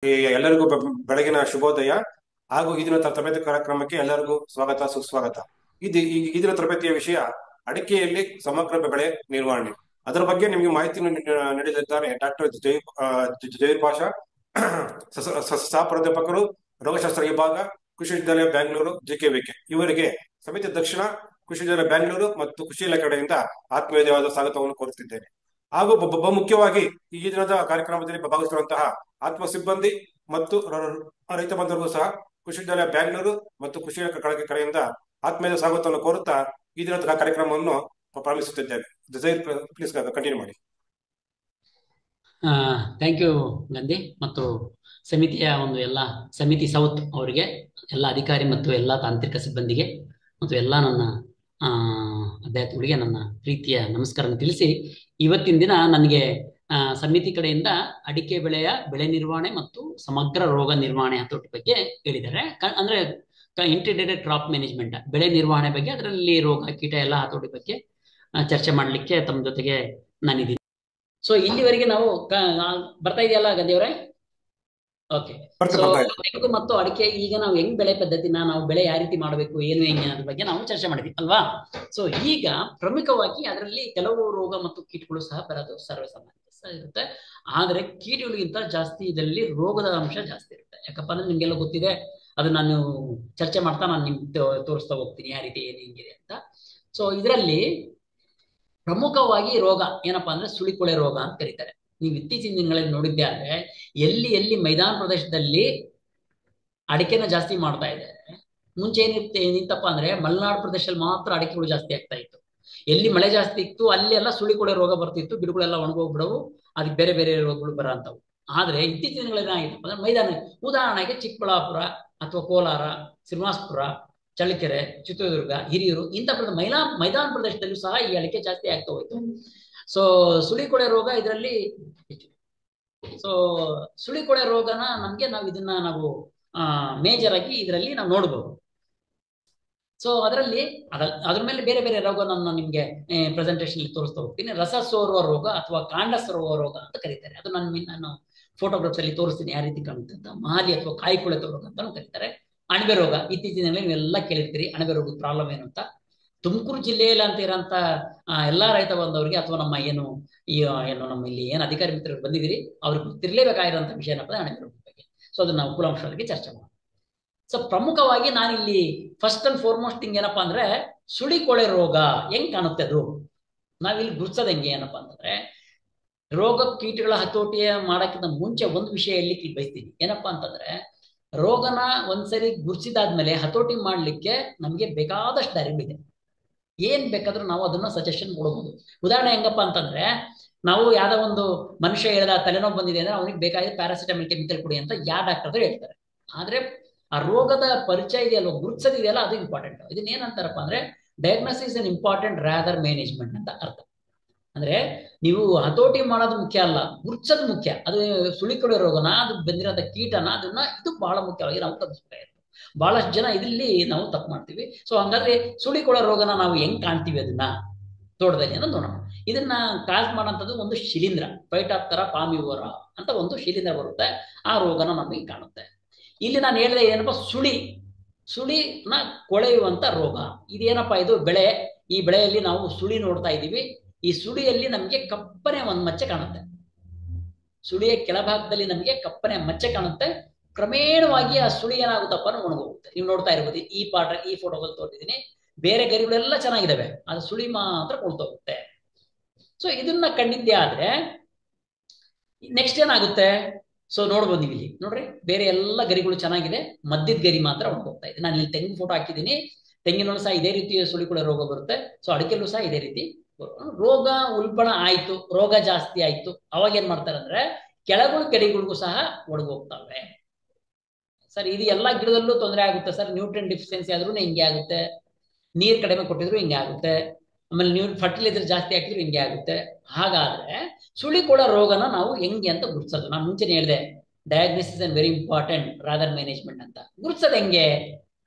ಎಲ್ಲರಿಗೂ ಬೆಳಗಿನ ಶುಭೋದಯ ಹಾಗೂ ಈ ದಿನ ತರಬೇತಿ ಕಾರ್ಯಕ್ರಮಕ್ಕೆ ಎಲ್ಲರಿಗೂ ಸ್ವಾಗತ ಸುಸ್ವಾಗತ. ಈ ದಿನ ತರಬೇತಿಯ ವಿಷಯ ಅಡಿಕೆಯಲ್ಲಿ ಸಮಗ್ರ ಬೆಳೆ ನಿರ್ವಹಣೆ. ಅದರ ಬಗ್ಗೆ ನಿಮಗೆ ಮಾಹಿತಿಯನ್ನು ನೀಡಲಿದ್ದಾರೆ ಡಾಕ್ಟರ್ ಜೈರ್ ಪಾಷಾ, ಸಹ ಪ್ರಾಧ್ಯಾಪಕರು, ರೋಗಶಾಸ್ತ್ರ ವಿಭಾಗ, ಕೃಷಿ ವಿಶ್ವವಿದ್ಯಾಲಯ ಬ್ಯಾಂಗ್ಳೂರು JKVK. ಇವರಿಗೆ ಸಮಿತಿ ದಕ್ಷಿಣ ಕೃಷಿ ವಿಶ್ವವಿದ್ಯಾಲಯ ಬ್ಯಾಂಗ್ಳೂರು ಮತ್ತು ಕೃಷಿ ಇಲಾಖೆ ಕಡೆಯಿಂದ ಆತ್ಮೀಯವಾದ ಸ್ವಾಗತವನ್ನು ಕೋರುತ್ತಿದ್ದೇನೆ. ಹಾಗೂ ಬಹುಮುಖ್ಯವಾಗಿ ಈ ದಿನದ ಕಾರ್ಯಕ್ರಮದಲ್ಲಿ ಭಾಗವಹಿಸಿರುವಂತಹ ಆತ್ಮ ಸಿಬ್ಬಂದಿ ಮತ್ತು ರೈತ ಬಂಧುಗಳಿಗೂ ಸಹ ಕೃಷಿ ವಿದ್ಯಾಲಯ ಬ್ಯಾಂಗ್ಳೂರು ಮತ್ತು ಕೃಷಿ ಇಲಾಖೆ ಕಡೆಯಿಂದ ಆತ್ಮೀಯ ಸ್ವಾಗತವನ್ನು ಕೋರುತ್ತಾ ಈ ದಿನದ ಕಾರ್ಯಕ್ರಮವನ್ನು ಪ್ರಾರಂಭಿಸುತ್ತಿದ್ದೇವೆ. ಪ್ಲೀಸ್ ಕಂಟಿನ್ಯೂ ಮಾಡಿ. ಥ್ಯಾಂಕ್ ಯು ಗಂಧಿ ಮತ್ತು ಸಮಿತಿಯ ಎಲ್ಲ ಸಮಿತಿ ಸೌತ್ ಅವರಿಗೆ, ಎಲ್ಲ ಅಧಿಕಾರಿ ಮತ್ತು ಎಲ್ಲ ತಾಂತ್ರಿಕ ಸಿಬ್ಬಂದಿಗೆ ಮತ್ತು ಎಲ್ಲ ನನ್ನ ಅಭ್ಯರ್ಥಿಗಳಿಗೆ ನನ್ನ ಪ್ರೀತಿಯ ನಮಸ್ಕಾರ ತಿಳಿಸಿ, ಇವತ್ತಿನ ದಿನ ನನಗೆ ಸಮಿತಿ ಕಡೆಯಿಂದ ಅಡಿಕೆ ಬೆಳೆ ನಿರ್ವಹಣೆ ಮತ್ತು ಸಮಗ್ರ ರೋಗ ನಿರ್ವಹಣೆ ಹತೋಟಿ ಬಗ್ಗೆ ಹೇಳಿದ್ದಾರೆ. ಅಂದ್ರೆ ಇಂಟಿಗ್ರೇಟೆಡ್ ಕ್ರಾಪ್ ಮ್ಯಾನೇಜ್ಮೆಂಟ್, ಬೆಳೆ ನಿರ್ವಹಣೆ ಬಗ್ಗೆ, ಅದರಲ್ಲಿ ರೋಗ ಕೀಟ ಎಲ್ಲ ಹತೋಟಿ ಬಗ್ಗೆ ಚರ್ಚೆ ಮಾಡಲಿಕ್ಕೆ ತಮ್ಮ ಜೊತೆಗೆ ನಾನಿದ್ದೀನಿ. ಸೊ ಇಲ್ಲಿವರೆಗೆ ನಾವು ಬರ್ತಾ ಇದೆಯಲ್ಲ ಗಂಧಿಯವರೇ? ಓಕೆ. ಮತ್ತು ಅಡಿಕೆ ಈಗ ನಾವು ಹೆಂಗ್ ಬೆಳೆ ಪದ್ಧತಿನ, ನಾವು ಬೆಳೆ ಯಾವ ರೀತಿ ಮಾಡಬೇಕು, ಏನು ಹೆಂಗೆ ಅನ್ನೋದ್ರ ಬಗ್ಗೆ ನಾವು ಚರ್ಚೆ ಮಾಡಿದ್ವಿ ಅಲ್ವಾ? ಸೊ ಈಗ ಪ್ರಮುಖವಾಗಿ ಅದರಲ್ಲಿ ಕೆಲವು ರೋಗ ಮತ್ತು ಕೀಟಗಳು ಸಹ ಬರೋದು ಸರ್ವೇಸಾಮಾನ್ಯ ಇರುತ್ತೆ. ಆದ್ರೆ ಕೀಟಗಳಿಗಿಂತ ಜಾಸ್ತಿ ಇದರಲ್ಲಿ ರೋಗದ ಅಂಶ ಜಾಸ್ತಿ ಇರುತ್ತೆ. ಯಾಕಪ್ಪ ಅಂದ್ರೆ ನಿಮ್ಗೆಲ್ಲ ಗೊತ್ತಿದೆ, ಅದು ನಾನು ಚರ್ಚೆ ಮಾಡ್ತಾ ನಾನು ನಿಮ್ಗೆ ತೋರಿಸ್ತಾ ಹೋಗ್ತೀನಿ ಯಾವ ರೀತಿ ಏನು ಹಿಂಗಿದೆ ಅಂತ. ಸೊ ಇದರಲ್ಲಿ ಪ್ರಮುಖವಾಗಿ ರೋಗ ಏನಪ್ಪಾ ಅಂದ್ರೆ ಸುಳಿಕೊಳೆ ರೋಗ ಅಂತ ಕರೀತಾರೆ. ನೀವು ಇತ್ತೀಚಿನ ದಿನಗಳಲ್ಲಿ ನೋಡಿದ್ದೆ ಆದ್ರೆ ಎಲ್ಲಿ ಮೈದಾನ ಪ್ರದೇಶದಲ್ಲಿ ಅಡಿಕೆನ ಜಾಸ್ತಿ ಮಾಡ್ತಾ ಇದ್ದಾರೆ. ಮುಂಚೆ ಏನಿತ್ತಪ್ಪ ಅಂದ್ರೆ ಮಲೆನಾಡು ಪ್ರದೇಶದಲ್ಲಿ ಮಾತ್ರ ಅಡಿಕೆಗಳು ಜಾಸ್ತಿ ಆಗ್ತಾ ಇತ್ತು. ಎಲ್ಲಿ ಮಳೆ ಜಾಸ್ತಿ ಇತ್ತು ಅಲ್ಲಿ ಎಲ್ಲ ಸುಳಿಕೊಳೆ ರೋಗ ಬರ್ತಿತ್ತು, ಗಿಡಗಳೆಲ್ಲ ಒಣಗೋಗ್ಬಿಡವು, ಅದಕ್ಕೆ ಬೇರೆ ಬೇರೆ ರೋಗಗಳು ಬರೋ ಅಂತವು. ಆದ್ರೆ ಇತ್ತೀಚಿನ ದಿನಗಳಲ್ಲಿ ಏನಾಗಿತ್ತಪ್ಪ ಅಂದ್ರೆ ಮೈದಾನ, ಉದಾಹರಣೆಗೆ ಚಿಕ್ಕಬಳ್ಳಾಪುರ ಅಥವಾ ಕೋಲಾರ, ಶ್ರೀನಿವಾಸಪುರ, ಚಳ್ಳಕೆರೆ, ಚಿತ್ರದುರ್ಗ, ಹಿರಿಯೂರು ಇಂಥ ಮೈದಾನ ಪ್ರದೇಶದಲ್ಲೂ ಸಹ ಈ ಅಡಿಕೆ ಜಾಸ್ತಿ ಆಗ್ತಾ ಹೋಯ್ತು. ಸೊ ಸುಳಿಕೊಳೆ ರೋಗ ಇದರಲ್ಲಿ ಸೊ ಸುಳಿಕೊಳೆ ರೋಗನ ಇದನ್ನ ನಾವು ಮೇಜರ್ ಆಗಿ ಇದರಲ್ಲಿ ನಾವು ನೋಡ್ಬೋದು. ಸೊ ಅದರಲ್ಲಿ ಅದ್ರ ಮೇಲೆ ಬೇರೆ ಬೇರೆ ರೋಗ ನಾನು ನಿಮ್ಗೆ ಪ್ರೆಸೆಂಟೇಷನ್ ತೋರಿಸ್ತಾ ಹೋಗ್ತೀನಿ. ರಸ ಸೋರುವ ರೋಗ ಅಥವಾ ಕಾಂಡ ಸೋರುವ ರೋಗ ಅಂತ ಕರೀತಾರೆ. ಅದು ನಾನು ಫೋಟೋಗ್ರಾಫ್ಸ್ ಅಲ್ಲಿ ತೋರಿಸ್ತೀನಿ ಯಾವ ರೀತಿ ಕಾಣುತ್ತೆ ಅಂತ. ಮಹಾಲಿ ಅಥವಾ ಕಾಯಿ ಕೊಳೆತ ರೋಗ ಅಂತ ಕರೀತಾರೆ. ಅಣಬೆ ರೋಗ, ಇತ್ತೀಚಿನ ನೀವೆಲ್ಲ ಕೇಳಿರ್ತೀರಿ ಅಣಬೆ ರೋಗದ ಪ್ರಾಬ್ಲಮ್ ಏನು ಅಂತ. ತುಮಕೂರು ಜಿಲ್ಲೆಯಲ್ಲಿ ಅಂತ ಇರೋಂಥ ಎಲ್ಲಾ ರೈತ ಬಂದವರಿಗೆ ಅಥವಾ ನಮ್ಮ ನಮ್ಮ ಇಲ್ಲಿ ಏನು ಅಧಿಕಾರಿ ಮಿತ್ರರು ಬಂದಿದ್ದೀರಿ ಅವ್ರಿಗೆ ಗೊತ್ತಿರಲೇಬೇಕಾಗಿರೋಂಥ ವಿಷಯ ಏನಪ್ಪ ಅಣಬೆ ರೋಗದ ಬಗ್ಗೆ. ಸೊ ಅದನ್ನ ನಾವು ಕೂಲಂಶವಾಗಿ ಚರ್ಚೆ ಮಾಡೋಣ. ಸೊ ಪ್ರಮುಖವಾಗಿ ನಾನಿಲ್ಲಿ ಫಸ್ಟ್ ಅಂಡ್ ಫಾರ್ಮೋಸ್ಟ್ ಥಿಂಗ್ ಏನಪ್ಪಾ ಅಂದ್ರೆ ಸುಳಿಕೊಳೆ ರೋಗ ಹೆಂಗ್ ಕಾಣುತ್ತೆ, ಅದು ನಾವಿಲ್ಲಿ ಗುರ್ಸೋದ್ ಹೆಂಗೆ ಏನಪ್ಪಾ ಅಂತಂದ್ರೆ, ರೋಗ ಕೀಟಗಳ ಹತೋಟಿಯ ಮಾಡಕ್ಕಿಂತ ಮುಂಚೆ ಒಂದು ವಿಷಯ ಇಲ್ಲಿ ಬಯಸ್ತೀನಿ. ಏನಪ್ಪಾ ಅಂತಂದ್ರೆ, ರೋಗನ ಒಂದ್ಸರಿ ಗುರ್ಸಿದಾದ್ಮೇಲೆ ಹತೋಟಿ ಮಾಡ್ಲಿಕ್ಕೆ ನಮ್ಗೆ ಬೇಕಾದಷ್ಟು ದಾರಿಗಳಿದೆ. ಏನ್ ಬೇಕಾದ್ರೂ ನಾವು ಅದನ್ನ ಸಜೆಷನ್ ಕೊಡಬಹುದು. ಉದಾಹರಣೆ ಹೆಂಗಪ್ಪ ಅಂತಂದ್ರೆ, ನಾವು ಯಾವ್ದೋ ಒಂದು ಮನುಷ್ಯ ಹೇಳ್ದ ತಲೆನೋವು ಬಂದಿದೆ ಅಂದ್ರೆ ಅವನಿಗೆ ಬೇಕಾದ್ರೆ ಪ್ಯಾರಾಸಿಟಮಲ್ ಕೆಮಿಕಲ್ ಕೊಡಿ ಅಂತ ಯಾವ ಡಾಕ್ಟರ್ ಹೇಳ್ತಾರೆ. ಆದ್ರೆ ಆ ರೋಗದ ಪರಿಚಯ ಇದೆಯಲ್ಲ, ಗುರ್ಸೋದಿದೆಯಲ್ಲ, ಅದು ಇಂಪಾರ್ಟೆಂಟ್. ಇದನ್ನ ಏನಂತಾರಪ್ಪ ಅಂದ್ರೆ diagnosis is important rather management ಅಂತ ಅರ್ಥ. ಅಂದ್ರೆ ನೀವು ಹತೋಟಿ ಮಾಡೋದು ಮುಖ್ಯ ಅಲ್ಲ, ಗುರ್ಸೋದು ಮುಖ್ಯ. ಅದು ಸುಳಿಕೊಳೆ ರೋಗನ, ಅದು ಬಂದಿರೋಂಥ ಕೀಟನ, ಇದು ಬಹಳ ಮುಖ್ಯವಾಗಿ ನಾವು ತಪ್ಪಿಸ್ಬೇಕಾಗಿತ್ತು. ಬಹಳಷ್ಟು ಜನ ಇದರಲ್ಲಿ ನಾವು ತಪ್ಪು ಮಾಡ್ತೀವಿ. ಸೊ ಹಂಗಾದ್ರೆ ಸುಳಿಕೊಳೆ ರೋಗನ ನಾವು ಹೆಂಗ್ ಕಾಣ್ತೀವಿ ಅದನ್ನ ತೋಟದಲ್ಲಿ ಅನ್ನೋದು ನೋಡೋಣ. ಇದನ್ನ ಕಾಸ್ ಮಾಡೋಂಥದ್ದು ಒಂದು ಶಿಲೀಂಧ್ರ, ಫೈಟಾಪ್ತರಾ ಪಾಮಿವೋರಾ ಅಂತ ಒಂದು ಶಿಲೀಂಧ್ರ ಬರುತ್ತೆ. ಆ ರೋಗನ ನಮಗೆ ಕಾಣುತ್ತೆ. ಇಲ್ಲಿ ನಾನು ಹೇಳಿದೆ ಏನಪ್ಪ, ಸುಳಿನ ಕೊಳೆಯುವಂತ ರೋಗ. ಇದೇನಪ್ಪ, ಇದು ಬೆಳೆ. ಈ ಬೆಳೆಯಲ್ಲಿ ನಾವು ಸುಳಿ ನೋಡ್ತಾ ಇದ್ದೀವಿ. ಈ ಸುಳಿಯಲ್ಲಿ ನಮಗೆ ಕಪ್ಪನೆ ಒಂದು ಮಚ್ಚೆ ಕಾಣುತ್ತೆ. ಸುಳಿಯ ಕೆಳಭಾಗದಲ್ಲಿ ನಮಗೆ ಕಪ್ಪನೆ ಮಚ್ಚೆ ಕಾಣುತ್ತೆ. ಕ್ರಮೇಣವಾಗಿ ಆ ಸುಳಿ ಏನಾಗುತ್ತಪ್ಪ ಒಣಗೋಗುತ್ತೆ. ನೀವು ನೋಡ್ತಾ ಇರ್ಬೋದು, ಈ ಫೋಟೋದಲ್ಲಿ ತೋರಿಸಿದ್ದೀನಿ. ಬೇರೆ ಗರಿಗಳೆಲ್ಲ ಚೆನ್ನಾಗಿದ್ದಾವೆ, ಅದು ಸುಳಿ ಮಾತ್ರ ಕೊಳ್ತೋಗುತ್ತೆ. ಸೊ ಇದನ್ನ ಕಂಡಿದ್ದೆ ಆದ್ರೆ ನೆಕ್ಸ್ಟ್ ಏನಾಗುತ್ತೆ, ಸೊ ನೋಡ್ಬೋದು ನೀವು ಇಲ್ಲಿ ನೋಡ್ರಿ, ಬೇರೆ ಎಲ್ಲ ಗರಿಗಳು ಚೆನ್ನಾಗಿದೆ, ಮಧ್ಯದ ಗರಿ ಮಾತ್ರ ಒಣಗೋಗ್ತಾ ಇದೆ. ನಾನು ಇಲ್ಲಿ ತೆಂಗಿನ ಫೋಟೋ ಹಾಕಿದ್ದೀನಿ. ತೆಂಗಿನಲ್ಲೂ ಸಹ ಇದೇ ರೀತಿ ಸುಳಿಕೊಳೆ ರೋಗ ಬರುತ್ತೆ. ಸೊ ಅಡಿಕೆಲ್ಲೂ ಸಹ ಇದೇ ರೀತಿ ರೋಗ ಉಲ್ಬಣ ಆಯ್ತು, ರೋಗ ಜಾಸ್ತಿ ಆಯ್ತು, ಅವಾಗ ಏನ್ ಮಾಡ್ತಾರೆ ಅಂದ್ರೆ ಗರಿಗಳಿಗೂ ಸಹ ಒಣಗೋಗ್ತವೆ. ಸರ್ ಇದು ಎಲ್ಲಾ ಗಿಡದಲ್ಲೂ ತೊಂದರೆ ಆಗುತ್ತೆ ಸರ್, ನ್ಯೂಟ್ರಿಯನ್ ಡಿಫಿಷಿಯನ್ಸಿ ಆದ್ರೂ ಹಿಂಗೆ ಆಗುತ್ತೆ, ನೀರ್ ಕಡಿಮೆ ಕೊಟ್ಟಿದ್ರು ಹಿಂಗೆ ಆಗುತ್ತೆ, ಆಮೇಲೆ ಫರ್ಟಿಲೈಸರ್ ಜಾಸ್ತಿ ಹಾಕಿದ್ರು ಹಿಂಗೆ ಆಗುತ್ತೆ. ಹಾಗಾದ್ರೆ ಸುಳಿಕೊಳ ರೋಗನ ನಾವು ಹೆಂಗೆ ಅಂತ ಗುರ್ಸೋದು? ನಾನು ಮುಂಚೆನೆ ಹೇಳಿದೆ, diagnosis and very important rather management ಅಂತ. ಗುರ್ಸೋದು ಹೆಂಗೆ?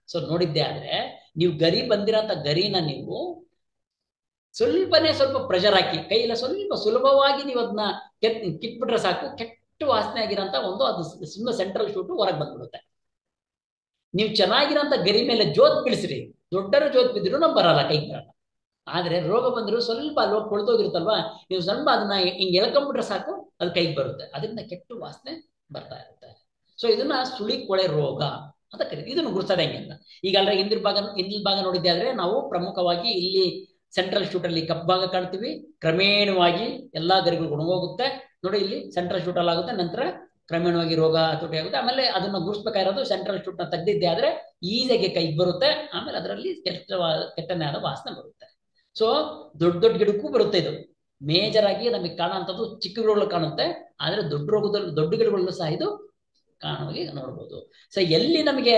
ಸೊ ನೋಡಿದ್ದೆ ಆದ್ರೆ, ನೀವು ಗರಿ ಬಂದಿರೋಂಥ ಗರಿನ ನೀವು ಸ್ವಲ್ಪ ಪ್ರೆಷರ್ ಹಾಕಿ ಕೈಯೆಲ್ಲ ಸ್ವಲ್ಪ ಸುಲಭವಾಗಿ ನೀವು ಅದನ್ನ ಕಿತ್ಬಿಟ್ರೆ ಸಾಕು, ಕೆಟ್ಟ ಕೆಟ್ಟ ವಾಸನೆ ಆಗಿರೋಂಥ ಒಂದು ಅದು ಸುಮ್ಮನೆ ಸೆಂಟ್ರಲ್ ಶೂಟು ಹೊರಗೆ ಬಂದ್ಬಿಡುತ್ತೆ. ನೀವು ಚೆನ್ನಾಗಿರೋಂಥ ಗರಿ ಮೇಲೆ ಜೋತ್ ಬೀಳಿಸ್ರಿ, ದೊಡ್ಡರ ಜೋತ್ ಬಿದ್ದರೂ ನಮ್ಗೆ ಬರಲ್ಲ, ಕೈಗೆ ಬರಲ್ಲ. ಆದ್ರೆ ರೋಗ ಬಂದರೂ ಸ್ವಲ್ಪ ಅಲ್ಲಿ ಕೊಳ್ತೋಗಿರುತ್ತಲ್ವಾ, ನೀವು ಸ್ವಲ್ಪ ಅದನ್ನ ಹಿಂಗೆ ಎಳ್ಕೊಂಡ್ಬಿಟ್ರೆ ಸಾಕು, ಅದು ಕೈಗೆ ಬರುತ್ತೆ. ಅದರಿಂದ ಕೆಟ್ಟ ವಾಸನೆ ಬರ್ತಾ ಇರುತ್ತೆ. ಸೊ ಇದನ್ನ ಸುಳಿ ಕೊಳೆ ರೋಗ ಅಂತ ಕರೀತೀವಿ. ಇದನ್ನು ಗುರುತಿಸೋದು ಹೆಂಗೆ ಅಂತ ಈಗ ಅಲ್ಲೇ ಹಿಂದಿನ ಭಾಗ ನೋಡಿದ್ದೆ ಆದ್ರೆ ನಾವು ಪ್ರಮುಖವಾಗಿ ಇಲ್ಲಿ ಸೆಂಟ್ರಲ್ ಶೂಟ್ ಅಲ್ಲಿ ಕಪ್ ಭಾಗ ಕಾಣ್ತೀವಿ. ಕ್ರಮೇಣವಾಗಿ ಎಲ್ಲಾ ಗರಿಗಳು ಒಣಗೋಗುತ್ತೆ ನೋಡಿ, ಇಲ್ಲಿ ಸೆಂಟ್ರಲ್ ಶೂಟ್ ಅಲ್ಲಿ ಆಗುತ್ತೆ, ನಂತರ ಕ್ರಮೇಣವಾಗಿ ರೋಗ ತುಟಿ ಆಗುತ್ತೆ. ಆಮೇಲೆ ಅದನ್ನ ಗುರುತಿಸಬೇಕಾಗಿರೋದು ಸೆಂಟ್ರಲ್ ಶೂಟ್ ನ ತೆಗ್ದಿದ್ದೆ ಆದ್ರೆ ಈಸಿಯಾಗಿ ಕೈಗೆ ಬರುತ್ತೆ. ಆಮೇಲೆ ಅದರಲ್ಲಿ ಕೆಟ್ಟನೆ ಆದ ವಾಸನೆ ಬರುತ್ತೆ. ಸೊ ದೊಡ್ಡ ದೊಡ್ಡ ಗಿಡಕ್ಕೂ ಬರುತ್ತೆ ಇದು. ಮೇಜರ್ ಆಗಿ ನಮಗೆ ಕಾಣುವಂಥದ್ದು ಚಿಕ್ಕ ಗಿಡಗಳು ಕಾಣುತ್ತೆ, ಆದ್ರೆ ದೊಡ್ಡ ರೋಗದಲ್ಲಿ ದೊಡ್ಡ ಗಿಡಗಳಲ್ಲೂ ಸಹ ಇದು ಕಾಣುವಾಗಿ ನೋಡ್ಬೋದು. ಸೊ ಎಲ್ಲಿ ನಮಗೆ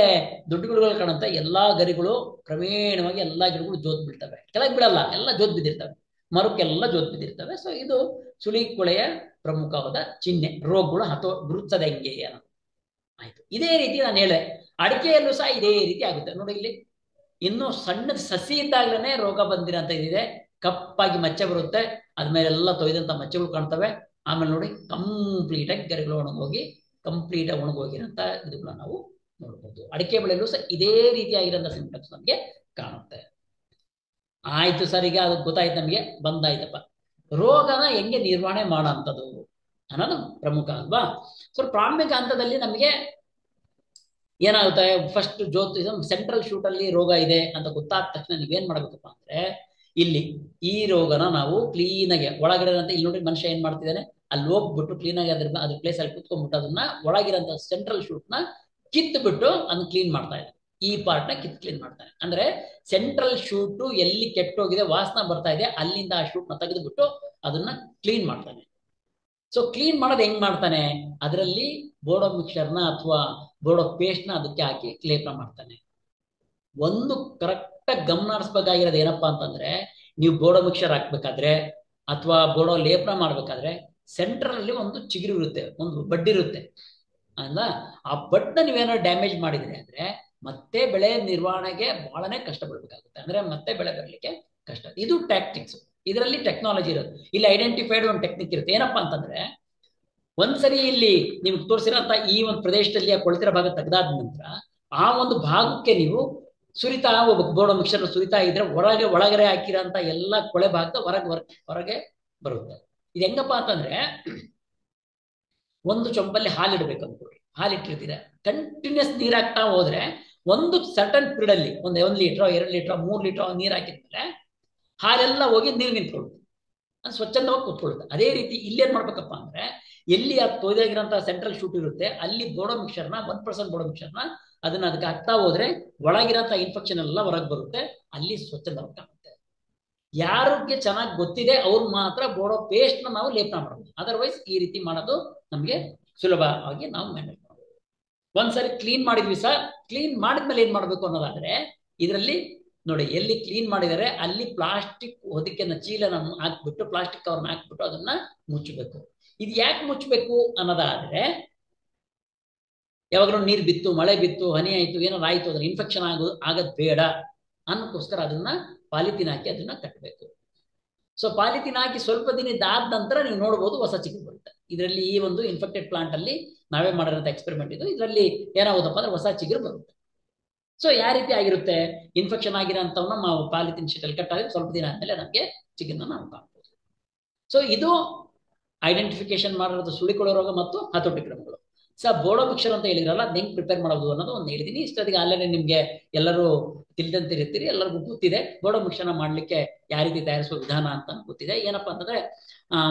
ದೊಡ್ಡ ಗಿಡಗಳು ಕಾಣುತ್ತೆ ಎಲ್ಲಾ ಗರಿಗಳು ಕ್ರಮೇಣವಾಗಿ ಎಲ್ಲಾ ಗಿಡಗಳು ಜೋತ್ ಬೀಳ್ತವೆ. ಕೆಳಗೆ ಬಿಡಲ್ಲ, ಎಲ್ಲ ಜೋತ್ ಬಿದ್ದಿರ್ತವೆ, ಮರಕ್ಕೆಲ್ಲ ಜೋತ್ ಬಿದ್ದಿರ್ತವೆ. ಸೊ ಇದು ಸುಳಿ ಕೊಳೆಯ ಪ್ರಮುಖವಾದ ಚಿಹ್ನೆ, ರೋಗಗಳು ಅಥವಾ ಗುರುತಿಸದ ಹೆಂಗೆ ಅನ್ನೋದು ಆಯ್ತು. ಇದೇ ರೀತಿ ನಾನು ಹೇಳಿದೆ, ಅಡಿಕೆಯಲ್ಲೂ ಸಹ ಇದೇ ರೀತಿ ಆಗುತ್ತೆ ನೋಡಿ. ಇಲ್ಲಿ ಇನ್ನು ಸಣ್ಣ ಸಸಿ ಇದ್ದಾಗಲೇ ರೋಗ ಬಂದಿರೋಂಥ ಇದಿದೆ, ಕಪ್ಪಾಗಿ ಮಚ್ಚೆ ಬರುತ್ತೆ, ಅದ್ಮೇಲೆಲ್ಲ ತೊಯ್ದಂತ ಮಚ್ಚೆಗಳು ಕಾಣ್ತವೆ. ಆಮೇಲೆ ನೋಡಿ ಕಂಪ್ಲೀಟ್ ಆಗಿ ಗರಿಗಳು ಒಣಗೋಗಿ ಕಂಪ್ಲೀಟ್ ಆಗಿ ಒಣಗೋಗಿರೋಂಥ ಇದುಗಳನ್ನ ನಾವು ನೋಡ್ಬೋದು. ಅಡಿಕೆ ಬೆಳೆಯಲ್ಲೂ ಸಹ ಇದೇ ರೀತಿಯಾಗಿರೋಂಥ ಸಿಂಪ್ಟಮ್ಸ್ ನಮಗೆ ಕಾಣುತ್ತೆ. ಆಯ್ತು ಸರ್, ಈಗ ಅದು ಗೊತ್ತಾಯ್ತು, ನಮಗೆ ಬಂದಾಯ್ತಪ್ಪ. ರೋಗನ ಹೆಂಗೆ ನಿರ್ವಹಣೆ ಮಾಡೋಂಥದ್ದು ಅನ್ನೋದು ಪ್ರಮುಖ ಅಲ್ವಾ. ಸೊ ಪ್ರಾಥಮಿಕ ಹಂತದಲ್ಲಿ ನಮಗೆ ಏನಾಗುತ್ತೆ, ಫಸ್ಟ್ ಸೆಂಟ್ರಲ್ ಶೂಟ್ ಅಲ್ಲಿ ರೋಗ ಇದೆ ಅಂತ ಗೊತ್ತಾದ ತಕ್ಷಣ ನೀವೇನ್ ಮಾಡ್ಬೇಕಪ್ಪ ಅಂದ್ರೆ, ಇಲ್ಲಿ ಈ ರೋಗನ ನಾವು ಕ್ಲೀನಾಗಿ ಒಳಗಡೆ ಅಂತ ಇಲ್ಲಿ ನೋಡಿ ಮನುಷ್ಯ ಏನ್ ಮಾಡ್ತಿದ್ದಾನೆ, ಅಲ್ಲಿ ಹೋಗ್ಬಿಟ್ಟು ಕ್ಲೀನಾಗಿ ಅದ್ರ ಪ್ಲೇಸ್ ಅಲ್ಲಿ ಕುತ್ಕೊಂಡ್ಬಿಟ್ಟು ಅದನ್ನ ಒಳಗಿರೋಂಥ ಸೆಂಟ್ರಲ್ ಶೂಟ್ ನ ಕಿತ್ಬಿಟ್ಟು ಅದನ್ನ ಕ್ಲೀನ್ ಮಾಡ್ತಾ ಇದೆ. ಈ ಪಾರ್ಟ್ ನ ಕ್ಲೀನ್ ಮಾಡ್ತಾನೆ. ಅಂದ್ರೆ ಸೆಂಟ್ರಲ್ ಶೂಟ್ ಎಲ್ಲಿ ಕೆಟ್ಟೋಗಿದೆ, ವಾಸನ ಬರ್ತಾ ಇದೆ, ಅಲ್ಲಿಂದ ಆ ಶೂಟ್ ನ ತೆಗೆದುಬಿಟ್ಟು ಅದನ್ನ ಕ್ಲೀನ್ ಮಾಡ್ತಾನೆ. ಸೊ ಕ್ಲೀನ್ ಮಾಡೋದು ಹೆಂಗ್ ಮಾಡ್ತಾನೆ, ಅದರಲ್ಲಿ ಬೋಡೋ ಮಿಕ್ಸರ್ನ ಅಥವಾ ಬೋಡೋ ಪೇಸ್ಟ್ ನ ಅದಕ್ಕೆ ಹಾಕಿ ಲೇಪನ ಮಾಡ್ತಾನೆ. ಒಂದು ಕರೆಕ್ಟ್ ಆಗಿ ಗಮನ ಹರಿಸ್ಬೇಕಾಗಿರೋದು ಏನಪ್ಪಾ ಅಂತಂದ್ರೆ, ನೀವು ಬೋಡೋ ಮಿಕ್ಸರ್ ಹಾಕ್ಬೇಕಾದ್ರೆ ಅಥವಾ ಬೋಡೋ ಲೇಪನ ಮಾಡ್ಬೇಕಾದ್ರೆ ಸೆಂಟ್ರಲ್ ಅಲ್ಲಿ ಒಂದು ಚಿಗುರು ಇರುತ್ತೆ, ಒಂದು ಬಡ್ಡಿ ಇರುತ್ತೆ ಅಲ್ಲ. ಆ ಬಡ್ನ ನೀವೇನಾದ್ರು ಡ್ಯಾಮೇಜ್ ಮಾಡಿದ್ರೆ ಅಂದ್ರೆ ಮತ್ತೆ ಬೆಳೆ ನಿರ್ವಹಣೆಗೆ ಬಹಳನೇ ಕಷ್ಟ ಪಡ್ಬೇಕಾಗುತ್ತೆ. ಅಂದ್ರೆ ಮತ್ತೆ ಬೆಳೆ ಬರಲಿಕ್ಕೆ ಕಷ್ಟ. ಇದು ಟ್ಯಾಕ್ಟಿಕ್ಸ್, ಇದರಲ್ಲಿ ಟೆಕ್ನಾಲಜಿ ಇರೋದು. ಇಲ್ಲಿ ಐಡೆಂಟಿಫೈಡ್ ಒಂದು ಟೆಕ್ನಿಕ್ ಇರುತ್ತೆ. ಏನಪ್ಪಾ ಅಂತಂದ್ರೆ, ಒಂದ್ಸರಿ ಇಲ್ಲಿ ನಿಮ್ಗೆ ತೋರಿಸಿರೋಂಥ ಈ ಒಂದು ಪ್ರದೇಶದಲ್ಲಿ ಆ ಕೊಳ್ತಿರೋ ಭಾಗ ತೆಗೆದಾದ ನಂತರ ಆ ಒಂದು ಭಾಗಕ್ಕೆ ನೀವು ಸುರಿತಾ ಹೋಗ್ಬೇಕು. ಬೋಡೋ ಮಿಕ್ಸರ್ ಸುರಿತಾ ಇದ್ರೆ ಒಳಗಡೆ ಹಾಕಿರೋಂಥ ಎಲ್ಲ ಕೊಳೆ ಭಾಗದ ಹೊರಗೆ ಬರುತ್ತೆ. ಇದು ಹೆಂಗಪ್ಪ ಅಂತಂದ್ರೆ, ಒಂದು ಚೊಂಬಲ್ಲಿ ಹಾಲಿಡ್ಬೇಕು ಅನ್ಕೊಳ್ರಿ, ಹಾಲಿಟ್ಟಿರ್ತೀರ, ಕಂಟಿನ್ಯೂಸ್ ನೀರ್ ಹಾಕ್ತಾ ಹೋದ್ರೆ ಒಂದು ಸರ್ಟನ್ ಪೀರಿಯಡ್ ಅಲ್ಲಿ 1 ಲೀಟರ್ 2 ಲೀಟರ್ 3 ಲೀಟರ್ ನೀರ್ ಹಾಕಿದ್ಮೇಲೆ ಹಾಲೆಲ್ಲ ಹೋಗಿ ನೀರು ನಿಂತ್ಕೊಳ್ಳುತ್ತೆ, ಅದು ಸ್ವಚ್ಛಂದವಾಗಿ ಕೂತ್ಕೊಳ್ಳುತ್ತೆ. ಅದೇ ರೀತಿ ಇಲ್ಲೇನ್ ಮಾಡ್ಬೇಕಪ್ಪ ಅಂದ್ರೆ, ಎಲ್ಲಿ ಆ ತೊಯ್ದಾಗಿರೋಂಥ ಸೆಂಟ್ರಲ್ ಶೂಟ್ ಇರುತ್ತೆ ಅಲ್ಲಿ ಬೋಡೋ ಮಿಕ್ಸರ್ನ 1% ಬೋಡೋ ಮಿಕ್ಸರ್ನ ಅದನ್ನ ಅದಕ್ಕೆ ಹಾಕ್ತಾ ಹೋದ್ರೆ ಒಳಗಿರೋಂಥ ಇನ್ಫೆಕ್ಷನ್ ಎಲ್ಲ ಹೊರಗೆ ಬರುತ್ತೆ, ಅಲ್ಲಿ ಸ್ವಚ್ಛಂದವಾಗಿ ಕಾಣುತ್ತೆ. ಯಾರಿಗೆ ಚೆನ್ನಾಗಿ ಗೊತ್ತಿದೆ ಅವ್ರು ಮಾತ್ರ ಬೋಡೋ ಪೇಸ್ಟ್ ನ ನಾವು ಲೇಪನ ಮಾಡಬಹುದು. ಅದರ್ವೈಸ್ ಈ ರೀತಿ ಮಾಡೋದು ನಮಗೆ ಸುಲಭವಾಗಿ ನಾವು ಮ್ಯಾನೇಜ್ ಮಾಡಬಹುದು. ಒಂದ್ಸರಿ ಕ್ಲೀನ್ ಮಾಡಿದ್ವಿ ಸರ್, ಕ್ಲೀನ್ ಮಾಡಿದ್ಮೇಲೆ ಏನ್ ಮಾಡ್ಬೇಕು ಅನ್ನೋದಾದ್ರೆ, ಇದರಲ್ಲಿ ನೋಡಿ ಎಲ್ಲಿ ಕ್ಲೀನ್ ಮಾಡಿದರೆ ಅಲ್ಲಿ ಪ್ಲಾಸ್ಟಿಕ್ ಹೊದಿಕೆನ ಚೀಲನ ಹಾಕ್ಬಿಟ್ಟು ಪ್ಲಾಸ್ಟಿಕ್ ಕವರ್ನ ಹಾಕ್ಬಿಟ್ಟು ಅದನ್ನ ಮುಚ್ಚಬೇಕು. ಇದು ಯಾಕೆ ಮುಚ್ಚಬೇಕು ಅನ್ನೋದಾದ್ರೆ, ಯಾವಾಗಲೂ ನೀರು ಬಿತ್ತು, ಮಳೆ ಬಿತ್ತು, ಹನಿ ಆಯ್ತು, ಏನಾದ್ರು ಆಯ್ತು, ಅದ್ರ ಇನ್ಫೆಕ್ಷನ್ ಆಗದ್ ಬೇಡ ಅನ್ನೋಕ್ಕೋಸ್ಕರ ಅದನ್ನ ಪಾಲಿಥೀನ್ ಹಾಕಿ ಅದನ್ನ ಕಟ್ಟಬೇಕು. ಸೊ ಪಾಲಿಥೀನ್ ಹಾಕಿ ಸ್ವಲ್ಪ ದಿನ ಇದಾದ ನಂತರ ನೀವು ನೋಡ್ಬೋದು ಹೊಸ ಚಿಗುರು ಬರುತ್ತೆ. ಇದರಲ್ಲಿ ಈ ಒಂದು ಇನ್ಫೆಕ್ಟೆಡ್ ಪ್ಲಾಂಟ್ ಅಲ್ಲಿ ನಾವೇ ಮಾಡಿರೋಂಥ ಎಕ್ಸ್ಪೆರಿಮೆಂಟ್ ಇದು. ಇದರಲ್ಲಿ ಏನಾಗುತ್ತಪ್ಪ ಅಂದ್ರೆ ಹೊಸ ಚಿಗುರು ಬರುತ್ತೆ. ಸೊ ಯಾವ ರೀತಿ ಆಗಿರುತ್ತೆ, ಇನ್ಫೆಕ್ಷನ್ ಆಗಿರೋಂಥವನ್ನ ನಾವು ಪಾಲಿಥೀನ್ ಶೀಟ್ ಅಲ್ಲಿ ಕಟ್ಟಾಗಿ ಸ್ವಲ್ಪ ದಿನ ಆದ್ಮೇಲೆ ನಮಗೆ ಚಿಗುರನ್ನ ನಾವು ಕಾಣ್ಬೋದು. ಸೊ ಇದು ಐಡೆಂಟಿಫಿಕೇಶನ್ ಮಾಡಿರೋದು ಸುಳಿಕೊಳ್ಳೋ ರೋಗ ಮತ್ತು ಹತೋಟಿ ಕ್ರಮಗಳು. ಬೋಡೋ ಮಿಕ್ಸರ್ ಅಂತ ಹೇಳಿದ್ರಲ್ಲ, ಅದ್ ಹೆಂಗ್ ಪ್ರಿಪೇರ್ ಮಾಡೋದು ಅನ್ನೋದು ಒಂದು ಹೇಳಿದೀನಿ. ಇಷ್ಟೊತ್ತಿಗೆ ಅಲ್ಲೇ ನಿಮ್ಗೆ ಎಲ್ಲರೂ ತಿಳಿದಂತಿರ್ತೀರಿ, ಎಲ್ಲರಿಗೂ ಗೊತ್ತಿದೆ ಬೋಡೋ ಮಿಕ್ಸರ್ನ ಮಾಡ್ಲಿಕ್ಕೆ ಯಾವ ರೀತಿ ತಯಾರಿಸುವ ವಿಧಾನ ಅಂತ ಗೊತ್ತಿದೆ. ಏನಪ್ಪಾ ಅಂತಂದ್ರೆ,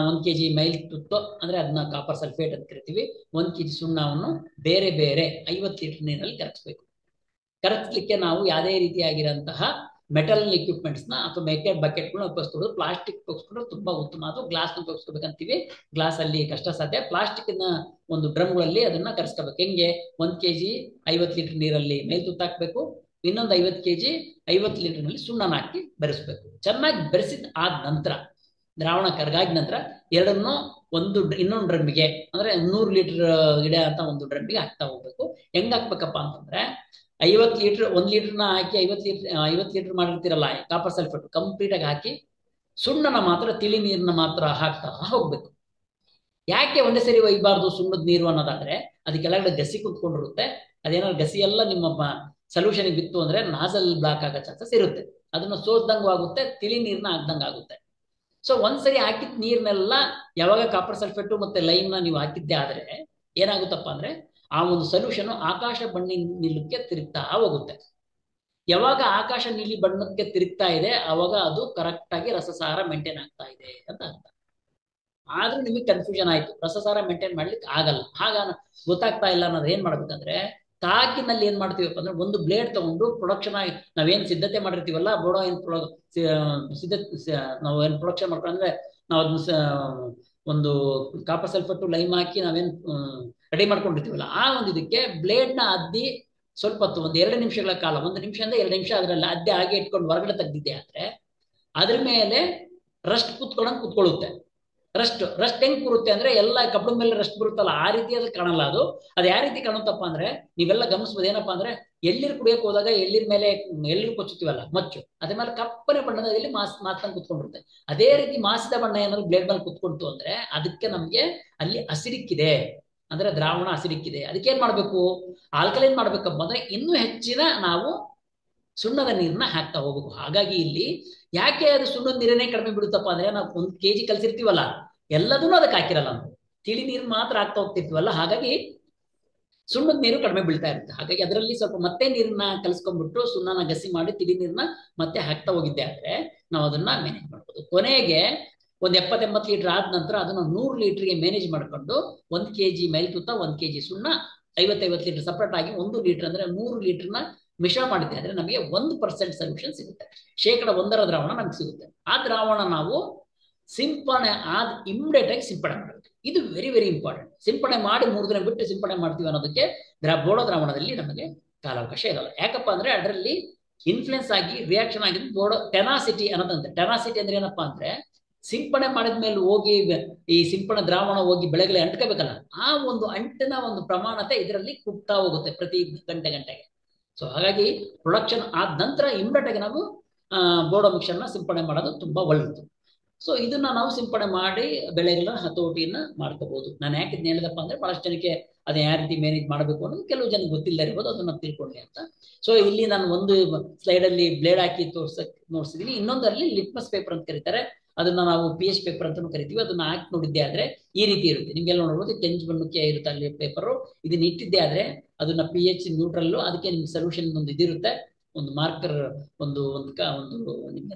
1 kg ಮೈಲ್ ತುತ್ತು ಅಂದ್ರೆ ಅದನ್ನ ಕಾಪರ್ ಸಲ್ಫೇಟ್ ಅಂತ ಕರಿತೀವಿ. 1 kg ಸುಣ್ಣವನ್ನು ಬೇರೆ 50 ಲೀಟರ್ ನೀರಲ್ಲಿ ಕರಗಿಸ್ಬೇಕು. ಕರಗಿಸ್ಲಿಕ್ಕೆ ನಾವು ಯಾವುದೇ ರೀತಿಯಾಗಿರಂತಹ ಮೆಟಲ್ ಇಕ್ವಿಪ್ಮೆಂಟ್ಸ್ ನ ಅಥವಾ ಮೇಕೆಡ್ ಬಕೆಟ್ಗಳನ್ನ ಉಪಯೋಗಿಸ್ಕೊಂಡು, ಪ್ಲಾಸ್ಟಿಕ್ ಉಪಯೋಗಿಸ್ಕೊಂಡ್ರೆ ತುಂಬಾ ಉತ್ತಮ. ಅದು ಗ್ಲಾಸ್ ಉಪಯೋಗಿಸ್ಕೋಬೇಕಂತೀವಿ, ಗ್ಲಾಸ್ ಅಲ್ಲಿ ಕಷ್ಟ ಸಾಧ್ಯ. ಪ್ಲಾಸ್ಟಿಕ್ ನ ಒಂದು ಡ್ರಮ್ಗಳಲ್ಲಿ ಅದನ್ನ ಕರೆಸ್ಕೋಬೇಕು. ಹೆಂಗೆ, 1 kg 50 ಲೀಟರ್ ನೀರಲ್ಲಿ ಮೇಲ್ತುತ್ತು ಹಾಕ್ಬೇಕು, ಇನ್ನೊಂದು 50 kg 50 ಲೀಟರ್ ನಲ್ಲಿ ಸುಣ್ಣನ ಹಾಕಿ ಬೆರೆಸ್ಬೇಕು. ಚೆನ್ನಾಗಿ ಬೆರೆಸಿದ ಆದ ನಂತರ ದ್ರಾವಣ ಕರಗಾದ ನಂತರ ಎರಡನ್ನು ಇನ್ನೊಂದು ಡ್ರಮ್ಮಿಗೆ ಅಂದ್ರೆ 100 ಲೀಟರ್ ಗಿಡ ಅಂತ ಒಂದು ಡ್ರಮ್ಮಿಗೆ ಹಾಕ್ತಾ ಹೋಗ್ಬೇಕು. ಹೆಂಗ್ ಹಾಕ್ಬೇಕಪ್ಪ ಅಂತಂದ್ರೆ, 50 ಲೀಟರ್ 1 ಲೀಟರ್ನ ಹಾಕಿ 50 ಲೀಟರ್ ಮಾಡಿರ್ತೀರಲ್ಲ ಕಾಪರ್ ಸಲ್ಫೇಟ್ ಕಂಪ್ಲೀಟ್ ಆಗಿ ಹಾಕಿ ಸುಣ್ಣನ ಮಾತ್ರ ತಿಳಿ ನೀರನ್ನ ಮಾತ್ರ ಹಾಕ್ತಾ ಹೋಗ್ಬೇಕು. ಯಾಕೆ ಒಂದೇ ಸರಿ ಒಯ್ಯಬಾರ್ದು ಸುಣ್ಣದ ನೀರು ಅನ್ನೋದಾದ್ರೆ ಅದು ಕೆಳಗಡೆ ಗಸಿ ಕುತ್ಕೊಂಡಿರುತ್ತೆ. ಅದೇನಾದ್ರು ಗಸಿ ಎಲ್ಲ ನಿಮ್ಮ ಸೊಲ್ಯೂಷನ್ ಬಿತ್ತು ಅಂದ್ರೆ ನಾಸಲ್ ಬ್ಲಾಕ್ ಆಗೋ ಚಾನ್ಸಸ್ ಇರುತ್ತೆ. ಅದನ್ನ ಸೋಸ್ದಂಗೂ ಆಗುತ್ತೆ, ತಿಳಿ ನೀರ್ನ ಹಾಕ್ದಂಗೆ ಆಗುತ್ತೆ. ಸೊ ಒಂದ್ಸರಿ ಹಾಕಿದ ನೀರ್ನೆಲ್ಲ ಯಾವಾಗ ಕಾಪರ್ ಸಲ್ಫೇಟು ಮತ್ತೆ ಲೈಮ್ನ ನೀವು ಹಾಕಿದ್ದೆ ಆದ್ರೆ ಏನಾಗುತ್ತಪ್ಪ ಅಂದ್ರೆ ಆ ಒಂದು ಸೊಲ್ಯೂಷನ್ ಆಕಾಶ ಬಣ್ಣ ನಿಲ್ಲಕ್ಕೆ ತಿರುಗ್ತಾ ಹೋಗುತ್ತೆ. ಯಾವಾಗ ಆಕಾಶ ನೀಲಿ ಬಣ್ಣಕ್ಕೆ ತಿರುಗ್ತಾ ಇದೆ ಅವಾಗ ಅದು ಕರೆಕ್ಟ್ ಆಗಿ ರಸಸಾರ ಮೇಂಟೈನ್ ಆಗ್ತಾ ಇದೆ ಅಂತ ಅರ್ಥ. ಆದ್ರೂ ನಿಮಗೆ ಕನ್ಫ್ಯೂಷನ್ ಆಯ್ತು, ರಸಸಾರ ಮೇಂಟೈನ್ ಮಾಡ್ಲಿಕ್ಕೆ ಆಗಲ್ಲ, ಹಾಗ ಗೊತ್ತಾಗ್ತಾ ಇಲ್ಲ ಅನ್ನೋದು ಏನ್ ಮಾಡ್ಬೇಕಂದ್ರೆ ತಾಕಿನಲ್ಲಿ ಏನ್ ಮಾಡ್ತೀವಪ್ಪ ಅಂದ್ರೆ ಒಂದು ಬ್ಲೇಡ್ ತಗೊಂಡು ಪ್ರೊಡಕ್ಷನ್ ಆಗಿ ನಾವೇನ್ ಸಿದ್ಧತೆ ಮಾಡಿರ್ತೀವಲ್ಲ ಬೋಡೋ ಏನ್ ಸಿದ್ಧತೆ ನಾವು ಏನ್ ಪ್ರೊಡಕ್ಷನ್ ಮಾಡ್ಕೊಂಡ್ರೆ ನಾವು ಅದನ್ನ ಒಂದು ಕಾಪರ್ ಸಲ್ಫೇಟ್ ಲೈಮ್ ಹಾಕಿ ನಾವೇನ್ ರೆಡಿ ಮಾಡ್ಕೊಂಡಿರ್ತೀವಲ್ಲ ಆ ಒಂದು ಇದಕ್ಕೆ ಬ್ಲೇಡ್ ನ ಅದ್ದಿ ಸ್ವಲ್ಪ ಹೊತ್ತು ಒಂದು 2 ನಿಮಿಷಗಳ ಕಾಲ, 1 ನಿಮಿಷದಿಂದ 2 ನಿಮಿಷ ಅದರಲ್ಲಿ ಅದ್ದೆ ಹಾಗೆ ಇಟ್ಕೊಂಡು ಹೊರಗಡೆ ತೆಗ್ದಿದ್ದೆ ಆದ್ರೆ ಅದ್ರ ಮೇಲೆ ರಸ್ಟ್ ಕುತ್ಕೊಳ್ಳುತ್ತೆ. ರಸ್ಟ್ ಹೆಂಗ್ ಬರುತ್ತೆ ಅಂದ್ರೆ ಎಲ್ಲ ಕಬ್ಬಣ ಮೇಲೆ ರಸ್ಟ್ ಬರುತ್ತಲ್ಲ ಆ ರೀತಿ ಅದು ಕಾಣಲ್ಲ. ಅದು ಯಾವ ರೀತಿ ಕಾಣುತ್ತಪ್ಪ ಅಂದ್ರೆ ನೀವೆಲ್ಲ ಗಮನಿಸ್ಬೋದು. ಏನಪ್ಪಾ ಅಂದ್ರೆ ಎಳ್ಳೀರು ಕುಡಿಯಕ್ಕೆ ಹೋದಾಗ ಎಳ್ಳೀರ್ ಮೇಲೆ ಎಳ್ಳೀರು ಕೊಚ್ಚುತ್ತೀವಲ್ಲ ಮಚ್ಚು, ಅದ್ರ ಮೇಲೆ ಕಪ್ಪನೆ ಬಣ್ಣದಲ್ಲಿ ಮಾಸ್ತಂಗ್ ಕುತ್ಕೊಂಡಿರುತ್ತೆ. ಅದೇ ರೀತಿ ಮಾಸಿದ ಬಣ್ಣ ಏನಾದ್ರು ಬ್ಲೇಡ್ ಮೇಲೆ ಕುತ್ಕೊಂತು ಅಂದ್ರೆ ಅದಕ್ಕೆ ನಮ್ಗೆ ಅಲ್ಲಿ ಅಸಿಡಿಕ್ ಇದೆ, ಅಂದ್ರೆ ದ್ರಾವಣ ಅಸಿಡಿಕ್ ಇದೆ. ಅದಕ್ಕೆ ಏನ್ ಮಾಡ್ಬೇಕು, ಆಲ್ಕಲೈನ್ ಮಾಡ್ಬೇಕಪ್ಪ ಅಂದ್ರೆ ಇನ್ನೂ ಹೆಚ್ಚಿನ ನಾವು ಸುಣ್ಣದ ನೀರನ್ನ ಹಾಕ್ತಾ ಹೋಗ್ಬೇಕು. ಹಾಗಾಗಿ ಇಲ್ಲಿ ಯಾಕೆ ಅದು ಸುಣ್ಣದ ನೀರನ್ನೇ ಕಡಿಮೆ ಬಿಡುತ್ತಪ್ಪ ಅಂದ್ರೆ ನಾವು 1 kg ಕಲ್ಸಿರ್ತೀವಲ್ಲ ಎಲ್ಲದನ್ನೂ ಅದಕ್ಕೆ ಹಾಕಿರಲ್ಲ, ನಾವು ತಿಳಿ ನೀರು ಮಾತ್ರ ಹಾಕ್ತಾ ಹೋಗ್ತಿರ್ತೀವಲ್ಲ, ಹಾಗಾಗಿ ಸುಣ್ಣದ ನೀರು ಕಡಿಮೆ ಬೀಳ್ತಾ ಇರುತ್ತೆ. ಹಾಗಾಗಿ ಅದರಲ್ಲಿ ಸ್ವಲ್ಪ ಮತ್ತೆ ನೀರನ್ನ ಕಲ್ಸ್ಕೊಂಡ್ಬಿಟ್ಟು ಸುಣ್ಣನ ಗಸಿ ಮಾಡಿ ತಿಳಿ ನೀರನ್ನ ಮತ್ತೆ ಹಾಕ್ತಾ ಹೋಗಿದ್ದೆ ಆದ್ರೆ ನಾವು ಅದನ್ನ ಮ್ಯಾನೇಜ್ ಮಾಡ್ಬೋದು. ಕೊನೆಗೆ ಒಂದು 70-80 ಲೀಟರ್ ಆದ ನಂತರ ಅದನ್ನ 100 ಲೀಟರ್ಗೆ ಮ್ಯಾನೇಜ್ ಮಾಡ್ಕೊಂಡು 1 kg ಮೈಲ್ತುತ್ತ 1 kg ಸುಣ್ಣ 50-50 ಲೀಟರ್ ಸಪರೇಟ್ ಆಗಿ 1 ಲೀಟರ್ ಅಂದ್ರೆ 100 ಲೀಟರ್ನ ಮಿಶ್ರ ಮಾಡಿದ್ದೆ ಅಂದ್ರೆ ನಮಗೆ 1% ಸೊಲ್ಯೂಷನ್ ಸಿಗುತ್ತೆ, 1% ದ್ರಾವಣ ನಮ್ಗೆ ಸಿಗುತ್ತೆ. ಆ ದ್ರಾವಣ ನಾವು ಸಿಂಪಡಣೆ ಆದ ಇಮಿಡಿಯೇಟ್ ಆಗಿ ಸಿಂಪಡಣೆ ಮಾಡಬೇಕು. ಇದು ವೆರಿ ವೆರಿ ಇಂಪಾರ್ಟೆಂಟ್. ಸಿಂಪಡಣೆ ಮಾಡಿ 3 ದಿನ ಬಿಟ್ಟು ಸಿಂಪಡಣೆ ಮಾಡ್ತೀವಿ ಅನ್ನೋದಕ್ಕೆ ಬೋಡೋ ದ್ರಾವಣದಲ್ಲಿ ನಮಗೆ ಕಾಲಾವಕಾಶ ಇರಲ್ಲ. ಯಾಕಪ್ಪ ಅಂದ್ರೆ ಅದರಲ್ಲಿ ಇನ್ಫ್ಲುಯೆನ್ಸ್ ಆಗಿ ರಿಯಾಕ್ಷನ್ ಆಗಿದ್ದು ಬೋಡೋ ಟೆನಾಸಿಟಿ ಅನ್ನೋದಂತೆ. ಟೆನಾಸಿಟಿ ಅಂದ್ರೆ ಏನಪ್ಪಾ ಅಂದ್ರೆ ಸಿಂಪಡಣೆ ಮಾಡಿದ್ಮೇಲೆ ಹೋಗಿ ಈ ಸಿಂಪಡಣೆ ದ್ರಾವಣ ಹೋಗಿ ಬೆಳೆಗಳಿಗೆ ಅಂಟ್ಕೋಬೇಕಲ್ಲ, ಆ ಒಂದು ಅಂಟಿನ ಒಂದು ಪ್ರಮಾಣತೆ ಇದರಲ್ಲಿ ಕುಗ್ತಾ ಹೋಗುತ್ತೆ ಪ್ರತಿ ಗಂಟೆಗೆ. ಸೊ ಹಾಗಾಗಿ ಪ್ರೊಡಕ್ಷನ್ ಆದ ನಂತರ ಇಮಿಡಿಯೇಟ್ ಆಗಿ ನಾವು ಬೋಡೋ ಮಿಕ್ಸರ್ನ ಸಿಂಪಡಣೆ ಮಾಡೋದು ತುಂಬಾ ಒಳ್ಳೆಯದು. ಸೊ ಇದನ್ನ ನಾವು ಸಿಂಪಡಣೆ ಮಾಡಿ ಬೆಳೆಗಳ ಹತೋಟಿಯನ್ನ ಮಾಡ್ಕೋಬಹುದು. ನಾನು ಯಾಕೆ ಇದನ್ನ ಹೇಳಿದಪ್ಪ ಅಂದ್ರೆ ಬಹಳಷ್ಟು ಜನಕ್ಕೆ ಅದನ್ನ ಯಾವ ರೀತಿ ಮ್ಯಾನೇಜ್ ಮಾಡಬೇಕು ಅನ್ನೋದು ಕೆಲವು ಜನಕ್ಕೆ ಗೊತ್ತಿಲ್ಲದೆ ಇರ್ಬೋದು, ಅದನ್ನ ತಿಳ್ಕೊಳ್ಳಿ ಅಂತ. ಸೊ ಇಲ್ಲಿ ನಾನು ಒಂದು ಸ್ಲೈಡ್ ಅಲ್ಲಿ ಬ್ಲೇಡ್ ಹಾಕಿ ನೋಡ್ಸಿದೀನಿ, ಇನ್ನೊಂದರಲ್ಲಿ ಲಿಟ್ಮಸ್ ಪೇಪರ್ ಅಂತ ಕರೀತಾರೆ, ಅದನ್ನ ನಾವು PH ಪೇಪರ್ ಅಂತ ಕರಿತೀವಿ. ಅದನ್ನ ಹಾಕಿ ನೋಡಿದ್ದೆ ಆದ್ರೆ ಈ ರೀತಿ ಇರುತ್ತೆ, ನಿಮ್ಗೆಲ್ಲ ನೋಡ್ಬೋದು ಕೆಂಚು ಬಣ್ಣಕ್ಕೆ ಇರುತ್ತೆ ಅಲ್ಲಿ ಪೇಪರು. ಇದನ್ನ ಇಟ್ಟಿದ್ದೆ ಆದ್ರೆ ಅದನ್ನ PH ನ್ಯೂಟ್ರಲ್, ಅದಕ್ಕೆ ನಿಮ್ಗೆ ಸೊಲ್ಯೂಷನ್ ಒಂದು ಇದಿರುತ್ತೆ, ಒಂದು ಮಾರ್ಕರ್, ಒಂದು ನಿಮ್ಗೆ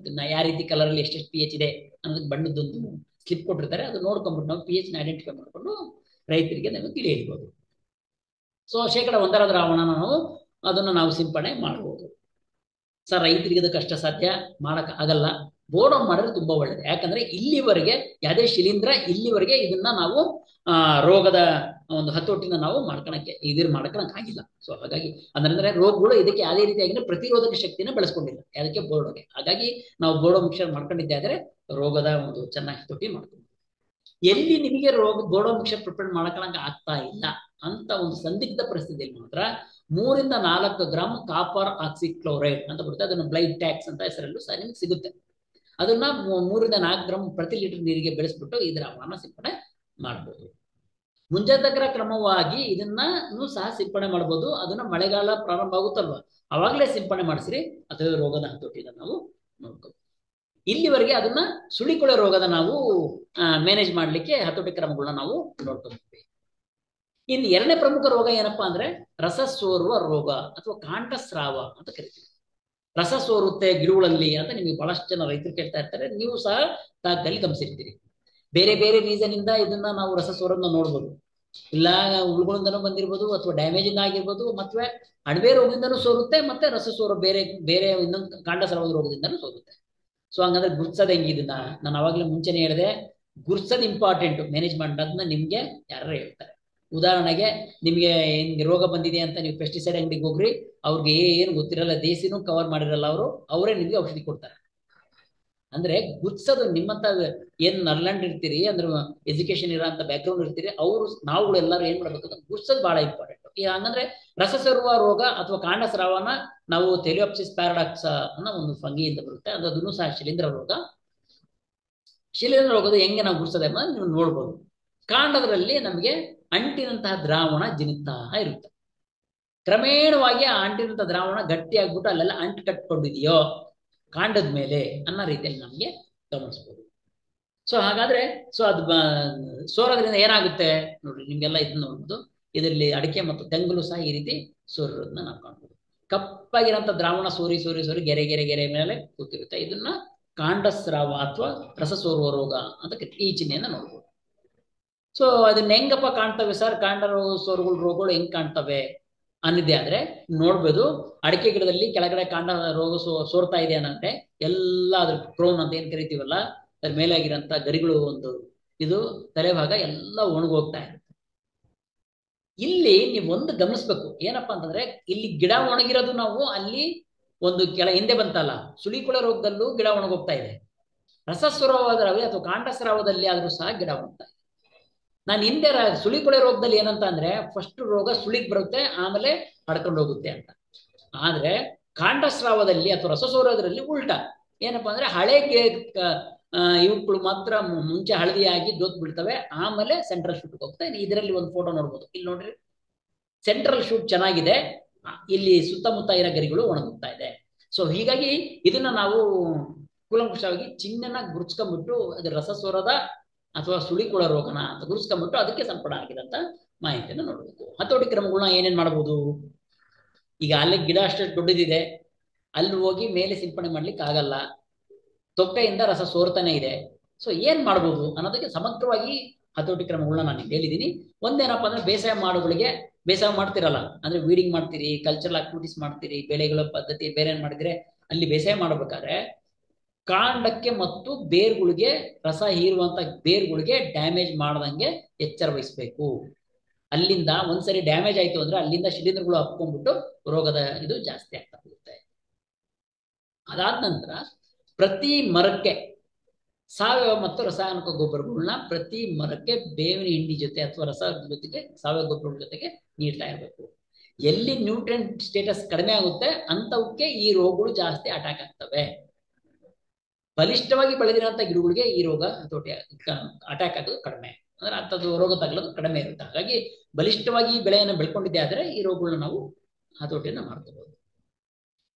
ಅದನ್ನ ಯಾವ ರೀತಿ ಕಲರ್ ಅಲ್ಲಿ ಎಷ್ಟೆಷ್ಟು PH ಇದೆ ಅನ್ನೋದಕ್ಕೆ ಬಣ್ಣದೊಂದು ಸ್ಲಿಪ್ ಕೊಟ್ಟಿರ್ತಾರೆ. ಅದು ನೋಡ್ಕೊಂಡ್ಬಿಟ್ಟು ನಾವು PH ನ ಐಡೆಂಟಿಫೈ ಮಾಡ್ಕೊಂಡು ರೈತರಿಗೆ ನಾವು ತಿಳಿ ಹೇಳ್ಬೋದು. ಸೊ 1% ದ್ರಾವಣ ಅದನ್ನ ನಾವು ಸಿಂಪಡಣೆ ಮಾಡಬಹುದು. ಸರ್ ರೈತರಿಗೆ ಅದು ಕಷ್ಟ ಸಾಧ್ಯ, ಮಾಡಕ್ ಆಗಲ್ಲ. ಬೋರ್ಡ್ ಮಾಡಿದ್ರೆ ತುಂಬಾ ಒಳ್ಳೇದು. ಯಾಕಂದ್ರೆ ಇಲ್ಲಿವರೆಗೆ ಯಾವುದೇ ಶಿಲೀಂಧ್ರ ಇಲ್ಲಿವರೆಗೆ ಇದನ್ನ ನಾವು ರೋಗದ ಒಂದು ಹತೋಟಿನ ನಾವು ಮಾಡ್ಕೊಳಕ್ ಆಗಿಲ್ಲ. ಸೊ ಹಾಗಾಗಿ ಅಂದ್ರೆ ರೋಗಗಳು ಇದಕ್ಕೆ ಯಾವುದೇ ರೀತಿಯಾಗಿ ಪ್ರತಿರೋಧಕ ಶಕ್ತಿನ ಬೆಳೆಸ್ಕೊಂಡಿಲ್ಲ ಅದಕ್ಕೆ ಬೋರ್ಡೋಗೆ. ಹಾಗಾಗಿ ನಾವು ಬೋರ್ಡೋ ಮಿಕ್ಸರ್ ಮಾಡ್ಕೊಂಡಿದ್ದೆ ಆದ್ರೆ ರೋಗದ ಒಂದು ಚೆನ್ನಾಗಿ ಹತೋಟಿ ಮಾಡ್ಕೊಂಡು, ಎಲ್ಲಿ ನಿಮಗೆ ಬೋರ್ಡೋ ಮಿಕ್ಸರ್ ಪ್ರಿಪೇರ್ ಮಾಡ್ಕೊಳಕ್ ಆಗ್ತಾ ಇಲ್ಲ ಅಂತ ಒಂದು ಸಂದಿಗ್ಧ ಪರಿಸ್ಥಿತಿಯಲ್ಲಿ ಮಾತ್ರ 3-4 ಗ್ರಾಮ್ ಕಾಪರ್ ಆಕ್ಸಿಕ್ಲೋರೈಡ್ ಅಂತ ಬರುತ್ತೆ. ಅದನ್ನು ಬ್ಲೈಡ್ ಟ್ಯಾಕ್ಸ್ ಅಂತ ಹೆಸರಲ್ಲೂ ಸಹ ನಿಮ್ಗೆ ಸಿಗುತ್ತೆ. ಅದನ್ನ 3-4 ಗ್ರಾಮ್ ಪ್ರತಿ ಲೀಟರ್ ನೀರಿಗೆ ಬೆಳೆಸ್ಬಿಟ್ಟು ಈ ದ್ರಾವಣ ಸಿಂಪಡಣೆ ಮಾಡಬಹುದು. ಮುಂಜಾಗ್ರತಾ ಕ್ರಮವಾಗಿ ಇದನ್ನ ಸಹ ಸಿಂಪಡಣೆ ಮಾಡಬಹುದು. ಅದನ್ನ ಮಳೆಗಾಲ ಪ್ರಾರಂಭ ಆಗುತ್ತಲ್ವಾ ಅವಾಗಲೇ ಸಿಂಪಡಣೆ ಮಾಡಿಸ್ರಿ, ಅದು ರೋಗದ ಹತೋಟಿನ ನಾವು ನೋಡ್ಕೋಬಹುದು. ಇಲ್ಲಿವರೆಗೆ ಅದನ್ನ ಸುಳಿಕೊಳೆ ರೋಗದ ನಾವು ಮ್ಯಾನೇಜ್ ಮಾಡ್ಲಿಕ್ಕೆ ಹತೋಟಿ ಕ್ರಮಗಳನ್ನ ನಾವು ನೋಡ್ಕೊತೀವಿ. ಇನ್ನು 2ನೇ ಪ್ರಮುಖ ರೋಗ ಏನಪ್ಪಾ ಅಂದ್ರೆ ರಸ ಸೋರುವ ರೋಗ ಅಥವಾ ಕಾಂಡಸ್ರಾವ ಅಂತ ಕರಿತೀವಿ. ರಸ ಸೋರುತ್ತೆ ಗಿಡಗಳಲ್ಲಿ ಅಂತ ನಿಮಗೆ ಬಹಳಷ್ಟು ಜನ ರೈತರು ಕೇಳ್ತಾ ಇರ್ತಾರೆ, ನೀವು ಸಹ ತಾಕಲ್ಲಿ ಗಮನಿಸಿರ್ತೀರಿ. ಬೇರೆ ಬೇರೆ ರೀಸನ್ ಇಂದ ಇದನ್ನ ನಾವು ರಸ ಸೋರೋದನ್ನ ನೋಡ್ಬೋದು. ಇಲ್ಲ ಉಳ್ಗಳಿಂದನೂ ಬಂದಿರ್ಬೋದು, ಅಥವಾ ಡ್ಯಾಮೇಜ್ ಇಂದ ಆಗಿರ್ಬೋದು, ಮತ್ತೆ ಅಣಬೆ ರೋಗದಿಂದನೂ ಸೋರುತ್ತೆ, ಮತ್ತೆ ರಸ ಸೋರೋ ಬೇರೆ ಬೇರೆ ಇನ್ನೊಂದು ಕಾಂಡಸ್ರಾವದ ರೋಗದಿಂದನೂ ಸೋರುತ್ತೆ. ಸೊ ಹಂಗಂದ್ರೆ ಗುರ್ಸೋದು ಹೆಂಗೆ, ಇದನ್ನ ನಾನು ಅವಾಗಲೇ ಮುಂಚೆನೆ ಹೇಳಿದೆ, ಗುರ್ಸೋದು ಇಂಪಾರ್ಟೆಂಟ್. ಮ್ಯಾನೇಜ್ಮೆಂಟ್ ಅದನ್ನ ನಿಮ್ಗೆ ಯಾರು ಹೇಳ್ತಾರೆ. ಉದಾಹರಣೆಗೆ ನಿಮ್ಗೆ ರೋಗ ಬಂದಿದೆ ಅಂತ ನೀವು ಪೆಸ್ಟಿಸೈಡ್ ಅಂಗಡಿಗೆ ಹೋಗ್ರಿ, ಅವ್ರಿಗೆ ಏನು ಗೊತ್ತಿರಲ್ಲ, ದೇಸಿನೂ ಕವರ್ ಮಾಡಿರಲ್ಲ, ಅವರೇ ನಿಮ್ಗೆ ಔಷಧಿ ಕೊಡ್ತಾರೆ. ಅಂದ್ರೆ ಗುರ್ಸೋದು ನಿಮ್ಮಂತ ಏನ್ ನರ್ಲೆಂಡ್ ಇರ್ತೀರಿ, ಅಂದ್ರೆ ಎಜುಕೇಶನ್ ಇರೋಂಥ ಬ್ಯಾಕ್ಗ್ರೌಂಡ್ ಇರ್ತೀರಿ, ನಾವುಗಳು ಎಲ್ಲರೂ ಏನ್ ಮಾಡ್ಬೇಕು, ಗುರ್ಸೋದು ಬಹಳ ಇಂಪಾರ್ಟೆಂಟ್. ಹಂಗಂದ್ರೆ ರಸ ಸೋರುವ ರೋಗ ಅಥವಾ ಕಾಂಡಸ್ರಾವನ ನಾವು ಥೆಲಿಯಾಪ್ಸಿಸ್ ಪ್ಯಾರಡಾಕ್ಸ್ ಅನ್ನೋ ಒಂದು ಫಂಗಿಯಿಂದ ಬರುತ್ತೆ. ಅದನ್ನು ಸಹ ಶಿಲೀಂಧ್ರ ರೋಗ. ಶಿಲೀಂಧ್ರ ರೋಗದ ಹೆಂಗೆ ನಾವು ಗುರ್ಸೋದೆ ನೀವು ನೋಡ್ಬೋದು. ಕಾಂಡದಲ್ಲಿ ನಮಗೆ ಅಂಟಿನಂತಹ ದ್ರಾವಣ ಜಿನುತ್ತಾ ಇರುತ್ತೆ. ಕ್ರಮೇಣವಾಗಿ ಆ ಅಂಟಿನಂತಹ ದ್ರಾವಣ ಗಟ್ಟಿಯಾಗ್ಬಿಟ್ಟು ಅಲ್ಲೆಲ್ಲ ಅಂಟು ಕಟ್ಕೊಂಡಿದೆಯೋ ಕಾಂಡದ ಮೇಲೆ ಅನ್ನೋ ರೀತಿಯಲ್ಲಿ ನಮಗೆ ಗಮನಿಸ್ಬೋದು. ಸೊ ಹಾಗಾದ್ರೆ ಅದು ಸೋರೋದ್ರಿಂದ ಏನಾಗುತ್ತೆ ನೋಡ್ರಿ, ನಿಮ್ಗೆಲ್ಲ ಇದನ್ನ ನೋಡ್ಬೋದು. ಇದರಲ್ಲಿ ಅಡಿಕೆ ಮತ್ತು ತೆಂಗಲು ಸಹ ಈ ರೀತಿ ಸೋರಿರೋದನ್ನ ನಾವು ಕಾಣ್ಬೋದು. ಕಪ್ಪಾಗಿರೋಂಥ ದ್ರಾವಣ ಸೋರಿ ಸೋರಿ ಸೋರಿ ಗೆರೆ ಗೆರೆ ಗೆರೆ ಮೇಲೆ ಕೂತಿರುತ್ತೆ. ಇದನ್ನ ಕಾಂಡಸ್ರಾವ ಅಥವಾ ರಸ ಸೋರುವ ರೋಗ ಅಂತ ಈ ಚಿಹ್ನೆಯನ್ನ ನೋಡ್ಬೋದು. ಸೊ ಅದನ್ನ ಹೆಂಗಪ್ಪ ಕಾಣ್ತವೆ ಸರ್, ಕಾಂಡ ರೋಗಗಳು ಹೆಂಗ್ ಕಾಣ್ತವೆ ಅನ್ನಿದೆ ಆದ್ರೆ ನೋಡ್ಬೋದು. ಅಡಿಕೆ ಗಿಡದಲ್ಲಿ ಕೆಳಗಡೆ ಕಾಂಡ ರೋಗ ಸೋರ್ತಾ ಇದೆ ಅನ್ನಂತೆ ಎಲ್ಲ ಅದ್ರ ಕ್ರೋನ್ ಅಂತ ಏನ್ ಕರಿತೀವಲ್ಲ, ಅದ್ರ ಮೇಲಾಗಿರೋಂಥ ಗರಿಗಳು ಒಂದು ಇದು ತಲೆಭಾಗ ಎಲ್ಲ ಒಣಗೋಗ್ತಾ ಇರುತ್ತೆ. ಇಲ್ಲಿ ನೀವು ಒಂದು ಗಮನಿಸ್ಬೇಕು, ಏನಪ್ಪಾ ಅಂತಂದ್ರೆ ಇಲ್ಲಿ ಗಿಡ ಒಣಗಿರೋದು ನಾವು ಅಲ್ಲಿ ಒಂದು ಹಿಂದೆ ಬಂತಲ್ಲ, ಸುಳಿಕೊಳೆ ರೋಗದಲ್ಲೂ ಗಿಡ ಒಣಗೋಗ್ತಾ ಇದೆ. ರಸಸ್ರಾವದಲ್ಲಿ ಅಥವಾ ಕಾಂಡಸ್ರಾವದಲ್ಲಿ ಆದ್ರೂ ಸಹ ಗಿಡ ಒಣಗ್ತಾ ಇದೆ. ನಾನು ಹಿಂದೆ ಸುಳಿಕೊಳೆ ರೋಗದಲ್ಲಿ ಏನಂತ ಅಂದ್ರೆ ಫಸ್ಟ್ ರೋಗ ಸುಳಿಗ್ ಬರುತ್ತೆ, ಆಮೇಲೆ ಹಡ್ಕೊಂಡು ಹೋಗುತ್ತೆ ಅಂತ. ಆದ್ರೆ ಕಾಂಡಸ್ರಾವದಲ್ಲಿ ಅಥವಾ ರಸಸೋರೋದ್ರಲ್ಲಿ ಉಲ್ಟಾ ಏನಪ್ಪಾ ಅಂದ್ರೆ ಹಳೆ ಇವುಗಳು ಮಾತ್ರ ಮುಂಚೆ ಹಳದಿಯಾಗಿ ಜೋತ್ ಬಿಡ್ತವೆ, ಆಮೇಲೆ ಸೆಂಟ್ರಲ್ ಶೂಟ್ ಹೋಗ್ತಾ ಇದೆ. ಇದರಲ್ಲಿ ಒಂದು ಫೋಟೋ ನೋಡ್ಬೋದು, ಇಲ್ಲಿ ನೋಡ್ರಿ, ಸೆಂಟ್ರಲ್ ಶೂಟ್ ಚೆನ್ನಾಗಿದೆ, ಇಲ್ಲಿ ಸುತ್ತಮುತ್ತ ಇರೋ ಗರಿಗಳು ಒಣಗುತ್ತಾ ಇದೆ. ಸೊ ಹೀಗಾಗಿ ಇದನ್ನ ನಾವು ಕೂಲಂಕುಷವಾಗಿ ಚಿಹ್ನೆನ ಗುರುತಿಸ್ಕೊಂಡ್ಬಿಟ್ಟು ಅದು ರಸಸೋರದ ಅಥವಾ ಸುಳಿಕೊಳ ರೋಗನ ಅಂತ ಗುರುತಿಸ್ಕೊಂಡ್ಬಿಟ್ಟು ಅದಕ್ಕೆ ಸಂಪಡ ಆಗಿದಂತ ಮಾಹಿತಿಯನ್ನು ನೋಡ್ಬೇಕು. ಹತೋಟಿ ಕ್ರಮಗಳನ್ನ ಏನೇನ್ ಮಾಡ್ಬೋದು? ಈಗ ಅಲ್ಲಿ ಗಿಡ ಅಷ್ಟೇ ದೊಡ್ಡದಿದೆ, ಅಲ್ಲಿ ಹೋಗಿ ಮೇಲೆ ಸಿಂಪಡಣೆ ಮಾಡ್ಲಿಕ್ಕೆ ಆಗಲ್ಲ, ತೊಕ್ಕೆಯಿಂದ ರಸ ಸೋರ್ತಾನೆ ಇದೆ. ಸೊ ಏನ್ ಮಾಡ್ಬೋದು ಅನ್ನೋದಕ್ಕೆ ಸಮಗ್ರವಾಗಿ ಹತೋಟಿ ಕ್ರಮಗಳನ್ನ ನಾನು ಹೇಳಿದ್ದೀನಿ. ಒಂದೇನಪ್ಪ ಅಂದ್ರೆ ಬೇಸಾಯ ಮಾಡ್ತಿರಲ್ಲ ಅಂದ್ರೆ ವೀಡಿಂಗ್ ಮಾಡ್ತೀರಿ, ಕಲ್ಚರಲ್ ಆಕ್ಟಿವಿಟೀಸ್ ಮಾಡ್ತೀರಿ, ಬೆಳೆಗಳ ಪದ್ಧತಿ ಬೇರೆ ಏನ್ ಮಾಡಿದ್ರೆ ಅಲ್ಲಿ ಬೇಸಾಯ ಮಾಡ್ಬೇಕಾದ್ರೆ ಕಾಂಡಕ್ಕೆ ಮತ್ತು ಬೇರ್ಗಳಿಗೆ, ರಸ ಹೀರುವಂತ ಬೇರ್ಗಳಿಗೆ ಡ್ಯಾಮೇಜ್ ಮಾಡದಂಗೆ ಎಚ್ಚರ ವಹಿಸ್ಬೇಕು. ಅಲ್ಲಿಂದ ಒಂದ್ಸರಿ ಡ್ಯಾಮೇಜ್ ಆಯ್ತು ಅಂದ್ರೆ ಅಲ್ಲಿಂದ ಶಿಲೀಂಧ್ರಗಳು ಹಪ್ಕೊಂಡ್ಬಿಟ್ಟು ರೋಗದ ಇದು ಜಾಸ್ತಿ ಆಗ್ತಾ ಹೋಗುತ್ತೆ. ಅದಾದ ನಂತರ ಪ್ರತಿ ಮರಕ್ಕೆ ಸಾವಯವ ಮತ್ತು ರಾಸಾಯನಿಕ ಗೊಬ್ಬರಗಳನ್ನ ಪ್ರತಿ ಮರಕ್ಕೆ ಬೇವಿನ ಹಿಂಡಿ ಜೊತೆ ಅಥವಾ ರಸ ಜೊತೆಗೆ ಸಾವಯವ ಗೊಬ್ಬರಗಳ ಜೊತೆಗೆ ನೀಡ್ತಾ ಇರಬೇಕು. ಎಲ್ಲಿ ನ್ಯೂಟ್ರಿಯೆಂಟ್ ಸ್ಟೇಟಸ್ ಕಡಿಮೆ ಆಗುತ್ತೆ ಅಂತವಕ್ಕೆ ಈ ರೋಗಗಳು ಜಾಸ್ತಿ ಅಟ್ಯಾಕ್ ಆಗ್ತವೆ. ಬಲಿಷ್ಠವಾಗಿ ಬೆಳೆದಿರೋಂಥ ಗಿಡಗಳಿಗೆ ಈ ರೋಗ ಹತೋಟಿ ಅಟ್ಯಾಕ್ ಆಗೋದು ಕಡಿಮೆ, ಅಂದ್ರೆ ಅಂಥದ್ದು ರೋಗ ತಗಲೋದು ಕಡಿಮೆ ಇರುತ್ತೆ. ಹಾಗಾಗಿ ಬಲಿಷ್ಠವಾಗಿ ಬೆಳೆಯನ್ನು ಬೆಳ್ಕೊಂಡಿದ್ದೆ ಆದ್ರೆ ಈ ರೋಗಗಳನ್ನ ನಾವು ಹತೋಟಿಯನ್ನ ಮಾಡ್ಕೋಬಹುದು.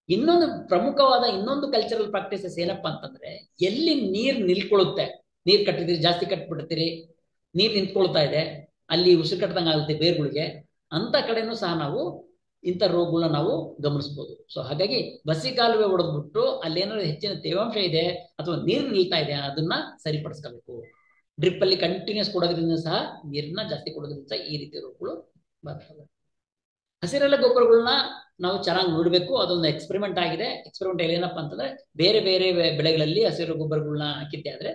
ಇನ್ನೊಂದು ಪ್ರಮುಖವಾದ ಕಲ್ಚರಲ್ ಪ್ರಾಕ್ಟೀಸಸ್ ಏನಪ್ಪಾ ಅಂತಂದ್ರೆ, ಎಲ್ಲಿ ನೀರ್ ನಿಲ್ಕೊಳ್ಳುತ್ತೆ, ನೀರ್ ಕಟ್ಟಿದಿರಿ, ಜಾಸ್ತಿ ಕಟ್ಬಿಡ್ತೀರಿ, ನೀರ್ ನಿಂತ್ಕೊಳ್ತಾ ಇದೆ, ಅಲ್ಲಿ ಉಸಿರು ಕಟ್ಟದಂಗ ಆಗುತ್ತೆ ಬೇರ್ಗಳಿಗೆ, ಅಂತ ಕಡೆನೂ ಸಹ ನಾವು ಇಂಥ ರೋಗಗಳನ್ನ ನಾವು ಗಮನಿಸಬಹುದು. ಸೊ ಹಾಗಾಗಿ ಬಸಿ ಕಾಲುವೆ ಹೊಡೆದ್ಬಿಟ್ಟು ಅಲ್ಲೇನಾದ್ರು ಹೆಚ್ಚಿನ ತೇವಾಂಶ ಇದೆ ಅಥವಾ ನೀರು ನಿಲ್ತಾ ಇದೆ ಅದನ್ನ ಸರಿಪಡಿಸ್ಕೋಬೇಕು. ಡ್ರಿಪ್ ಅಲ್ಲಿ ಕಂಟಿನ್ಯೂಸ್ ಕೊಡೋದ್ರಿಂದ ಸಹ ನೀರನ್ನ ಜಾಸ್ತಿ ಕೊಡೋದ್ರಿಂದ ಸಹ ಈ ರೀತಿ ರೋಗಗಳು ಬರ್ತವೆ. ಹಸಿರೆಲೆ ಗೊಬ್ಬರಗಳನ್ನ ನಾವು ಚೆನ್ನಾಗಿ ನೋಡ್ಬೇಕು. ಅದೊಂದು ಎಕ್ಸ್ಪೆರಿಮೆಂಟ್ ಆಗಿದೆ. ಎಕ್ಸ್ಪೆರಿಮೆಂಟ್ ಏನಪ್ಪಾ ಅಂತಂದ್ರೆ, ಬೇರೆ ಬೇರೆ ಬೆಳೆಗಳಲ್ಲಿ ಹಸಿರು ಗೊಬ್ಬರಗಳನ್ನ ಹಾಕಿದ್ದೆ ಆದ್ರೆ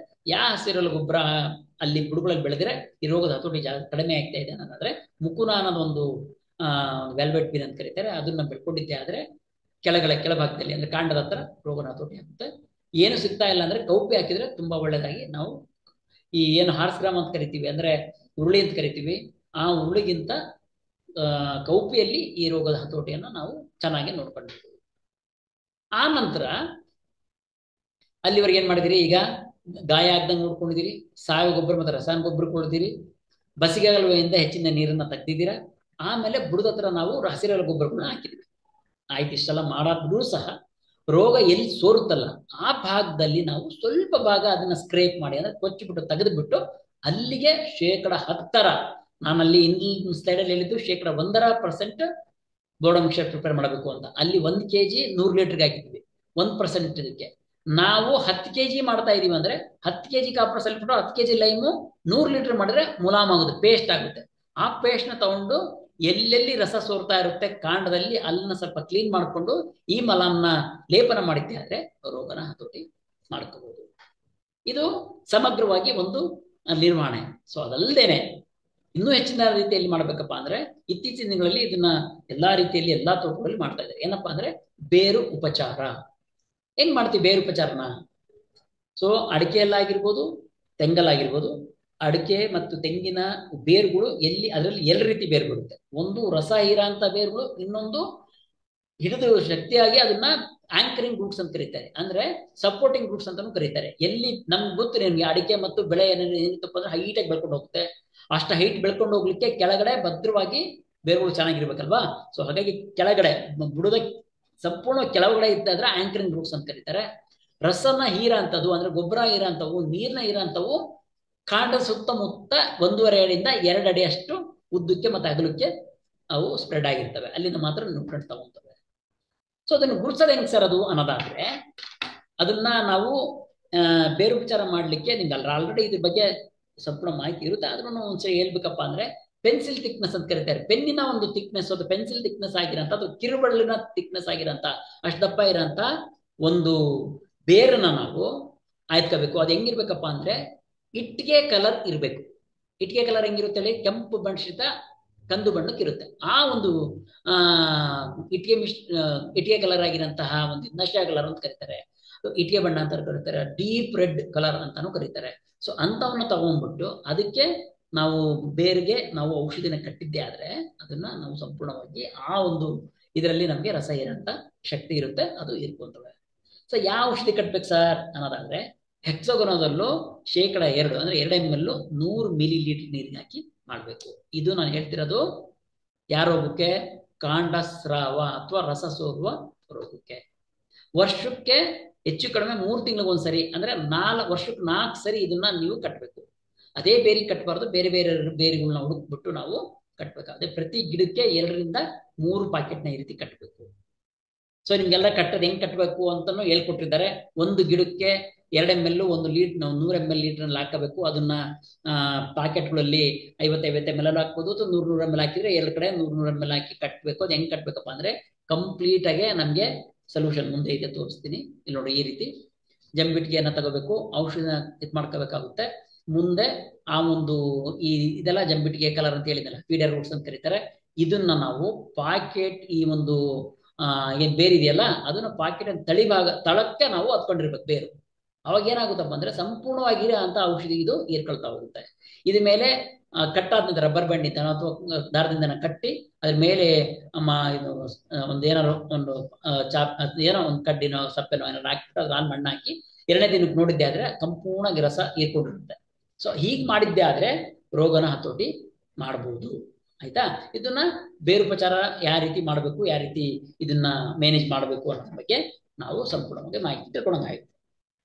ಹಸಿರೆಲೆ ಗೊಬ್ಬರ ಅಲ್ಲಿ ಬುಡಗಳಲ್ಲಿ ಬೆಳೆದ್ರೆ ಈ ರೋಗದ ಹತೋಟಿ ಕಡಿಮೆ ಆಗ್ತಾ ಇದೆ ಅನ್ನೋದಾದ್ರೆ, ಮುಕುನ ಅನ್ನೋದೊಂದು ವೆಲ್ವೆಟ್ ಬೀನ್ ಅಂತ ಕರೀತಾರೆ, ಅದನ್ನ ಬೆಳ್ಕೊಂಡಿದ್ದೆ ಆದ್ರೆ ಕೆಳಭಾಗದಲ್ಲಿ ಅಂದ್ರೆ ಕಾಂಡದ ಹತ್ರ ರೋಗನ ಹತೋಟಿ ಆಗುತ್ತೆ. ಏನು ಸಿಗ್ತಾ ಇಲ್ಲ ಅಂದ್ರೆ ಕೌಪಿ ಹಾಕಿದ್ರೆ ತುಂಬಾ ಒಳ್ಳೇದಾಗಿ, ನಾವು ಈ ಏನು ಹಾರ್ಸ್ ಗ್ರಾಮ್ ಅಂತ ಕರಿತೀವಿ ಅಂದ್ರೆ ಉರುಳಿ ಅಂತ ಕರಿತೀವಿ, ಆ ಉರುಳಿಗಿಂತ ಕೌಪಿಯಲ್ಲಿ ಈ ರೋಗದ ಹತೋಟಿಯನ್ನು ನಾವು ಚೆನ್ನಾಗಿ ನೋಡ್ಕೊಂಡಿರ್ತೀವಿ. ಆ ನಂತರ ಅಲ್ಲಿವರೆಗೆ ಏನ್ ಮಾಡಿದಿರಿ, ಈಗ ಗಾಯ ಆಗ್ದಂಗೆ ನೋಡ್ಕೊಂಡಿದ್ದೀರಿ, ಸಾವಯವ ಗೊಬ್ಬರ ಮತ್ತು ರಸಾಯನ ಗೊಬ್ಬರ ಕೊಡ್ತೀರಿ, ಬಸಿಗೆಗಳಿಂದ ಹೆಚ್ಚಿನ ನೀರನ್ನ ತೆಗ್ದಿದ್ದೀರಾ, ಆಮೇಲೆ ಬುಡದ ಹತ್ರ ನಾವು ಹಸಿರೆಲೆ ಗೊಬ್ಬರಗಳನ್ನ ಹಾಕಿದ್ವಿ. ಆಯ್ತು, ಇಷ್ಟೆಲ್ಲ ಮಾಡಾದ್ರೂ ಸಹ ರೋಗ ಎಲ್ಲಿ ಸೋರುತ್ತಲ್ಲ ಆ ಭಾಗದಲ್ಲಿ ನಾವು ಸ್ವಲ್ಪ ಭಾಗ ಅದನ್ನ ಸ್ಕ್ರೇಪ್ ಮಾಡಿ ಅಂದ್ರೆ ಕೊಚ್ಚಿಬಿಟ್ಟು ತೆಗೆದುಬಿಟ್ಟು ಅಲ್ಲಿಗೆ 10%, ನಾನು ಅಲ್ಲಿ ಸ್ಲೈಡಲ್ಲಿ ಹೇಳಿದ್ದು 1% ಬೋರ್ಡ ಮಿಕ್ಸರ್ ಪ್ರಿಪೇರ್ ಮಾಡಬೇಕು ಅಂತ, ಅಲ್ಲಿ 1 kg 100 ಲೀಟರ್ಗೆ ಹಾಕಿದ್ವಿ. 1% ಇದಕ್ಕೆ ನಾವು 10 kg ಮಾಡ್ತಾ ಇದೀವಿ ಅಂದ್ರೆ 10 kg copper sulphate 10 kg lime 100 litre ಮಾಡಿದ್ರೆ ಮುಲಾಮ್ ಆಗುತ್ತೆ, ಪೇಸ್ಟ್ ಆಗುತ್ತೆ. ಆ ಪೇಸ್ಟ್ ನ ತಗೊಂಡು ಎಲ್ಲೆಲ್ಲಿ ರಸ ಸೋರ್ತಾ ಇರುತ್ತೆ ಕಾಂಡದಲ್ಲಿ ಅಲ್ಲನ್ನ ಸ್ವಲ್ಪ ಕ್ಲೀನ್ ಮಾಡಿಕೊಂಡು ಈ ಮಲಾಮ್ನ ಲೇಪನ ಮಾಡಿದ್ದೆ ಆದ್ರೆ ರೋಗನ ಹತೋಟಿ ಮಾಡ್ಕೋಬಹುದು. ಇದು ಸಮಗ್ರವಾಗಿ ಒಂದು ನಿರ್ವಹಣೆ. ಸೊ ಅದಲ್ಲದೇನೆ ಇನ್ನೂ ಹೆಚ್ಚಿನ ರೀತಿಯಲ್ಲಿ ಮಾಡ್ಬೇಕಪ್ಪ ಅಂದ್ರೆ ಇತ್ತೀಚಿನ ದಿನಗಳಲ್ಲಿ ಇದನ್ನ ಎಲ್ಲಾ ರೀತಿಯಲ್ಲಿ ಎಲ್ಲಾ ತೋಟಗಳಲ್ಲಿ ಮಾಡ್ತಾ ಇದ್ದಾರೆ. ಏನಪ್ಪಾ ಅಂದ್ರೆ ಬೇರು ಉಪಚಾರ. ಹೆಂಗ್ ಮಾಡ್ತೀವಿ ಬೇರು ಉಪಚಾರನ? ಸೊ ಅಡಿಕೆಯಲ್ಲಾಗಿರ್ಬೋದು, ತೆಂಗಲ್ಲಾಗಿರ್ಬೋದು, ಅಡಿಕೆ ಮತ್ತು ತೆಂಗಿನ ಬೇರುಗಳು ಅದರಲ್ಲಿ 2 ರೀತಿ ಬೇರು ಬರುತ್ತೆ. ಒಂದು ರಸ ಹೀರಾಂತ ಬೇರುಗಳು, ಇನ್ನೊಂದು ಹಿಡಿದು ಶಕ್ತಿಯಾಗಿ ಅದನ್ನ ಆಂಕರಿಂಗ್ ರೂಟ್ಸ್ ಅಂತ ಕರೀತಾರೆ, ಅಂದ್ರೆ ಸಪೋರ್ಟಿಂಗ್ ರೂಟ್ಸ್ ಅಂತಾನು ಕರೀತಾರೆ. ಎಲ್ಲಿ ನಮ್ಗೆ ಗೊತ್ತು ನಿಮ್ಗೆ ಅಡಿಕೆ ಮತ್ತು ಬೆಳೆ ಏನಿತ್ತಪ್ಪ ಅಂದ್ರೆ ಹೈಟಾಗಿ ಬೆಳ್ಕೊಂಡು ಹೋಗುತ್ತೆ, ಅಷ್ಟು ಹೈಟ್ ಬೆಳ್ಕೊಂಡು ಹೋಗ್ಲಿಕ್ಕೆ ಕೆಳಗಡೆ ಭದ್ರವಾಗಿ ಬೇರುಗಳು ಚೆನ್ನಾಗಿರ್ಬೇಕಲ್ವಾ. ಸೊ ಹಾಗಾಗಿ ಕೆಳಗಡೆ ಬುಡದ ಸಂಪೂರ್ಣ ಕೆಳಗಡೆ ಇದ್ದಾದ್ರೆ ಆಂಕರಿಂಗ್ ರೂಟ್ಸ್ ಅಂತ ಕರೀತಾರೆ. ರಸನ ಹೀರಂಥದ್ದು ಅಂದ್ರೆ ಗೊಬ್ಬರ ಹೀರಂಥವು, ನೀರ್ನ ಹೀರಂಥವು ಕಾಂಡದ ಸುತ್ತಮುತ್ತ 1.5 ಅಡಿಯಿಂದ 2 ಅಡಿ ಅಷ್ಟು ಉದ್ದಕ್ಕೆ ಮತ್ತೆ ಅಗಲಕ್ಕೆ ಅವು ಸ್ಪ್ರೆಡ್ ಆಗಿರ್ತವೆ. ಅಲ್ಲಿಂದ ಮಾತ್ರ ನ್ಯೂಟ್ರೆಂಟ್ ತಗೊಂತವೆ. ಸೊ ಅದನ್ನು ಗುರುತಿಸೋದು ಹೆಂಗ್ ಸರ್ ಅದು ಅನ್ನೋದಾದ್ರೆ, ಅದನ್ನ ನಾವು ಬೇರುಪಚಾರ ಮಾಡ್ಲಿಕ್ಕೆ ನಿಮ್ಗೆ ಆಲ್ರೆಡಿ ಇದ್ರ ಬಗ್ಗೆ ಸಂಪೂರ್ಣ ಮಾಹಿತಿ ಇರುತ್ತೆ, ಆದ್ರೂ ಒಂದ್ಸರಿ ಹೇಳ್ಬೇಕಪ್ಪ ಅಂದ್ರೆ ಪೆನ್ಸಿಲ್ ಥಿಕ್ನೆಸ್ ಅಂತ ಕರೀತಾರೆ. ಪೆನ್ನಿನ ಒಂದು ಥಿಕ್ನೆಸ್, ಅದು ಪೆನ್ಸಿಲ್ ಥಿಕ್ನೆಸ್ ಆಗಿರಂತ, ಅದು ಕಿರುಬಳ್ಳಿನ ಥಿಕ್ನೆಸ್ ಆಗಿರಂತ ಅಷ್ಟು ದಪ್ಪ ಇರೋಂತ ಒಂದು ಬೇರನ್ನ ನಾವು ಆಯ್ತ್ಕೋಬೇಕು. ಅದು ಹೆಂಗಿರ್ಬೇಕಪ್ಪ ಅಂದ್ರೆ ಇಟ್ಟಿಗೆ ಕಲರ್ ಇರಬೇಕು. ಇಟ್ಟಿಗೆ ಕಲರ್ ಹೆಂಗಿರುತ್ತೆ ಹೇಳಿ? ಕೆಂಪು ಬಣ್ಣಿತ ಕಂದು ಬಣ್ಣಕ್ಕಿರುತ್ತೆ. ಆ ಒಂದು ಇಟ್ಟಿಗೆ ಕಲರ್ ಆಗಿರಂತಹ ಒಂದು ನಶ ಕಲರ್ ಅಂತ ಕರೀತಾರೆ, ಇಟ್ಟಿಗೆ ಬಣ್ಣ ಅಂತ ಕರೀತಾರೆ, ಡೀಪ್ ರೆಡ್ ಕಲರ್ ಅಂತಾನು ಕರೀತಾರೆ. ಸೊ ಅಂತವನ್ನ ತಗೊಂಡ್ಬಿಟ್ಟು ಅದಕ್ಕೆ ನಾವು ಬೇರಿಗೆ ನಾವು ಔಷಧಿನ ಕಟ್ಟಿದ್ದೆ ಆದ್ರೆ ಅದನ್ನ ನಾವು ಸಂಪೂರ್ಣವಾಗಿ ಆ ಒಂದು ಇದರಲ್ಲಿ ನಮಗೆ ರಸ ಇರಂತ ಶಕ್ತಿ ಇರುತ್ತೆ, ಅದು ಇರ್ಕೊಂತವೆ. ಸೊ ಯಾವ ಔಷಧಿ ಕಟ್ಬೇಕು ಸರ್ ಅನ್ನೋದಾದ್ರೆ, ಹೆಕ್ಸೋಗೊನದಲ್ಲೂ 2% ಅಂದ್ರೆ 2 ml 100 ಮಿಲಿಲೀಟರ್ ನೀರಿಗೆ ಹಾಕಿ ಮಾಡ್ಬೇಕು. ಇದು ನಾನು ಹೇಳ್ತಿರೋದು ಯಾವ ರೋಗಕ್ಕೆ? ಕಾಂಡಸ್ರಾವ ಅಥವಾ ರಸ ಸೋರುವ ರೋಗಕ್ಕೆ. ವರ್ಷಕ್ಕೆ ಹೆಚ್ಚು ಕಡಿಮೆ 3 ತಿಂಗಳಿಗೊಂದ್ಸರಿ ಅಂದ್ರೆ ವರ್ಷಕ್ಕೆ 4 ಸರಿ ಇದನ್ನ ನೀವು ಕಟ್ಟಬೇಕು. ಅದೇ ಬೇರೆ ಕಟ್ಟಬಾರ್ದು, ಬೇರೆ ಬೇರೆ ಬೇರೆಗಳನ್ನ ಹುಡುಕ್ಬಿಟ್ಟು ನಾವು ಕಟ್ಟಬೇಕಾದ್ರೆ ಪ್ರತಿ ಗಿಡಕ್ಕೆ 2 ರಿಂದ 3 ಪಾಕೆಟ್ನ ಈ ರೀತಿ ಕಟ್ಟಬೇಕು. ಸೊ ನಿಮ್ಗೆಲ್ಲ ಕಟ್ಟೋದು ಹೆಂಗ್ ಕಟ್ಟಬೇಕು ಅಂತಾನು ಹೇಳ್ಕೊಟ್ಟಿದ್ದಾರೆ. ಒಂದು ಗಿಡಕ್ಕೆ 2 ml 1 ಲೀಟರ್ 100 ml ಲೀಟರ್ ಹಾಕಬೇಕು. ಅದನ್ನ ಪಾಕೆಟ್ಗಳಲ್ಲಿ 50 ml ಹಾಕ್ಬೋದು, ಅಥವಾ 100 ml ಹಾಕಿದ್ರೆ 2 ಕಡೆ 100 ml ಹಾಕಿ ಕಟ್ಟಬೇಕು. ಅದು ಹೆಂಗ್ ಕಟ್ಬೇಕಪ್ಪ ಅಂದ್ರೆ ಕಂಪ್ಲೀಟ್ ಆಗಿ ನಮ್ಗೆ ಸೊಲ್ಯೂಷನ್ ಮುಂದೆ ಇದೆ, ತೋರಿಸ್ತೀನಿ. ಇಲ್ಲಿ ನೋಡಿ, ಈ ರೀತಿ ಜಂಬಿಟ್ಟಿಗೆಯನ್ನ ತಗೋಬೇಕು, ಔಷಧಿನ ಇದು ಮಾಡ್ಕೋಬೇಕಾಗುತ್ತೆ. ಮುಂದೆ ಆ ಒಂದು ಇದೆಲ್ಲ ಜಂಬಿಟ್ಟಿಗೆ ಕಲರ್ ಅಂತ ಹೇಳಿದಲ್ಲ, ಫೀಡರ್ ರೂಟ್ಸ್ ಅಂತ ಕರೀತಾರೆ. ಇದನ್ನ ನಾವು ಪಾಕೆಟ್ ಈ ಒಂದು ಏನ್ ಬೇರಿದೆಯಲ್ಲ ಅದನ್ನ ಪಾಕೆಟ್ ತಳಕ್ಕೆ ನಾವು ಹತ್ಕೊಂಡಿರ್ಬೇಕು ಬೇರು. ಅವಾಗ ಏನಾಗುತ್ತಪ್ಪ ಅಂದ್ರೆ ಸಂಪೂರ್ಣವಾಗಿರೋ ಅಂತ ಔಷಧಿ ಇದು ಹೀರ್ಕೊಳ್ತಾ ಹೋಗುತ್ತೆ. ಇದ್ರ ಮೇಲೆ ಕಟ್ಟಾದ ನಂತರ ರಬ್ಬರ್ ಬ್ಯಾಂಡ್ ಅಥವಾ ದಾರದಿಂದ ಕಟ್ಟಿ ಅದ್ರ ಮೇಲೆ ಇದು ಒಂದು ಏನಾರು ಒಂದು ಏನೋ ಒಂದು ಕಡ್ಡಿನೋ ಸಪ್ಪೆನೋ ಏನಾರು ಹಾಕಿಬಿಟ್ಟು ಅದ್ರ ಮಣ್ಣು ಹಾಕಿ 2ನೇ ದಿನಕ್ಕೆ ನೋಡಿದ್ದೆ ಆದ್ರೆ ಸಂಪೂರ್ಣ ರಸ ಹೀರ್ಕೊಂಡಿರುತ್ತೆ. ಸೊ ಹೀಗೆ ಮಾಡಿದ್ದೆ ಆದ್ರೆ ರೋಗನ ಹತೋಟಿ ಮಾಡಬಹುದು. ಆಯ್ತಾ? ಇದನ್ನ ಬೇರುಪಚಾರ ಯಾವ ರೀತಿ ಮಾಡಬೇಕು, ಯಾವ ರೀತಿ ಇದನ್ನ ಮ್ಯಾನೇಜ್ ಮಾಡಬೇಕು ಅನ್ನೋದ್ರ ಬಗ್ಗೆ ನಾವು ಸಂಪೂರ್ಣವಾಗಿ ಮಾಹಿತಿ ತಿಳ್ಕೊಂಡಂಗಾಯ್ತು.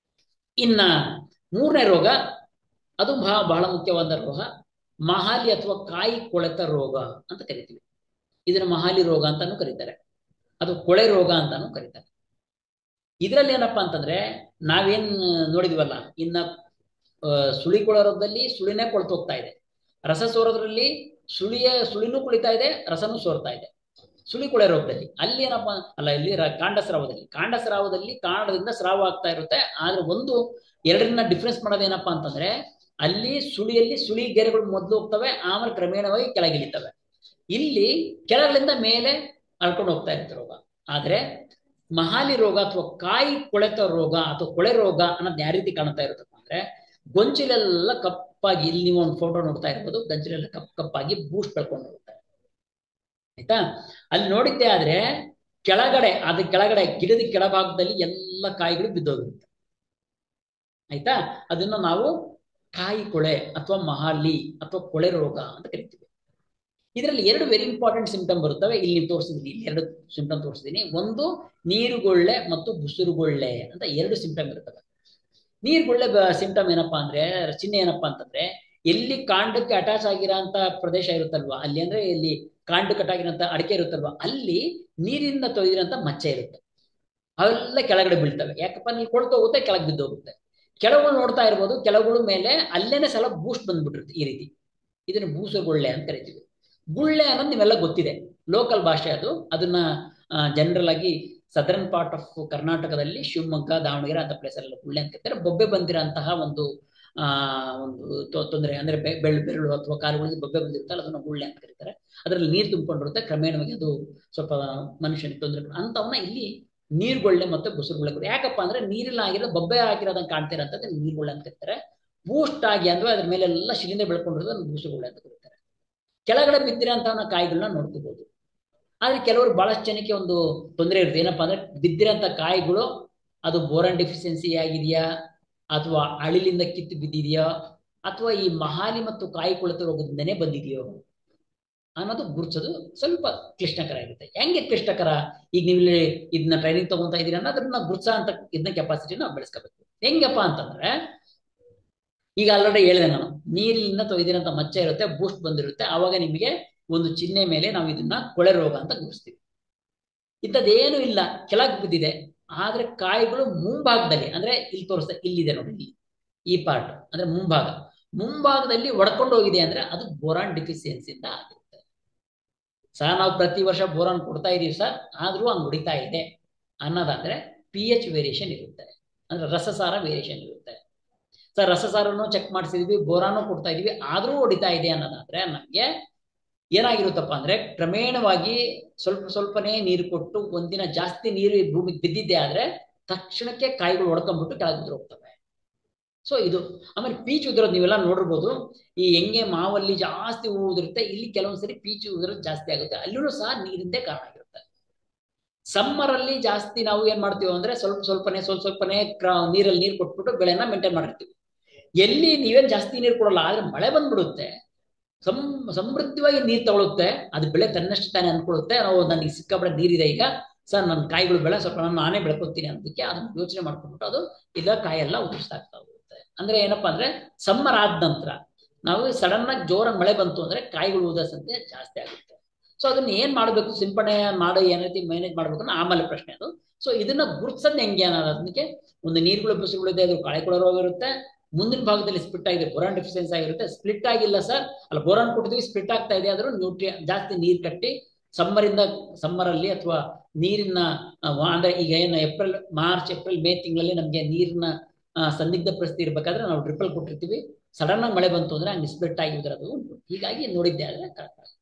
ಇನ್ನ 3ನೇ ರೋಗ, ಅದು ಬಹಳ ಮುಖ್ಯವಾದ ರೋಗ, ಮಹಾಲಿ ಅಥವಾ ಕಾಯಿ ಕೊಳೆತ ರೋಗ ಅಂತ ಕರಿತೀವಿ. ಇದನ್ನ ಮಹಾಲಿ ರೋಗ ಅಂತಾನು ಕರೀತಾರೆ, ಅದು ಕೊಳೆ ರೋಗ ಅಂತಾನು ಕರೀತಾರೆ. ಇದರಲ್ಲಿ ಏನಪ್ಪಾ ಅಂತಂದ್ರೆ ನಾವೇನ್ ನೋಡಿದ್ವಲ್ಲ, ಇನ್ನ ಸುಳಿ ರೋಗದಲ್ಲಿ ಸುಳಿನೇ ಕೊಳ್ತು ಹೋಗ್ತಾ ಇದೆ. ರಸ ಸೋರೋದ್ರಲ್ಲಿ ಸುಳಿನೂ ಕುಳಿತಾ ಇದೆ, ರಸನೂ ಸೋರ್ತಾ ಇದೆ. ಸುಳಿ ಕೊಳೆ ರೋಗದಲ್ಲಿ ಅಲ್ಲಿ ಏನಪ್ಪಾ ಅಲ್ಲ, ಇಲ್ಲಿ ಕಾಂಡಸ್ರಾವದಲ್ಲಿ ಕಾಂಡದಿಂದ ಸ್ರಾವ ಆಗ್ತಾ ಇರುತ್ತೆ. ಆದ್ರೆ ಒಂದು ಎರಡರಿಂದ ಡಿಫ್ರೆನ್ಸ್ ಮಾಡೋದೇನಪ್ಪಾ ಅಂತಂದ್ರೆ, ಅಲ್ಲಿ ಸುಳಿ ಗೆರೆಗಳು ಮೊದಲು ಹೋಗ್ತವೆ, ಆಮೇಲೆ ಕ್ರಮೇಣವಾಗಿ ಕೆಳಗಿಳಿತವೆ. ಇಲ್ಲಿ ಕೆಳಗಳಿಂದ ಮೇಲೆ ಅಳ್ಕೊಂಡು ಹೋಗ್ತಾ ಇರುತ್ತೆ ರೋಗ. ಆದ್ರೆ ಮಹಾಲಿ ರೋಗ ಅಥವಾ ಕಾಯಿ ಕೊಳೆತ ರೋಗ ಅಥವಾ ಕೊಳೆ ರೋಗ ಅನ್ನೋದು ಯಾವ ರೀತಿ ಕಾಣ್ತಾ ಇರುತ್ತಪ್ಪ ಅಂದ್ರೆ, ಗೊಂಚಿಲೆಲ್ಲ ಕಪ್ಪಾಗಿ, ಇಲ್ಲಿ ನೀವು ಒಂದು ಫೋಟೋ ನೋಡ್ತಾ ಇರ್ಬೋದು, ಗೊಂಚಿಲೆಲ್ಲ ಕಪ್ಪಾಗಿ ಬೂಸ್ಟ್ ಬೆಳ್ಕೊಂಡು ಹೋಗ್ತಾರೆ. ಆಯ್ತಾ? ಅಲ್ಲಿ ನೋಡಿದ್ದೆ ಆದ್ರೆ ಕೆಳಗಡೆ ಗಿಡದ ಕೆಳಭಾಗದಲ್ಲಿ ಎಲ್ಲ ಕಾಯಿಗಳು ಬಿದ್ದೋಗಿರುತ್ತೆ. ಆಯ್ತಾ? ಅದನ್ನ ನಾವು ಕಾಯಿ ಕೊಳೆ ಅಥವಾ ಮಹಾಲಿ ಅಥವಾ ಕೊಳೆ ರೋಗ ಅಂತ ಕರಿತೀವಿ. ಇದರಲ್ಲಿ 2 ವೆರಿ ಇಂಪಾರ್ಟೆಂಟ್ ಸಿಂಪ್ಟಮ್ ಬರುತ್ತವೆ. ಇಲ್ಲಿ ನೀವು ತೋರಿಸಿದೀನಿ, ಇಲ್ಲಿ 2 ಸಿಂಪ್ಟಮ್ ತೋರಿಸಿದೀನಿ. ಒಂದು ನೀರುಗೊಳ್ಳೆ ಮತ್ತು ಬುಸುರುಗೊಳ್ಳೆ ಅಂತ 2 ಸಿಂಪ್ಟಮ್ ಇರ್ತವೆ. ನೀರುಗೊಳ್ಳೆ ಸಿಂಪ್ಟಮ್ ಏನಪ್ಪಾ ಅಂದ್ರೆ, ಚಿಹ್ನೆ ಏನಪ್ಪಾ ಅಂತಂದ್ರೆ, ಎಲ್ಲಿ ಕಾಂಡಕ್ಕೆ ಅಟ್ಯಾಚ್ ಆಗಿರೋಂತ ಪ್ರದೇಶ ಇರುತ್ತಲ್ವಾ, ಅಲ್ಲಿ ಅಂದ್ರೆ ಎಲ್ಲಿ ಕಾಂಡಕ್ಕೆ ಅಟ್ಟಾಗಿರೋಂತ ಅಡಿಕೆ ಇರುತ್ತಲ್ವಾ, ಅಲ್ಲಿ ನೀರಿನಿಂದ ತೊಯ್ದಿರೋಂತ ಮಚ್ಚೆ ಇರುತ್ತೆ. ಅವೆಲ್ಲ ಕೆಳಗಡೆ ಬೀಳ್ತವೆ. ಯಾಕಪ್ಪ, ನೀರು ಕೊಳ್ತು ಹೋಗುತ್ತೆ, ಕೆಳಗೆ ಬಿದ್ದೋಗುತ್ತೆ. ಕೆಳಗಳು ನೋಡ್ತಾ ಇರ್ಬೋದು, ಕೆಳಗಳು ಮೇಲೆ ಅಲ್ಲೇನೆ ಸಲ ಬೂಸ್ಟ್ ಬಂದ್ಬಿಟ್ಟಿರುತ್ತೆ ಈ ರೀತಿ. ಇದನ್ನ ಬೂಸುರುಗೊಳ್ಳೆ ಅಂತ ಕರಿತೀವಿ. ಗುಳ್ಳೆ ಅನ್ನೋದು ನಿಮ್ಮೆಲ್ಲ ಗೊತ್ತಿದೆ, ಲೋಕಲ್ ಭಾಷೆ ಅದು. ಅದನ್ನ ಜನರಲ್ ಆಗಿ ಸದರ್ನ್ ಪಾರ್ಟ್ ಆಫ್ ಕರ್ನಾಟಕದಲ್ಲಿ ಶಿವಮೊಗ್ಗ, ದಾವಣಗೆರೆ ಅಂತ ಪ್ಲೇಸ್ ಎಲ್ಲ ಗುಳ್ಳೆ ಅಂತ ಕರೀತಾರೆ. ಬೊಬ್ಬೆ ಬಂದಿರೋಂತಹ ಒಂದು ತೊಂದರೆ ಅಂದ್ರೆ ಬೆರಳು ಅಥವಾ ಕಾಲುಗಳಿಗೆ ಬೊಬ್ಬೆ ಬಂದಿರುತ್ತಲ್ಲ, ಅದನ್ನ ಗುಳ್ಳೆ ಅಂತ ಕರೀತಾರೆ. ಅದರಲ್ಲಿ ನೀರು ತುಂಬಿಕೊಂಡಿರುತ್ತೆ, ಕ್ರಮೇಣವಾಗಿ ಅದು ಸ್ವಲ್ಪ ಮನುಷ್ಯನಿಗೆ ತೊಂದರೆ ಅಂತವನ್ನ ಇಲ್ಲಿ ನೀರುಗೊಳ್ಳೆ ಮತ್ತೆ ಬುಸುರುಗೊಳ್ಳೆ. ಯಾಕಪ್ಪ ಅಂದ್ರೆ ನೀರಿಲ್ಲ ಆಗಿರೋದು, ಬೊಬ್ಬೆ ಆಗಿರೋದನ್ನ ಕಾಣ್ತಿರೋಂಥದ್ದು ನೀರುಗೊಳ್ಳೆ ಅಂತ ಕರೀತಾರೆ. ಬೂಸ್ಟ್ ಆಗಿ ಅಂದ್ರೆ ಅದ್ರ ಮೇಲೆಲ್ಲ ಶಿಲಿಂದೆ ಬೆಳ್ಕೊಂಡಿರೋದು ಬೂಸುರುಗೊಳ್ಳೆ ಅಂತ ಕರೀತಾರೆ. ಕೆಳಗಡೆ ಬಿದ್ದಿರೋಂಥವನ್ನ ಕಾಯಿಗಳನ್ನ ನೋಡ್ಕೋಬಹುದು. ಆದ್ರೆ ಕೆಲವರು ಬಹಳಷ್ಟು ಜನಕ್ಕೆ ಒಂದು ತೊಂದರೆ ಇರುತ್ತೆ. ಏನಪ್ಪಾ ಅಂದ್ರೆ, ಬಿದ್ದಿರೋಂಥ ಕಾಯಿಗಳು ಅದು ಬೋರಾನ್ ಡೆಫಿಷಿಯನ್ಸಿ ಆಗಿದೆಯಾ ಅಥವಾ ಅಳಿಲಿಂದ ಕಿತ್ತು ಬಿದ್ದಿದೆಯಾ ಅಥವಾ ಈ ಮಹಾಲಿ ಮತ್ತು ಕಾಯಿ ಕೊಳೆತ ರೋಗದಿಂದನೇ ಬಂದಿದೆಯೋ ಅನ್ನೋದು ಗುರುತಿಸೋದು ಸ್ವಲ್ಪ ಕ್ಲಿಷ್ಟಕರ ಇರುತ್ತೆ. ಹೆಂಗೆ ಕ್ಲಿಷ್ಟಕರ? ಈಗ ನೀವು ಇದನ್ನ ಟ್ರೈನಿಂಗ್ ತಗೊಂತಾ ಇದೀರಿ ಅನ್ನೋದನ್ನ ಗುರುತಿಸ ಅಂತ ಇದನ್ನ ಕೆಪಾಸಿಟಿ ನಾವು ಬೆಳೆಸ್ಕೋಬೇಕು. ಹೆಂಗಪ್ಪ ಅಂತಂದ್ರೆ, ಈಗ ಆಲ್ರೆಡಿ ಹೇಳಿದೆ ನಾನು, ನೀರಿನಿಂದ ತೊಯ್ದಿರೋಂಥ ಮಚ್ಚೆ ಇರುತ್ತೆ, ಬೂಸ್ಟ್ ಬಂದಿರುತ್ತೆ, ಆವಾಗ ನಿಮಗೆ ಒಂದು ಚಿಹ್ನೆ ಮೇಲೆ ನಾವು ಇದನ್ನ ಕೊಳೆ ರೋಗ ಅಂತ ಗುರುತಿಸ್ತೀವಿ. ಇಂಥದ್ದೇನು ಇಲ್ಲ, ಕೆಳಗೆ ಬಿದ್ದಿದೆ, ಆದ್ರೆ ಕಾಯಿಗಳು ಮುಂಭಾಗದಲ್ಲಿ, ಅಂದ್ರೆ ಇಲ್ಲಿ ತೋರಿಸ್ತಾ ಇಲ್ಲಿದೆ ನೋಡಿ, ಇಲ್ಲಿ ಈ ಪಾರ್ಟ್ ಅಂದ್ರೆ ಮುಂಭಾಗದಲ್ಲಿ ಒಡ್ಕೊಂಡು ಹೋಗಿದೆ ಅಂದ್ರೆ ಅದು ಬೋರಾನ್ ಡಿಫಿಷಿಯನ್ಸಿಯಿಂದ ಆಗಿರುತ್ತೆ. ನಾವು ಪ್ರತಿ ವರ್ಷ ಬೋರಾನ್ ಕೊಡ್ತಾ ಇದೀವಿ ಸರ್, ಆದ್ರೂ ಹಂಗೆ ಹೊಡಿತಾ ಇದೆ ಅನ್ನೋದಾದ್ರೆ pH ವೇರಿಯೇಷನ್ ಇರುತ್ತೆ, ಅಂದ್ರೆ ರಸಸಾರ ವೇರಿಯೇಷನ್ ಇರುತ್ತೆ. ಸರ್ ರಸಸಾರನು ಚೆಕ್ ಮಾಡಿಸಿದ್ವಿ, ಬೋರಾನು ಕೊಡ್ತಾ ಇದೀವಿ, ಆದ್ರೂ ಹೊಡಿತಾ ಇದೆ ಅನ್ನೋದಾದ್ರೆ ನಮ್ಗೆ ಏನಾಗಿರುತ್ತಪ್ಪ ಅಂದ್ರೆ, ಕ್ರಮೇಣವಾಗಿ ಸ್ವಲ್ಪನೇ ನೀರು ಕೊಟ್ಟು ಒಂದಿನ ಜಾಸ್ತಿ ನೀರು ಭೂಮಿಗೆ ಬಿದ್ದಿದ್ದೆ ಆದ್ರೆ ತಕ್ಷಣಕ್ಕೆ ಕಾಯಿಗಳು ಒಡ್ಕೊಂಡ್ಬಿಟ್ಟು ಕೆಳಗೆ ಬಿದ್ದು ಹೋಗ್ತವೆ. ಸೊ ಇದು. ಆಮೇಲೆ ಪೀಚು ಉದುರೋದು ನೀವೆಲ್ಲ ನೋಡಿರ್ಬೋದು, ಈ ಹೆಂಗೆ ಮಾವಲ್ಲಿ ಜಾಸ್ತಿ ಹೂವು ಉದುರುತ್ತೆ, ಇಲ್ಲಿ ಕೆಲವೊಂದ್ಸರಿ ಪೀಚು ಉದುರೋದು ಜಾಸ್ತಿ ಆಗುತ್ತೆ, ಅಲ್ಲೂ ಸಹ ನೀರಿಂದೇ ಕಾರಣ ಆಗಿರುತ್ತೆ. ಸಮ್ಮರ್ ಅಲ್ಲಿ ಜಾಸ್ತಿ ನಾವು ಏನ್ ಮಾಡ್ತೀವಿ ಅಂದ್ರೆ ಸ್ವಲ್ಪನೇ ನೀರಲ್ಲಿ ನೀರು ಕೊಟ್ಬಿಟ್ಟು ಬೆಳೆನ ಮೇಂಟೈನ್ ಮಾಡಿರ್ತೀವಿ. ಎಲ್ಲಿ ನೀವೇನ್ ಜಾಸ್ತಿ ನೀರು ಕೊಡಲ್ಲ, ಆದ್ರೆ ಮಳೆ ಬಂದ್ಬಿಡುತ್ತೆ, ಸಮೃದ್ಧವಾಗಿ ನೀರು ತಗೊಳುತ್ತೆ, ಅದು ಬೆಳೆ ತನ್ನಷ್ಟು ತಾನೇ ಅನ್ಕೊಳ್ಳುತ್ತೆ, ನಾವು ನನಗೆ ಸಿಕ್ಕಾಪಟ್ಟೆ ನೀರಿದೆ ಈಗ ಸರ್, ನನ್ನ ಕಾಯಿಗಳು ಬೆಳೆ ಸ್ವಲ್ಪ ನಾನೇ ಬೆಳ್ಕೊತೀನಿ ಅನ್ನೋದಕ್ಕೆ ಅದನ್ನ ಯೋಚನೆ ಮಾಡ್ಕೊಂಡ್ಬಿಟ್ಟು ಅದು ಇಲ್ಲ ಕಾಯೆಲ್ಲ ಉದುರಿಸ್ತಾ ಹೋಗುತ್ತೆ. ಅಂದ್ರೆ ಏನಪ್ಪಾ ಅಂದ್ರೆ, ಸಮ್ಮರ್ ಆದ ನಂತರ ನಾವು ಸಡನ್ ಆಗಿ ಜೋರಾಗಿ ಮಳೆ ಬಂತು ಅಂದ್ರೆ ಕಾಯಿಗಳು ಉದುರೋ ಸಂಖ್ಯೆ ಜಾಸ್ತಿ ಆಗುತ್ತೆ. ಸೊ ಅದನ್ನ ಏನ್ ಮಾಡ್ಬೇಕು, ಸಿಂಪಡಣೆ ಮಾಡಿ ಏನ್ ರೀತಿ ಮ್ಯಾನೇಜ್ ಮಾಡ್ಬೇಕು ಅನ್ನೋ ಆಮೇಲೆ ಪ್ರಶ್ನೆ ಅದು. ಸೊ ಇದನ್ನ ಗುರುತಿಸೋದು ಹೆಂಗೆ ಅನ್ನೋದಕ್ಕೆ, ಒಂದು ನೀರುಗಳು ಬಿಸಿಗಳಿದೆ, ಅದು ಕಾಯಿಕೊಳ ರೋಗ ಇರುತ್ತೆ, ಮುಂದಿನ ಭಾಗದಲ್ಲಿ ಸ್ಪ್ಲಿಟ್ ಆಗಿದೆ, ಬೋರಾನ್ ಡೆಫಿಷಿಯನ್ಸಿ ಆಗಿರುತ್ತೆ. ಸ್ಪ್ಲಿಟ್ ಆಗಿಲ್ಲ ಸರ್, ಅಲ್ಲ ಬೋರಾನ್ ಕೊಟ್ಟಿದ್ವಿ ಸ್ಪ್ಲಿಟ್ ಆಗ್ತಾ ಇದೆ ಆದ್ರೂ ಜಾಸ್ತಿ ನೀರು ಕಟ್ಟಿ ಸಮ್ಮರ್ ಅಲ್ಲಿ ಅಥವಾ ನೀರಿನ ಅಂದ್ರೆ ಈಗ ಏನು ಮಾರ್ಚ್ ಏಪ್ರಿಲ್ ಮೇ ತಿಂಗಳಲ್ಲಿ ನಮಗೆ ನೀರಿನ ಸಂದಿಗ್ಧ ಪರಿಸ್ಥಿತಿ ಇರ್ಬೇಕಾದ್ರೆ ನಾವು ಡ್ರಿಪ್ಪಲ್ ಕೊಟ್ಟಿರ್ತೀವಿ, ಸಡನ್ ಆಗಿ ಮಳೆ ಬಂತು ಅಂದ್ರೆ ಹಂಗೆ ಸ್ಪ್ಲಿಟ್ ಆಗಿ ಉದುರೋದು ಉಂಟು. ಹೀಗಾಗಿ ನೋಡಿದ್ದೆ ಆದ್ರೆ ಕರೆಕ್ಟ್ ಆಗುತ್ತೆ.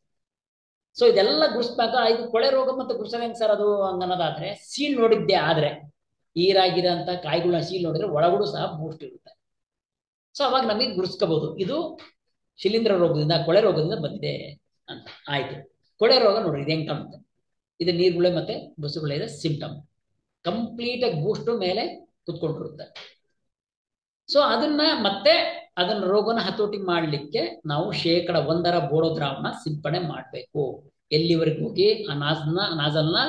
ಸೊ ಇದೆಲ್ಲ ಗುರುಸ್ದಾಗ ಇದು ಕೊಳೆ ರೋಗ ಮತ್ತು ಗುರುಸೋದು ಹೆಂಗ್ ಸರ್ ಅದು ಹಂಗನ್ನೋದಾದ್ರೆ, ಸೀಲ್ ನೋಡಿದ್ದೆ ಆದ್ರೆ ಈರಾಗಿರೋಂಥ ಕಾಯಿಗಳನ್ನ ಸೀಲ್ ನೋಡಿದ್ರೆ ಒಳಗಡೆ ಸಹ ಬೂಸ್ಟ್ ಇರುತ್ತೆ. ಸೊ ಅವಾಗ ನಮಗೆ ಗುರುಸ್ಕೋಬಹುದು ಇದು ಶಿಲೀಂಧ್ರ ರೋಗದಿಂದ, ಕೊಳೆ ರೋಗದಿಂದ ಬಂದಿದೆ ಅಂತ. ಆಯ್ತು, ಕೊಳೆ ರೋಗ ನೋಡ್ರಿ ಇದು ಹೆಂಗ್ ಕಾಣುತ್ತೆ, ಇದು ನೀರ್ಗುಳೆ ಮತ್ತೆ ಬಸ್ಸುಗುಳೆ ಇದೆ ಸಿಂಪ್ಟಮ್, ಕಂಪ್ಲೀಟ್ ಆಗಿ ಬೂಸ್ಟ್ ಮೇಲೆ ಕುತ್ಕೊಂಡಿರುತ್ತೆ. ಸೊ ಅದನ್ನ ರೋಗನ ಹತೋಟಿ ಮಾಡ್ಲಿಕ್ಕೆ ನಾವು 1% ಬೋಡೋ ದ್ರಾವಣ ಸಿಂಪಡಣೆ ಮಾಡಬೇಕು. ಎಲ್ಲಿವರೆಗೂ ಹೋಗಿ ಆ ನಾಜಲ್ನ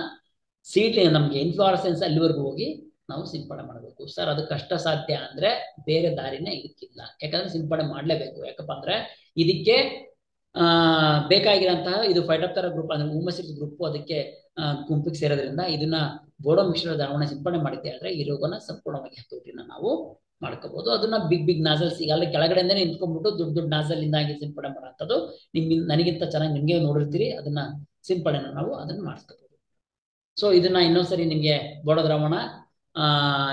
ಸೀಟ್ ನಮ್ಗೆ ಇನ್ಫ್ಲಾರೆಸೆನ್ಸ್ ಅಲ್ಲಿವರೆಗೂ ಹೋಗಿ ನಾವು ಸಿಂಪಡಣೆ ಮಾಡಬೇಕು. ಸರ್ ಅದು ಕಷ್ಟ ಸಾಧ್ಯ ಅಂದ್ರೆ ಬೇರೆ ದಾರಿನೇ ಇದಕ್ಕಿಲ್ಲ, ಯಾಕಂದ್ರೆ ಸಿಂಪಡಣೆ ಮಾಡ್ಲೇಬೇಕು. ಯಾಕಪ್ಪ ಅಂದ್ರೆ ಇದಕ್ಕೆ ಬೇಕಾಗಿರೋಂತಹ ಇದು ಫೈಟೋಪ್ತರಾ ಗ್ರೂಪ್ ಅಂದ್ರೆ ಹುಮಸಿಡ್ ಗ್ರೂಪ್ ಅದಕ್ಕೆ ಗುಂಪಿಗೆ ಸೇರೋದ್ರಿಂದ ಇದನ್ನ ಬೋಡೋ ಮಿಶ್ರ ದ್ರಾವಣ ಸಿಂಪಡಣೆ ಮಾಡಿದ್ದೆ ಆದ್ರೆ ಈ ರೋಗನ ಸಂಪೂರ್ಣವಾಗಿ ಹತೋಟಿನ ನಾವು ಮಾಡ್ಕೋಬಹುದು. ಅದನ್ನ ಬಿಗ್ ನಾಜಲ್ಸ್ ಈಗಾಗಲೇ ಕೆಳಗಡೆಯಿಂದನೇ ನಿಂತ್ಕೊಂಡ್ಬಿಟ್ಟು ದೊಡ್ಡ ನಾಜಲ್ ಇಂದಾಗಿ ಸಿಂಪಡಣೆ ಮಾಡೋಂಥದ್ದು ನನಗಿಂತ ಚೆನ್ನಾಗಿ ನಿಮ್ಗೆ ನೋಡಿರ್ತೀರಿ, ಅದನ್ನ ಸಿಂಪಡಣೆ ನಾವು ಅದನ್ನ ಮಾಡಿಸ್ಕೋಬಹುದು. ಸೊ ಇದನ್ನ ಇನ್ನೊಂದ್ಸರಿ ನಿಮ್ಗೆ ಬೋಡೋ ದ್ರಾವಣ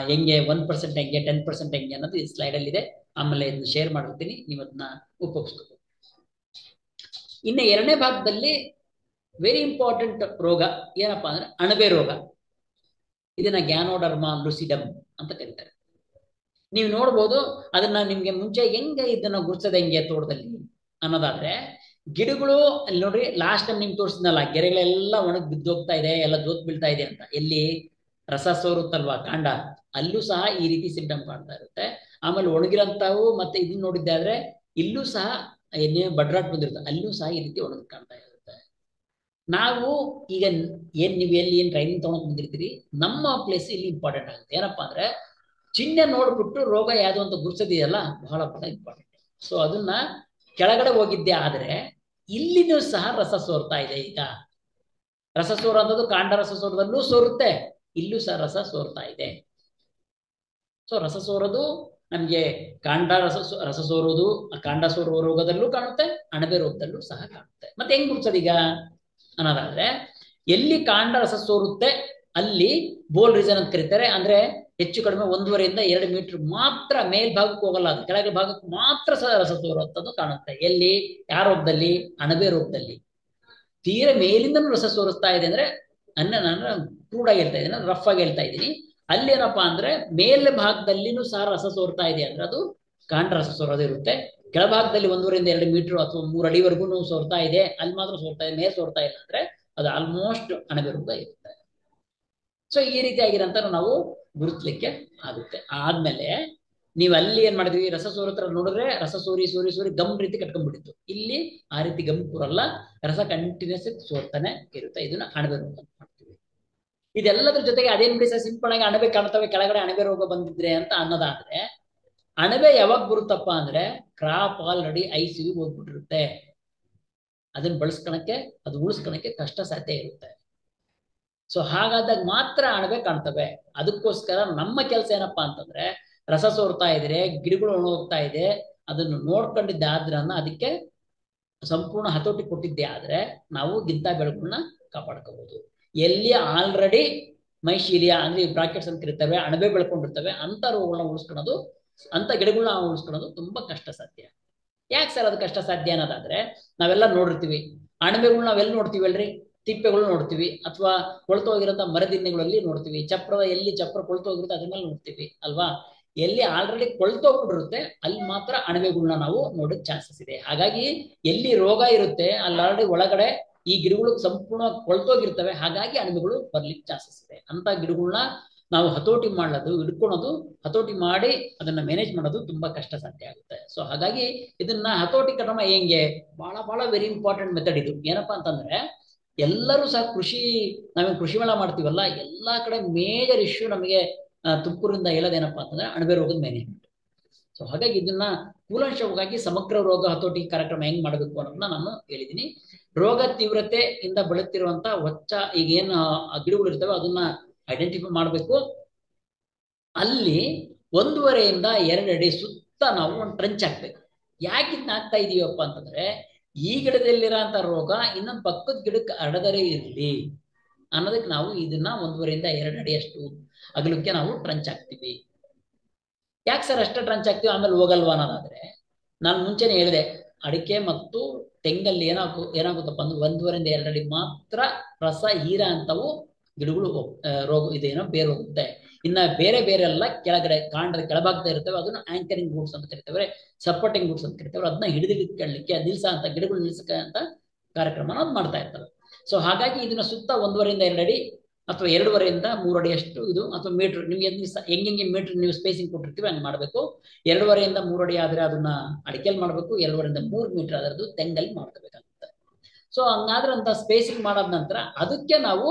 ಹೆಂಗೆ 1% ಹೆಂಗೆ 10% ಹೆಂಗೆ ಅನ್ನೋದು ಈ ಸ್ಲೈಡ್ ಅಲ್ಲಿ ಇದೆ, ಆಮೇಲೆ ಇದನ್ನ ಶೇರ್ ಮಾಡಿರ್ತೀನಿ, ನೀವು ಅದನ್ನ ಉಪಯೋಗಿಸ್ಕೋಬಹುದು. ಇನ್ನು ಎರಡನೇ ಭಾಗದಲ್ಲಿ ವೆರಿ ಇಂಪಾರ್ಟೆಂಟ್ ರೋಗ ಏನಪ್ಪಾ ಅಂದ್ರೆ ಅಣಬೆ ರೋಗ. ಇದನ್ನ ಗ್ಯಾನೋಡರ್ಮಾ ಲುಸಿಡಮ್ ಅಂತ ಕರೀತಾರೆ. ನೀವು ನೋಡ್ಬೋದು ಅದನ್ನ ನಿಮ್ಗೆ ಮುಂಚೆ ಹೆಂಗೆ ಇದನ್ನ ಗುರುತಿಸೋದು ಹೆಂಗೆ ತೋಟದಲ್ಲಿ ಅನ್ನೋದಾದ್ರೆ, ಗಿಡಗಳು ಅಲ್ಲಿ ನೋಡ್ರಿ ಲಾಸ್ಟ್ ಟೈಮ್ ನಿಮ್ಗೆ ತೋರಿಸಿದ್ನಲ್ಲ, ಗೆರೆಗಳೆಲ್ಲ ಒಣಗಿ ಬಿದ್ದೋಗ್ತಾ ಇದೆ, ಎಲ್ಲ ಜೋತ್ ಬೀಳ್ತಾ ಇದೆ ಅಂತ. ಎಲ್ಲಿ ರಸ ಸೋರುತ್ತಲ್ವಾ ಕಾಂಡ, ಅಲ್ಲೂ ಸಹ ಈ ರೀತಿ ಸಿಂಪ್ಟಮ್ ಕಾಣ್ತಾ ಇರುತ್ತೆ. ಆಮೇಲೆ ಒಣಗಿರಂತಾವು ಮತ್ತೆ ಇದನ್ನ ನೋಡಿದ್ದೆ ಆದ್ರೆ ಇಲ್ಲೂ ಸಹ ಏನೇ ಬಡ್ರಾಟ್ ಬಂದಿರುತ್ತೆ, ಅಲ್ಲೂ ಸಹ ಈ ರೀತಿ ಒಣಗಿ ಕಾಣ್ತಾ ಇರುತ್ತೆ. ನಾವು ಈಗ ನೀವು ಏನ್ ಟ್ರೈನಿಂಗ್ ತಗೊಂಡ್ ಬಂದಿರ್ತೀರಿ, ನಮ್ಮ ಪ್ಲೇಸ್ ಇಲ್ಲಿ ಇಂಪಾರ್ಟೆಂಟ್ ಆಗುತ್ತೆ. ಏನಪ್ಪಾ ಅಂದ್ರೆ ಚಿಹ್ನೆ ನೋಡ್ಬಿಟ್ಟು ರೋಗ ಯಾವ್ದು ಅಂತ ಗುರ್ಸೋದಿದೆಯಲ್ಲ, ಬಹಳ ಇಂಪಾರ್ಟೆಂಟ್. ಸೊ ಅದನ್ನ ಕೆಳಗಡೆ ಹೋಗಿದ್ದೆ ಆದ್ರೆ ಇಲ್ಲಿನೂ ಸಹ ರಸ ಸೋರ್ತಾ ಇದೆ. ಈಗ ರಸ ಸೋರೋದು ಕಾಂಡ ರಸ ಸೋರದಲ್ಲೂ ಸೋರುತ್ತೆ, ಇಲ್ಲೂ ಸಹ ರಸ ಸೋರ್ತಾ ಇದೆ. ಸೊ ರಸ ಸೋರೋದು ನಮ್ಗೆ ಕಾಂಡ ರಸ ಸೋರೋದು ಕಾಂಡ ಸೋರುವ ರೋಗದಲ್ಲೂ ಕಾಣುತ್ತೆ, ಅಣಬೆ ರೋಗದಲ್ಲೂ ಸಹ ಕಾಣುತ್ತೆ. ಮತ್ತೆ ಹೆಂಗ್ ಗುರ್ಸೋದೀಗ ಅನ್ನೋದಾದ್ರೆ, ಎಲ್ಲಿ ಕಾಂಡ ರಸ ಸೋರುತ್ತೆ ಅಲ್ಲಿ ಬೋಲ್ ರೀಸನ್ ಅಂತ ಕರೀತಾರೆ. ಅಂದ್ರೆ ಹೆಚ್ಚು ಕಡಿಮೆ 1.5 ಇಂದ 2 ಮೀಟರ್ ಮಾತ್ರ ಮೇಲ್ಭಾಗಕ್ಕೆ ಹೋಗಲ್ಲ, ಅದು ಕೆಳಗೆ ಭಾಗಕ್ಕೆ ಮಾತ್ರ ರಸ ಸೋರುವಂಥದ್ದು ಕಾಣುತ್ತೆ. ಎಲ್ಲಿ ಯಾವ ರೋಗದಲ್ಲಿ? ಅಣಬೆ ರೋಗದಲ್ಲಿ. ತೀರ ಮೇಲಿಂದ ರಸ ಸೋರಿಸ್ತಾ ಇದೆ ಅಂದ್ರೆ ನಾನು ಕ್ರೂಡ್ ಆಗಿ ಹೇಳ್ತಾ ಇದ್ದೀನಿ, ರಫ್ ಆಗಿ ಹೇಳ್ತಾ ಇದ್ದೀನಿ. ಅಲ್ಲಿ ಏನಪ್ಪಾ ಅಂದ್ರೆ ಮೇಲ್ ಭಾಗದಲ್ಲಿನೂ ಸಹ ರಸ ಸೋರ್ತಾ ಇದೆ ಅಂದ್ರೆ ಅದು ಕಾಂಡ ರಸ ಸೋರೋದಿರುತ್ತೆ. ಕೆಳಭಾಗದಲ್ಲಿ 1.5 ಇಂದ 2 ಮೀಟರ್ ಅಥವಾ 3 ಅಡಿವರೆಗೂ ಸೋರ್ತಾ ಇದೆ, ಅಲ್ಲಿ ಮಾತ್ರ ಸೋರ್ತಾ ಇದೆ, ಮೇಲೆ ಸೋರ್ತಾ ಇಲ್ಲ ಅಂದ್ರೆ ಅದು ಆಲ್ಮೋಸ್ಟ್ ಅಣಬೆ ರೋಗ ಇರುತ್ತೆ. ಸೊ ಈ ರೀತಿಯಾಗಿರಂತ ನಾವು ಗುರುತಿಸ್ಲಿಕ್ಕೆ ಆಗುತ್ತೆ. ಆದ್ಮೇಲೆ ನೀವು ಅಲ್ಲಿ ಏನ್ ಮಾಡಿದ್ವಿ, ರಸ ಸೋರತ್ರ ನೋಡಿದ್ರೆ ರಸ ಸೋರಿ ಸೋರಿ ಸೋರಿ ಗಮ್ ರೀತಿ ಕಟ್ಕೊಂಡ್ಬಿಟ್ಟಿತ್ತು. ಇಲ್ಲಿ ಆ ರೀತಿ ಗಮ್ ಕೂರಲ್ಲ, ರಸ ಕಂಟಿನ್ಯೂಸ್ ಸೋರ್ತಾನೆ ಇರುತ್ತೆ. ಇದನ್ನ ಅಣಬೆ ರೋಗ ಅಂತ ಮಾಡ್ತೀವಿ. ಇದೆಲ್ಲದ್ರ ಜೊತೆಗೆ ಅದೇನ್ ಬಿಡಿ ಸರ್, ಸಿಂಪಲ್ ಆಗಿ ಅಣಬೆ ಕಾಣ್ತವೆ ಕೆಳಗಡೆ ಅಣಬೆ ರೋಗ ಬಂದಿದ್ರೆ ಅಂತ ಅನ್ನೋದಾದ್ರೆ, ಅಣಬೆ ಯಾವಾಗ ಬರುತ್ತಪ್ಪ ಅಂದ್ರೆ ಕ್ರಾಪ್ ಆಲ್ರೆಡಿ ICU ಹೋಗ್ಬಿಟ್ಟಿರುತ್ತೆ. ಅದನ್ನ ಬಳಸ್ಕೊಳಕ್ಕೆ, ಅದು ಉಳಿಸ್ಕೊಳಕ್ಕೆ ಕಷ್ಟ ಸಾಧ್ಯ ಇರುತ್ತೆ. ಸೊ ಹಾಗಾದಾಗ ಮಾತ್ರ ಅಣಬೆ ಕಾಣ್ತವೆ. ಅದಕ್ಕೋಸ್ಕರ ನಮ್ಮ ಕೆಲಸ ಏನಪ್ಪಾ ಅಂತಂದ್ರೆ, ರಸ ಸೋರ್ತಾ ಇದ್ರೆ, ಗಿಡಗಳು ಒಣಗೋಗ್ತಾ ಇದೆ, ಅದನ್ನು ನೋಡ್ಕೊಂಡಿದ್ದೆ ಆದ್ರನ್ನ ಅದಕ್ಕೆ ಸಂಪೂರ್ಣ ಹತೋಟಿ ಕೊಟ್ಟಿದ್ದೆ ಆದ್ರೆ ನಾವು ಗಿಂತ ಬೆಳೆಗಳನ್ನ ಕಾಪಾಡ್ಕೋಬಹುದು. ಎಲ್ಲಿ ಆಲ್ರೆಡಿ ಮೈಶೀಲಿಯಾ ಅಂದ್ರೆ ಬ್ರಾಕೆಟ್ಸ್ ಅಂತ ಕರೀತವೆ, ಅಣಬೆ ಬೆಳ್ಕೊಂಡಿರ್ತವೆ, ಅಂತ ರೋಗಗಳನ್ನ ಉಳಿಸ್ಕೊಳ್ಳೋದು, ಅಂತ ಗಿಡಗಳನ್ನ ಉಳಿಸ್ಕೊಳ್ಳೋದು ತುಂಬಾ ಕಷ್ಟ ಸಾಧ್ಯ. ಯಾಕೆ ಸರ್ ಅದು ಕಷ್ಟ ಸಾಧ್ಯ ಅನ್ನೋದಾದ್ರೆ, ನಾವೆಲ್ಲ ನೋಡಿರ್ತೀವಿ ಅಣಬೆಗಳು, ನಾವೆಲ್ಲಿ ನೋಡ್ತೀವಲ್ರಿ, ತಿಪ್ಪೆಗಳು ನೋಡ್ತೀವಿ, ಅಥವಾ ಕೊಳ್ತೋಗಿರೋಂಥ ಮರದಿನ್ನೆಗಳಲ್ಲಿ ನೋಡ್ತೀವಿ, ಚಪ್ರದ ಎಲ್ಲಿ ಚಪ್ರ ಕೊಳ್ತೋಗಿರುತ್ತೆ ಅದ್ರ ಮೇಲೆ ನೋಡ್ತೀವಿ ಅಲ್ವಾ. ಎಲ್ಲಿ ಆಲ್ರೆಡಿ ಕೊಳ್ತೋಗ್ಬಿಟ್ಟಿರುತ್ತೆ ಅಲ್ಲಿ ಮಾತ್ರ ಅಣಬೆಗಳನ್ನ ನಾವು ನೋಡೋಕ್ ಚಾನ್ಸಸ್ ಇದೆ. ಹಾಗಾಗಿ ಎಲ್ಲಿ ರೋಗ ಇರುತ್ತೆ ಅಲ್ಲಿ ಆಲ್ರೆಡಿ ಒಳಗಡೆ ಈ ಗಿಡಗಳು ಸಂಪೂರ್ಣ ಕೊಳ್ತೋಗಿರ್ತವೆ, ಹಾಗಾಗಿ ಅಣಬೆಗಳು ಬರ್ಲಿಕ್ಕೆ ಚಾನ್ಸಸ್ ಇದೆ. ಅಂತ ಗಿಡಗಳನ್ನ ನಾವು ಹತೋಟಿ ಮಾಡೋದು, ಹಿಡ್ಕೊಳೋದು, ಹತೋಟಿ ಮಾಡಿ ಅದನ್ನ ಮ್ಯಾನೇಜ್ ಮಾಡೋದು ತುಂಬಾ ಕಷ್ಟ ಸಾಧ್ಯ ಆಗುತ್ತೆ. ಸೊ ಹಾಗಾಗಿ ಇದನ್ನ ಹತೋಟಿ ಕ್ರಮ ಹೆಂಗೆ, ಬಹಳ ಬಹಳ ವೆರಿ ಇಂಪಾರ್ಟೆಂಟ್ ಮೆಥಡ್ ಇದು. ಏನಪ್ಪಾ ಅಂತಂದ್ರೆ, ಎಲ್ಲರೂ ಸಹ ನಾವೇನು ಕೃಷಿ ಮೇಳ ಮಾಡ್ತೀವಲ್ಲ, ಎಲ್ಲಾ ಕಡೆ ಮೇಜರ್ ಇಶ್ಯೂ ನಮಗೆ ತುಮಕೂರಿಂದ ಹೇಳೋದೇನಪ್ಪಾ ಅಂತಂದ್ರೆ ಅಣಬೆ ರೋಗದ ಮ್ಯಾನೇಜ್ಮೆಂಟ್. ಸೊ ಹಾಗಾಗಿ ಇದನ್ನ ಕೂಲಂಶವಾಗಿ ಸಮಗ್ರ ರೋಗ ಹತೋಟಿ ಕಾರ್ಯಕ್ರಮ ಹೆಂಗ್ ಮಾಡಬೇಕು ಅನ್ನೋದನ್ನ ನಾನು ಹೇಳಿದೀನಿ. ರೋಗ ತೀವ್ರತೆಯಿಂದ ಬೆಳುತ್ತಿರುವಂತ ಈಗ ಏನು ಗಿಡಗಳು ಇರ್ತವೆ ಅದನ್ನ ಐಡೆಂಟಿಫೈ ಮಾಡಬೇಕು. ಅಲ್ಲಿ 1.5 ಇಂದ 2 ಅಡಿ ಸುತ್ತ ನಾವು ಒಂದು ಟ್ರಂಚ್ ಹಾಕ್ಬೇಕು. ಯಾಕೆ ಇದನ್ನ ಹಾಕ್ತಾ ಇದೀವಪ್ಪ ಅಂತಂದ್ರೆ, ಈ ಗಿಡದಲ್ಲಿರೋಂಥ ರೋಗ ಇನ್ನೊಂದು ಪಕ್ಕದ ಗಿಡಕ್ಕೆ ಹರಡದರೆ ಇರಲಿ ಅನ್ನೋದಕ್ಕೆ ನಾವು ಇದನ್ನ 1.5 ಇಂದ 2 ಅಡಿಯಷ್ಟು ಅಗಲಕ್ಕೆ ನಾವು ಟ್ರಂಚ್ ಹಾಕ್ತೀವಿ. ಯಾಕೆ ಸರ್ ಅಷ್ಟೇ ಟ್ರಂಚ್ ಹಾಕ್ತೀವಿ ಆಮೇಲೆ ಹೋಗಲ್ವಾ ಅನ್ನೋದಾದ್ರೆ, ನಾನು ಮುಂಚೆನೆ ಹೇಳಿದೆ, ಅಡಿಕೆ ಮತ್ತು ತೆಂಗಲ್ಲಿ ಏನಾಗುತ್ತಪ್ಪ ಅಂದ್ರೆ 1.5 ಇಂದ 2 ಅಡಿ ಮಾತ್ರ ರಸ ಹೀರ ಅಂತವು ಗಿಡಗಳು ರೋಗ ಇದೇನೋ ಬೇರೆ ಹೋಗುತ್ತೆ. ಇನ್ನ ಬೇರೆ ಬೇರೆ ಎಲ್ಲ ಕೆಳಗಡೆ ಕಾಂಡದ ಕೆಳಭಾಗದ ಇರ್ತವೆ, ಅದನ್ನ ಆಂಕರಿಂಗ್ ಗೂಡ್ಸ್ ಅಂತ ಕರಿತೇವೆ, ಸಪೋರ್ಟಿಂಗ್ ಗೂಡ್ಸ್ ಅಂತ ಕರಿತೇವೆ. ಅದನ್ನ ಹಿಡಿದಿಟ್ಕೊಳ್ಳಿಕ್ಕೆ ನಿಲ್ಸ ಅಂತ ಗಿಡಗಳು ನಿಲ್ಸಕ ಅಂತ ಕಾರ್ಯಕ್ರಮ ಅದು ಮಾಡ್ತಾ ಇರ್ತವೆ. ಸೊ ಹಾಗಾಗಿ ಇದನ್ನ ಸುತ್ತ 1.5 ಇಂದ 2 ಅಡಿ ಅಥವಾ 2.5 ಇಂದ 3 ಅಡಿ ಅಷ್ಟು ಇದು, ಅಥವಾ ಮೀಟರ್ ನಿಮ್ಗೆ ಹೆಂಗೆ ಮೀಟರ್ ನೀವು ಸ್ಪೇಸಿಂಗ್ ಕೊಟ್ಟಿರ್ತೀವಿ ಹಂಗೆ ಮಾಡಬೇಕು. 2.5 ಇಂದ 3 ಅಡಿ ಆದ್ರೆ ಅದನ್ನ ಅಡಿಕೆಲ್ ಮಾಡಬೇಕು, 2.5 ಇಂದ 3 ಮೀಟರ್ ಆದ್ರೆ ತೆಂಗಲ್ಲಿ ಮಾಡ್ಕೋಬೇಕಾಗುತ್ತೆ. ಸೊ ಹಂಗಾದ್ರೆ ಅಂತ ಸ್ಪೇಸಿಂಗ್ ಮಾಡಾದ ನಂತರ ಅದಕ್ಕೆ ನಾವು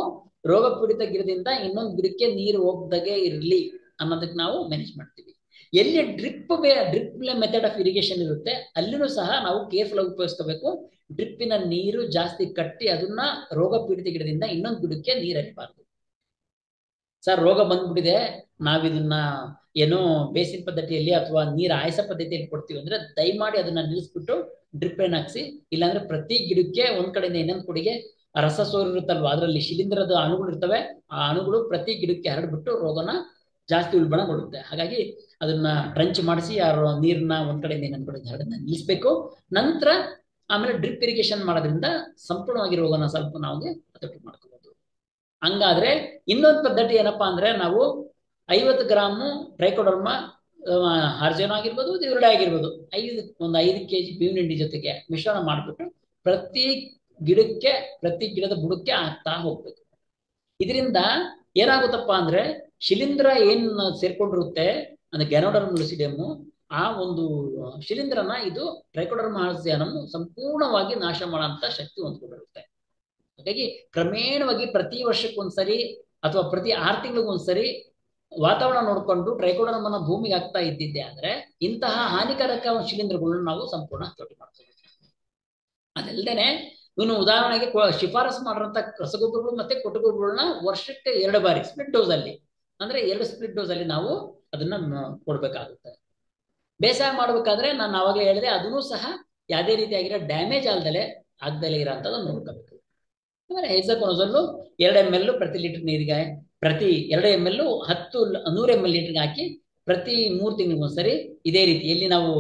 ರೋಗ ಪೀಡಿತ ಗಿಡದಿಂದ ಇನ್ನೊಂದು ಗಿಡಕ್ಕೆ ನೀರು ಹೋಗದಾಗೆ ಇರಲಿ ಅನ್ನೋದಕ್ಕೆ ನಾವು ಮ್ಯಾನೇಜ್ ಮಾಡ್ತೀವಿ. ಎಲ್ಲಿ ಡ್ರಿಪ್ ಮೆಥಡ್ ಆಫ್ ಇರಿಗೇಷನ್ ಇರುತ್ತೆ ಅಲ್ಲಿನೂ ಸಹ ನಾವು ಕೇರ್ಫುಲ್ ಆಗಿ ಉಪಯೋಗಿಸ್ಕೋಬೇಕು. ಡ್ರಿಪ್ಪಿನ ನೀರು ಜಾಸ್ತಿ ಕಟ್ಟಿ ಅದನ್ನ ರೋಗ ಪೀಡಿತ ಗಿಡದಿಂದ ಇನ್ನೊಂದು ಗಿಡಕ್ಕೆ ನೀರು ಹರಿಬಾರ್ದು. ಸರ್ ರೋಗ ಬಂದ್ಬಿಟ್ಟಿದೆ, ನಾವಿದನ್ನ ಏನೋ ಬೇಸಿನ ಪದ್ಧತಿಯಲ್ಲಿ ಅಥವಾ ನೀರು ಆಯಸ ಪದ್ಧತಿಯಲ್ಲಿ ಕೊಡ್ತೀವಿ ಅಂದ್ರೆ ದಯಮಾಡಿ ಅದನ್ನ ನಿಲ್ಲಿಸ್ಬಿಟ್ಟು ಡ್ರಿಪ್ ಏನ್ ಹಾಕ್ಸಿ. ಇಲ್ಲಾಂದ್ರೆ ಪ್ರತಿ ಗಿಡಕ್ಕೆ ಒಂದ್ ಕಡೆಯಿಂದ ಇನ್ನೊಂದು ಕಡೆಗೆ ರಸ ಸೋರಿರುತ್ತಲ್ವಾ, ಅದರಲ್ಲಿ ಶಿಲೀಂಧ್ರದ ಅಣುಗಳು ಇರ್ತವೆ, ಆ ಅಣುಗಳು ಪ್ರತಿ ಗಿಡಕ್ಕೆ ಹರಡ್ಬಿಟ್ಟು ರೋಗನ ಜಾಸ್ತಿ ಉಲ್ಬಣಗೊಳ್ಳುತ್ತೆ. ಹಾಗಾಗಿ ಅದನ್ನ ಟ್ರಂಚ್ ಮಾಡಿಸಿ ಆ ನೀರನ್ನ ಒಂದ್ ಕಡೆಯಿಂದ ಇನ್ನೊಂದ್ ಕಡೆ ಹರಡನ್ನ ನಿಲ್ಲಿಸ್ಬೇಕು. ನಂತರ ಆಮೇಲೆ ಡ್ರಿಪ್ ಇರಿಗೇಷನ್ ಮಾಡೋದ್ರಿಂದ ಸಂಪೂರ್ಣವಾಗಿ ರೋಗನ ಸ್ವಲ್ಪ ನಾವು ಹತೋಟಿ ಮಾಡ್ಕೋಬಹುದು. ಹಂಗಾದ್ರೆ ಇನ್ನೊಂದು ಪದ್ಧತಿ ಏನಪ್ಪಾ ಅಂದ್ರೆ, ನಾವು 50 ಗ್ರಾಮು ಟ್ರೈಕೋಡರ್ಮಾ ಹಾರ್ಜೋನ್ ಆಗಿರ್ಬೋದು, ದಿವರ್ಡೆ ಆಗಿರ್ಬೋದು, 5 kg ಬೇವಿನ ಹಿಂಡಿ ಜೊತೆಗೆ ಮಿಶ್ರಣ ಮಾಡ್ಬಿಟ್ಟು ಪ್ರತಿ ಗಿಡದ ಬುಡಕ್ಕೆ ಹಾಕ್ತಾ ಹೋಗ್ಬೇಕು. ಇದರಿಂದ ಏನಾಗುತ್ತಪ್ಪ ಅಂದ್ರೆ, ಶಿಲೀಂಧ್ರ ಏನ್ ಸೇರ್ಕೊಂಡಿರುತ್ತೆ ಅಂದ್ರೆ ಗ್ಯಾನೋಡರ್ಮ್ ಲುಸಿಡಿಯಮ್, ಆ ಒಂದು ಶಿಲೀಂಧ್ರನ ಇದು ಟ್ರೈಕೋಡರ್ಮಾ ಹಾರ್ಜಿಯಾನಮ್ ಸಂಪೂರ್ಣವಾಗಿ ನಾಶ ಮಾಡೋಂಥ ಶಕ್ತಿ ಹೊಂದ್ಕೊಂಡಿರುತ್ತೆ. ಹಾಗಾಗಿ ಕ್ರಮೇಣವಾಗಿ ಪ್ರತಿ ವರ್ಷಕ್ಕೊಂದ್ಸರಿ ಅಥವಾ ಪ್ರತಿ 6 ತಿಂಗಳಿಗೊಂದ್ಸರಿ ವಾತಾವರಣ ನೋಡ್ಕೊಂಡು ಟ್ರೈಕೋಡರ್ಮನ ಭೂಮಿಗೆ ಹಾಕ್ತಾ ಇದ್ದಿದ್ದೆ ಅಂದ್ರೆ ಇಂತಹ ಹಾನಿಕಾರಕ ಶಿಲೀಂಧ್ರಗಳನ್ನ ನಾವು ಸಂಪೂರ್ಣ ಹತೋಟಿ ಮಾಡ್ತೀವಿ. ಅದಲ್ದೇನೆ ಇವನು ಉದಾಹರಣೆಗೆ ಶಿಫಾರಸು ಮಾಡಿರೋಂಥ ರಸಗೊಬ್ಬರಗಳು ಮತ್ತೆ ಕೊಟ್ಟಗೊಬ್ಬರಗಳನ್ನ ವರ್ಷಕ್ಕೆ 2 ಬಾರಿ ಸ್ಪ್ಲಿಟ್ ಡೋಸ್ ಅಲ್ಲಿ, ಅಂದ್ರೆ 2 ಸ್ಪ್ಲಿಟ್ ಡೋಸ್ ಅಲ್ಲಿ ನಾವು ಅದನ್ನ ಕೊಡ್ಬೇಕಾಗುತ್ತೆ. ಬೇಸಾಯ ಮಾಡ್ಬೇಕಾದ್ರೆ ನಾನು ಆವಾಗಲೇ ಹೇಳಿದೆ, ಅದನ್ನು ಸಹ ಯಾವುದೇ ರೀತಿಯಾಗಿರೋ ಡ್ಯಾಮೇಜ್ ಆಗ್ದಲೇ ಇರೋಂಥದ್ದು ನೋಡ್ಕೋಬೇಕು. ಆಮೇಲೆ ಹೆಕ್ಸಾಕೊನಜೋಲ್ 2 ml ಪ್ರತಿ ಲೀಟರ್ ನೀರಿಗೆ, ಪ್ರತಿ 2 ml 100 ml ಲೀಟರ್ಗೆ ಹಾಕಿ ಪ್ರತಿ 3 ತಿಂಗಳಿಗೊಂದ್ಸರಿ ಇದೇ ರೀತಿ ಎಲ್ಲಿ ನಾವು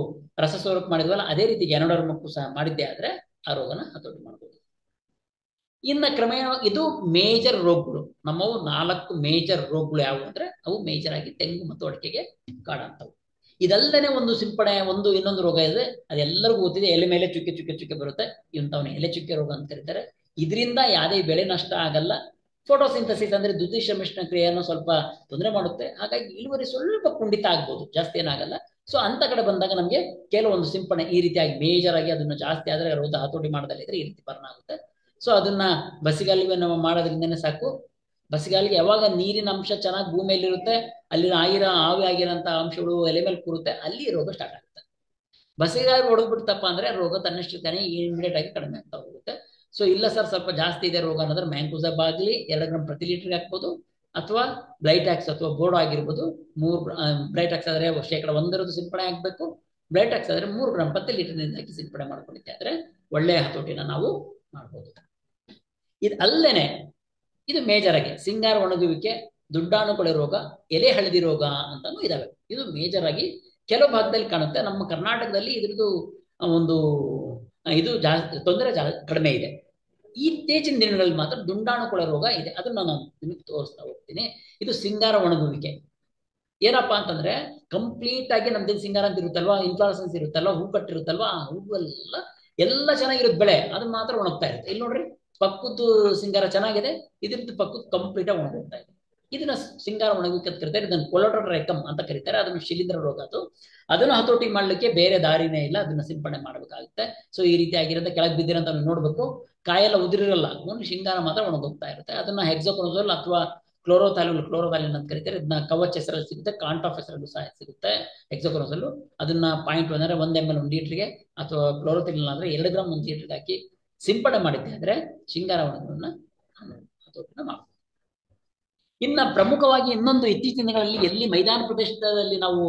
ರಸ ಸೋರಕ್ ಮಾಡಿದ್ವಲ್ಲ ಅದೇ ರೀತಿ ಗ್ಯಾನೋಡರ್ಮಕ್ಕೂ ಸಹ ಮಾಡಿದ್ದೆ ಆದ್ರೆ ಆ ರೋಗನ ಹತೋಟಿ ಮಾಡಬಹುದು. ಇನ್ನ ಕ್ರಮೇಣ ಇದು ಮೇಜರ್ ರೋಗಗಳು. ನಮ್ಮವು 4 ಮೇಜರ್ ರೋಗಗಳು ಯಾವುವು ಅಂದ್ರೆ ಅವು ಮೇಜರ್ ಆಗಿ ತೆಂಗು ಮತ್ತು ಅಡಿಕೆಗೆ ಕಾಡಂತವು. ಇದಲ್ದೇನೆ ಒಂದು ಸಿಂಪಡಣೆ ಇನ್ನೊಂದು ರೋಗ ಇದೆ, ಅದೆಲ್ಲರಿಗೂ ಗೊತ್ತಿದೆ, ಎಲೆ ಮೇಲೆ ಚುಕ್ಕೆ ಬರುತ್ತೆ. ಇಂಥವನ್ನ ಎಲೆ ಚುಕ್ಕೆ ರೋಗ ಅಂತ ಕರೀತಾರೆ. ಇದರಿಂದ ಯಾವುದೇ ಬೆಳೆ ನಷ್ಟ ಆಗಲ್ಲ, ಫೋಟೋಸಿಂಥಸಿಸ್ ಅಂದ್ರೆ ದ್ಯುತಿ ಮಿಶ್ರಣ ಕ್ರಿಯೆಯನ್ನು ಸ್ವಲ್ಪ ತೊಂದರೆ ಮಾಡುತ್ತೆ. ಹಾಗಾಗಿ ಇಳುವರಿ ಸ್ವಲ್ಪ ಕುಂಠಿತ ಆಗ್ಬೋದು, ಜಾಸ್ತಿ ಏನಾಗಲ್ಲ. ಸೊ ಅಂತ ಕಡೆ ಬಂದಾಗ ನಮಗೆ ಕೆಲವೊಂದು ಸಿಂಪಡಣೆ ಈ ರೀತಿಯಾಗಿ ಮೇಜರ್ ಆಗಿ ಅದನ್ನು ಜಾಸ್ತಿ ಆದ್ರೆ ರೋಗ ಹತೋಟಿ ಮಾಡದಲ್ಲಿದ್ರೆ ಈ ರೀತಿ ಬರ್ನ್ ಆಗುತ್ತೆ. ಸೊ ಅದನ್ನ ಬಸಿಗಾಲಿಗೆ ನಾವು ಮಾಡೋದ್ರಿಂದನೇ ಸಾಕು. ಬಸಿಗಾಲಿಗೆ ಯಾವಾಗ ನೀರಿನ ಅಂಶ ಚೆನ್ನಾಗಿ ಭೂಮಿಯಲ್ಲಿರುತ್ತೆ, ಅಲ್ಲಿನ ಆವಿ ಆಗಿರೋಂಥ ಅಂಶಗಳು ಎಲೆ ಮೇಲೆ ಕೂರುತ್ತೆ, ಅಲ್ಲಿ ರೋಗ ಸ್ಟಾರ್ಟ್ ಆಗುತ್ತೆ. ಬಸಿಗಾಲಿ ಹೊಡೆದ್ಬಿಡ್ತಪ್ಪ ಅಂದ್ರೆ ರೋಗ ತನ್ನಷ್ಟಕ್ಕೆ ಇಮಿಡಿಯೇಟ್ ಆಗಿ ಕಡಿಮೆ ಆಗ್ತಾ ಹೋಗುತ್ತೆ. ಸೊ ಇಲ್ಲ ಸರ್ ಸ್ವಲ್ಪ ಜಾಸ್ತಿ ಇದೆ ರೋಗ ಅನ್ನೋದ್ರೆ ಮ್ಯಾಂಕೋಸಬ್ ಆಗಲಿ 2 ಗ್ರಾಮ್ ಪ್ರತಿ ಲೀಟರ್ಗೆ ಹಾಕ್ಬೋದು, ಅಥವಾ ಬ್ಲೈಟ್ಯಾಕ್ಸ್ ಅಥವಾ ಬೋರ್ಡೋ ಆಗಿರ್ಬೋದು. ಬ್ಲೈಟ್ಯಾಕ್ಸ್ ಆದ್ರೆ 1% ಸಿಂಪಡಣೆ ಆಗಬೇಕು. ಬ್ಲೈಟ್ಯಾಕ್ಸ್ ಆದ್ರೆ 3 ಗ್ರಾಮ್ ಪ್ರತಿ ಲೀಟರ್ನಿಂದ ಹಾಕಿ ಸಿಂಪಡಣೆ ಮಾಡ್ಕೊಂಡಿದ್ದೆ ಆದ್ರೆ ಒಳ್ಳೆಯ ಹತೋಟಿನ ನಾವು ಮಾಡ್ಬೋದು. ಇದು ಅಲ್ಲೇನೆ ಇದು ಮೇಜರ್ ಆಗಿ ಸಿಂಗಾರ ಒಣಗುವಿಕೆ, ದುಡ್ಡಾಣುಕೊಳೆ ರೋಗ, ಎಲೆ ಹಳದಿ ರೋಗ ಅಂತಾನು ಇದಾವೆ. ಇದು ಮೇಜರ್ ಆಗಿ ಕೆಲವು ಭಾಗದಲ್ಲಿ ಕಾಣುತ್ತೆ. ನಮ್ಮ ಕರ್ನಾಟಕದಲ್ಲಿ ಇದ್ರದ್ದು ಒಂದು ಇದು ಜಾಸ್ತಿ ತೊಂದರೆ ಕಡಿಮೆ ಇದೆ. ಇತ್ತೀಚಿನ ದಿನಗಳಲ್ಲಿ ಮಾತ್ರ ದುಂಡಾಣುಕೊಳೆ ರೋಗ ಇದೆ. ಅದನ್ನ ನಾನು ನಿಮಗೆ ತೋರಿಸ್ತಾ ಹೋಗ್ತೀನಿ. ಇದು ಸಿಂಗಾರ ಒಣಗುವಿಕೆ. ಏನಪ್ಪಾ ಅಂತಂದ್ರೆ ಕಂಪ್ಲೀಟ್ ಆಗಿ ನಮ್ದೇನು ಸಿಂಗಾರ ಅಂತ ಇರುತ್ತಲ್ವಾ, ಇನ್ಫ್ಲಾರೆಸೆನ್ಸ್ ಇರುತ್ತಲ್ವಾ, ಹೂ ಕಟ್ಟಿರುತ್ತಲ್ವಾ, ಆ ಹೂವೆಲ್ಲ ಎಲ್ಲ ಚೆನ್ನಾಗಿರುತ್ತೆ, ಬೆಳೆ ಅದನ್ನ ಮಾತ್ರ ಒಣಗ್ತಾ ಇರುತ್ತೆ. ಇಲ್ಲಿ ನೋಡ್ರಿ, ಪಕ್ಕದ್ದು ಸಿಂಗಾರ ಚೆನ್ನಾಗಿದೆ, ಇದ್ರದ್ದು ಪಕ್ಕದ್ದು ಕಂಪ್ಲೀಟ್ ಆಗಿ ಒಣಗೋಗ್ತಾ ಇದೆ. ಇದನ್ನ ಸಿಂಗಾರ ಒಣಗುವಿಕೆ ಅಂತ ಕರೀತಾರೆ. ಇದನ್ನ ಕೊಲೊಡ್ರೈಕಮ್ ಅಂತ ಕರೀತಾರೆ. ಅದನ್ನು ಶಿಲೀಂಧ್ರ ರೋಗ. ಅದನ್ನು ಹತೋಟಿ ಮಾಡ್ಲಿಕ್ಕೆ ಬೇರೆ ದಾರಿನೇ ಇಲ್ಲ, ಅದನ್ನ ಸಿಂಪಡಣೆ ಮಾಡಬೇಕಾಗುತ್ತೆ. ಸೊ ಈ ರೀತಿ ಆಗಿರುತ್ತೆ. ಕೆಳಗೆ ಬಿದ್ದಿರಂತ ನೋಡ್ಬೇಕು, ಕಾಯೆಲ್ಲ ಉದುರಿರಲ್ಲ, ಒಂದು ಶಿಂಗಾರ ಮಾತ್ರ ಒಣಗೋಗ್ತಾ ಇರುತ್ತೆ. ಅದನ್ನ ಹೆಕ್ಸಾಕೊನಜೋಲ್ ಅಥವಾ ಕ್ಲೋರೋಥಾಲಿನ್ ಅಂತ ಕರೀತಾರೆ. ಇದನ್ನ ಕವಚ್ ಹೆಸರಲ್ಲಿ ಸಿಗುತ್ತೆ, ಕಾಂಟಾಫ್ ಹೆಸರಲ್ಲೂ ಸಹ ಸಿಗುತ್ತೆ ಹೆಕ್ಸಾಕೊನಜೋಲ್. ಅದನ್ನ 0.1 ಅಂದ್ರೆ 1 ml 1 ಲೀಟರ್ಗೆ, ಅಥವಾ ಕ್ಲೋರೋಥಾಲಿನ್ ಅಂದ್ರೆ 2 ಗ್ರಾಮ್ 1 ಲೀಟರ್ಗೆ ಹಾಕಿ ಸಿಂಪಡಣೆ ಮಾಡಿದ್ದೆ ಅಂದ್ರೆ ಶಿಂಗಾರ ಒಣಗುವನ್ನ ಹತೋಟಿನ ಮಾಡಬಹುದು. ಇನ್ನ ಪ್ರಮುಖವಾಗಿ ಇನ್ನೊಂದು ಇತ್ತೀಚಿನ ದಿನಗಳಲ್ಲಿ ಎಲ್ಲಿ ಮೈದಾನ ಪ್ರದೇಶದಲ್ಲಿ ನಾವು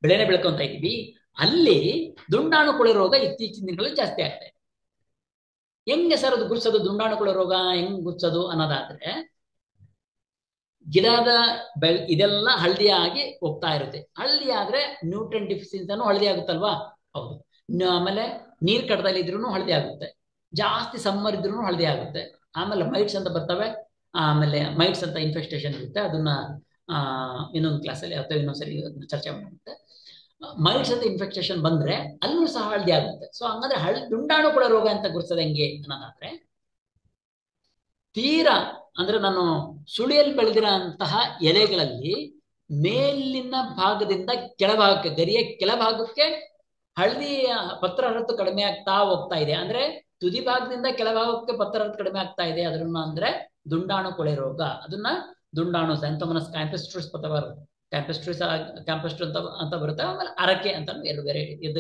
ಬೆಳೆನೆ ಬೆಳ್ಕೊಂತ ಇದೀವಿ, ಅಲ್ಲಿ ದುಂಡಾಣುಕೊಳೆ ರೋಗ ಇತ್ತೀಚಿನ ದಿನಗಳಲ್ಲಿ ಜಾಸ್ತಿ ಆಗ್ತಾ ಇದೆ. ಹೆಂಗೆ ಸರ್ ಅದು ಗುರ್ಸೋದು, ದುಂಡಾಣುಕೊಳೆ ರೋಗ ಹೆಂಗ್ ಗುರ್ಸೋದು ಅನ್ನೋದಾದ್ರೆ, ಗಿಡದ ಇದೆಲ್ಲ ಹಳದಿ ಆಗಿ ಹೋಗ್ತಾ ಇರುತ್ತೆ. ಹಳದಿ ಆದ್ರೆ ನ್ಯೂಟ್ರಿಯನ್ ಡಿಫಿಷಿಯನ್ಸಿ ಅನ್ನು ಹಳದಿ ಆಗುತ್ತಲ್ವಾ? ಹೌದು. ಆಮೇಲೆ ನೀರ್ ಕಟ್ಟದಲ್ಲಿ ಇದ್ರೂ ಹಳದಿ ಆಗುತ್ತೆ, ಜಾಸ್ತಿ ಸಮ್ಮರ್ ಇದ್ರೂ ಹಳದಿ ಆಗುತ್ತೆ. ಆಮೇಲೆ ಮೈಟ್ಸ್ ಅಂತ ಬರ್ತವೆ. ಆಮೇಲೆ ಮೈಟ್ಸ್ ಅಂತ ಇನ್ಫೆಸ್ಟೇಷನ್ ಇರುತ್ತೆ. ಅದನ್ನ ಇನ್ನೊಂದು ಕ್ಲಾಸಲ್ಲಿ ಅಥವಾ ಇನ್ನೊಂದ್ಸರಿ ಚರ್ಚೆ ಮಾಡುತ್ತೆ. ಮೈಟ್ಸ್ ಅಂತ ಇನ್ಫೆಸ್ಟೇಷನ್ ಬಂದ್ರೆ ಅಲ್ಲೂ ಸಹ ಹಳದಿ ಆಗುತ್ತೆ. ಸೊ ಹಂಗಂದ್ರೆ ದುಂಡಾಣುಕೊಳೆ ರೋಗ ಅಂತ ಗುರುತಿಸೋದು ಹೆಂಗೆ ಅನ್ನೋದಾದ್ರೆ, ತೀರಾ ಅಂದ್ರೆ ನಾನು ಸುಳಿಯಲ್ಲಿ ಬೆಳೆದಿರೋಂತಹ ಎಲೆಗಳಲ್ಲಿ ಮೇಲಿನ ಭಾಗದಿಂದ ಕೆಳಭಾಗಕ್ಕೆ, ಗರಿಯ ಕೆಳಭಾಗಕ್ಕೆ ಹಳದಿ ಪತ್ರ ಹರಿತು ಕಡಿಮೆ ಆಗ್ತಾ ಹೋಗ್ತಾ ಇದೆ. ಅಂದ್ರೆ ತುದಿ ಭಾಗದಿಂದ ಕೆಳಭಾಗಕ್ಕೆ ಪತ್ರ ಹರಿತು ಕಡಿಮೆ ಆಗ್ತಾ ಇದೆ. ಅದನ್ನ ಅಂದ್ರೆ ದುಂಡಾಣುಕೊಳೆ ರೋಗ. ಅದನ್ನ ದುಂಡಾಣು ಸ್ಯಾಂಥೋಮನಸ್ ಕ್ಯಾಂಪೆಸ್ಟ್ರಿಸ್ ಅಥವಾ ಕ್ಯಾಂಪೆಸ್ಟ್ರಿಸ್ ಅಂತ ಬರುತ್ತೆ. ಆಮೇಲೆ ಅರಕೆ ಅಂತ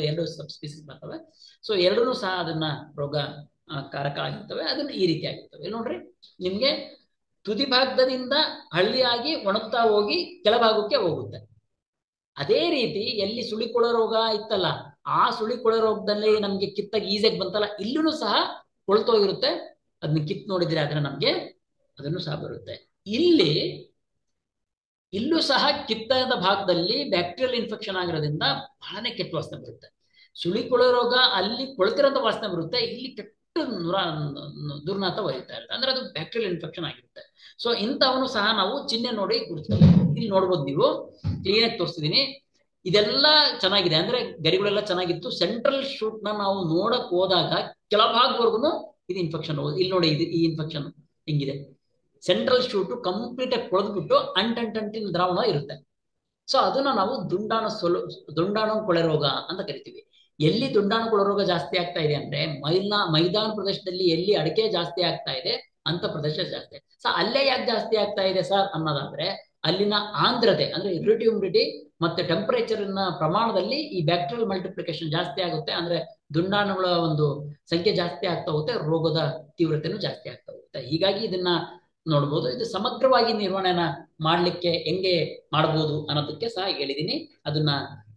ಎರಡು ಸಬ್ ಸ್ಪೀಸೀಸ್ ಬರ್ತವೆ. ಸೊ ಎರಡೂ ಸಹ ಅದನ್ನ ರೋಗ ಕಾರಕ ಆಗಿರ್ತವೆ. ಅದನ್ನ ಈ ರೀತಿ ಆಗಿರ್ತವೆ. ಇಲ್ಲಿ ನೋಡ್ರಿ, ನಿಮ್ಗೆ ತುದಿ ಭಾಗದಿಂದ ಹಳ್ಳಿಯಾಗಿ ಒಣಗ್ತಾ ಹೋಗಿ ಕೆಳಭಾಗಕ್ಕೆ ಹೋಗುತ್ತೆ. ಅದೇ ರೀತಿ ಎಲ್ಲಿ ಸುಳಿಕೊಳೆ ರೋಗ ಇತ್ತಲ್ಲ, ಆ ಸುಳಿಕೊಳೆ ರೋಗದಲ್ಲಿ ನಮ್ಗೆ ಕಿತ್ತಾಗಿ ಈಸಿಯಾಗಿ ಬಂತಲ್ಲ, ಇಲ್ಲೂ ಸಹ ಕೊಳ್ತೋಗಿರುತ್ತೆ. ಅದನ್ನ ಕಿತ್ ನೋಡಿದ್ರೆ ಆದ್ರೆ ನಮ್ಗೆ ಅದನ್ನು ಸಹ ಬರುತ್ತೆ. ಇಲ್ಲೂ ಸಹ ಕಿತ್ತದ ಭಾಗದಲ್ಲಿ ಬ್ಯಾಕ್ಟೀರಿಯಲ್ ಇನ್ಫೆಕ್ಷನ್ ಆಗಿರೋದ್ರಿಂದ ಬಹಳನೇ ಕೆಟ್ಟ ವಾಸನೆ ಬರುತ್ತೆ. ಸುಳಿಕೊಳೆ ರೋಗ ಅಲ್ಲಿ ಕೊಳ್ತಿರೋಂಥ ವಾಸನೆ ಬರುತ್ತೆ, ಇಲ್ಲಿ ಕೆಟ್ಟ ದುರ್ನಾತ ಒಯ್ತಾ ಇರುತ್ತೆ. ಅಂದ್ರೆ ಅದು ಬ್ಯಾಕ್ಟೀರಿಯಲ್ ಇನ್ಫೆಕ್ಷನ್ ಆಗಿರುತ್ತೆ. ಸೊ ಇಂಥವನು ಸಹ ನಾವು ಚಿಹ್ನೆ ನೋಡಿ ಗುರುತಿಸಬೇಕು. ಇಲ್ಲಿ ನೋಡ್ಬೋದು, ನೀವು ಕ್ಲೀನ್ ಆಗಿ ತೋರಿಸ್ತಿದೀನಿ. ಇದೆಲ್ಲ ಚೆನ್ನಾಗಿದೆ, ಅಂದ್ರೆ ಗರಿಗಳೆಲ್ಲ ಚೆನ್ನಾಗಿತ್ತು. ಸೆಂಟ್ರಲ್ ಶೂಟ್ ನಾವು ನೋಡಕ್ ಹೋದಾಗ ಕೆಳಭಾಗವರೆಗೂ ಇದು ಇನ್ಫೆಕ್ಷನ್. ಇಲ್ಲಿ ನೋಡಿ, ಈ ಇನ್ಫೆಕ್ಷನ್ ಹೆಂಗಿದೆ. ಸೆಂಟ್ರಲ್ ಶೂಟ್ ಕಂಪ್ಲೀಟ್ ಆಗಿ ಕೊಳೆದ್ಬಿಟ್ಟು ಅಂಟಿನ ದ್ರಾವಣ ಇರುತ್ತೆ. ಸೊ ಅದನ್ನ ನಾವು ದುಂಡಾಣುಕೊಳೆ ರೋಗ ಅಂತ ಕರಿತೀವಿ. ಎಲ್ಲಿ ದುಂಡಾಣುಕೊಳೆ ರೋಗ ಜಾಸ್ತಿ ಆಗ್ತಾ ಇದೆ ಅಂದ್ರೆ ಮೈದಾನ ಪ್ರದೇಶದಲ್ಲಿ ಎಲ್ಲಿ ಅಡಿಕೆ ಜಾಸ್ತಿ ಆಗ್ತಾ ಇದೆ ಅಂತ ಪ್ರದೇಶ ಜಾಸ್ತಿ. ಸೊ ಅಲ್ಲೇ ಯಾಕೆ ಜಾಸ್ತಿ ಆಗ್ತಾ ಇದೆ ಸರ್ ಅನ್ನೋದಾದ್ರೆ, ಅಲ್ಲಿನ ಆಂದ್ರತೆ ಅಂದ್ರೆ ಹ್ಯೂಮಿಡಿಟಿ ಮತ್ತೆ ಟೆಂಪರೇಚರ್ ಪ್ರಮಾಣದಲ್ಲಿ ಈ ಬ್ಯಾಕ್ಟೀರಿಯಲ್ ಮಲ್ಟಿಪ್ಲಿಕೇಶನ್ ಜಾಸ್ತಿ ಆಗುತ್ತೆ. ಅಂದ್ರೆ ದುಂಡಾಣುಗಳ ಒಂದು ಸಂಖ್ಯೆ ಜಾಸ್ತಿ ಆಗ್ತಾ ಹೋಗುತ್ತೆ, ರೋಗದ ತೀವ್ರತೆನೂ ಜಾಸ್ತಿ ಆಗ್ತಾ ಹೋಗುತ್ತೆ. ಹೀಗಾಗಿ ಇದನ್ನ ನೋಡ್ಬೋದು. ಇದು ಸಮಗ್ರವಾಗಿ ನಿರ್ವಹಣೆನ ಮಾಡ್ಲಿಕ್ಕೆ ಹೆಂಗೆ ಮಾಡ್ಬೋದು ಅನ್ನೋದಕ್ಕೆ ಸಹ ಹೇಳಿದೀನಿ. ಅದನ್ನ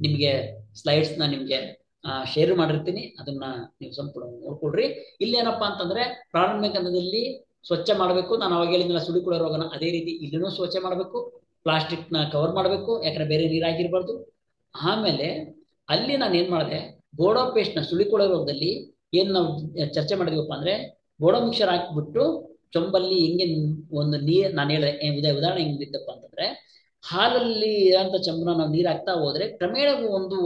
ನಿಮ್ಗೆ ಸ್ಲೈಡ್ಸ್ ನಿಮ್ಗೆ ಶೇರ್ ಮಾಡಿರ್ತೀನಿ, ಅದನ್ನ ನೀವು ಸಂಪೂರ್ಣ ನೋಡ್ಕೊಳ್ರಿ. ಇಲ್ಲಿ ಏನಪ್ಪಾ ಅಂತಂದ್ರೆ, ಪ್ರಾರಂಭಿಕ ಹಂತದಲ್ಲಿ ಸ್ವಚ್ಛ ಮಾಡಬೇಕು. ನಾನು ಅವಾಗ ಹೇಳಿದ್ನಲ್ಲ ಸುಳಿಕೊಳೆ ರೋಗನ, ಅದೇ ರೀತಿ ಇಲ್ಲಿನೂ ಸ್ವಚ್ಛ ಮಾಡಬೇಕು. ಪ್ಲಾಸ್ಟಿಕ್ ನ ಕವರ್ ಮಾಡಬೇಕು, ಯಾಕಂದ್ರೆ ಬೇರೆ ನೀರಾಗಿರ್ಬಾರ್ದು. ಆಮೇಲೆ ಅಲ್ಲಿ ನಾನು ಏನ್ ಮಾಡಿದೆ, ಬೋಡೋ ಪೇಸ್ಟ್ ನ ಸುಳಿಕೊಳೆ ರೋಗದಲ್ಲಿ ಏನ್ ನಾವು ಚರ್ಚೆ ಮಾಡಿದ್ವಪ್ಪ ಅಂದ್ರೆ, ಬೋಡೋ ಮಿಕ್ಸರ್ ಹಾಕ್ಬಿಟ್ಟು ಚೊಂಬಲ್ಲಿ ಹಿಂಗೆ ಒಂದು ನೀರ್, ನಾನು ಹೇಳಿದೆ ಉದಾಹರಣೆ ಹೆಂಗಿದ್ದಪ್ಪ ಅಂತಂದ್ರೆ, ಹಾಲಲ್ಲಿ ಇರೋಂಥ ಚಂಬನ ನಾವು ನೀರ್ ಹಾಕ್ತಾ ಹೋದ್ರೆ ಕ್ರಮೇಣ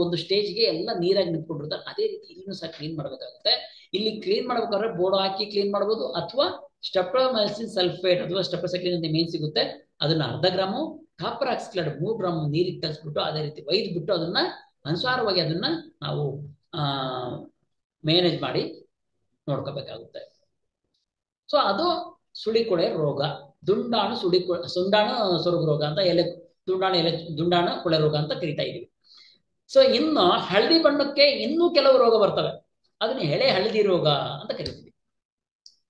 ಒಂದು ಸ್ಟೇಜ್ಗೆ ಎಲ್ಲ ನೀರಾಗಿ ನಿಂತ್ಕೊಂಡಿರ್ತಾರೆ. ಅದೇ ರೀತಿ ಇಲ್ಲಿನೂ ಸಹ ಕ್ಲೀನ್ ಮಾಡ್ಬೇಕಾಗುತ್ತೆ. ಇಲ್ಲಿ ಕ್ಲೀನ್ ಮಾಡ್ಬೇಕಾದ್ರೆ ಬೋರ್ಡ್ ಹಾಕಿ ಕ್ಲೀನ್ ಮಾಡ್ಬೋದು, ಅಥವಾ ಸ್ಟೆಪ್ಟೊಮೈಸಿನ್ ಸಲ್ಫೇಟ್ ಅಥವಾ ಸ್ಟೆಪ್ಟೋಸೈಕ್ಲಿನ್ ಅಂತ ಮೇನ್ ಸಿಗುತ್ತೆ, ಅದನ್ನ 1/2 ಗ್ರಾಮು, ಕಾಪರ್ ಆಕ್ಸಿಕ್ಲೈಡ್ 3 ಗ್ರಾಮ್ ನೀರಿಗೆ ಕಲಿಸ್ಬಿಟ್ಟು ಅದೇ ರೀತಿ ಒಯ್ದ್ಬಿಟ್ಟು ಅದನ್ನ ಅನುಸಾರವಾಗಿ ಅದನ್ನ ನಾವು ಮ್ಯಾನೇಜ್ ಮಾಡಿ ನೋಡ್ಕೋಬೇಕಾಗುತ್ತೆ. ಸೊ ಅದು ಸುಳಿಕೊಳೆ ರೋಗ, ದುಂಡಾಣು ಸುಂಡಾಣು ಸೊರಗು ರೋಗ ಅಂತ, ದುಂಡಾಣು ಕೊಳೆ ರೋಗ ಅಂತ ಕರಿತಾ ಇದೀವಿ. ಸೊ ಇನ್ನು ಹಳದಿ ಬಣ್ಣಕ್ಕೆ ಇನ್ನೂ ಕೆಲವು ರೋಗ ಬರ್ತವೆ, ಅದನ್ನ ಎಳೆ ಹಳದಿ ರೋಗ ಅಂತ ಕರಿತೀವಿ.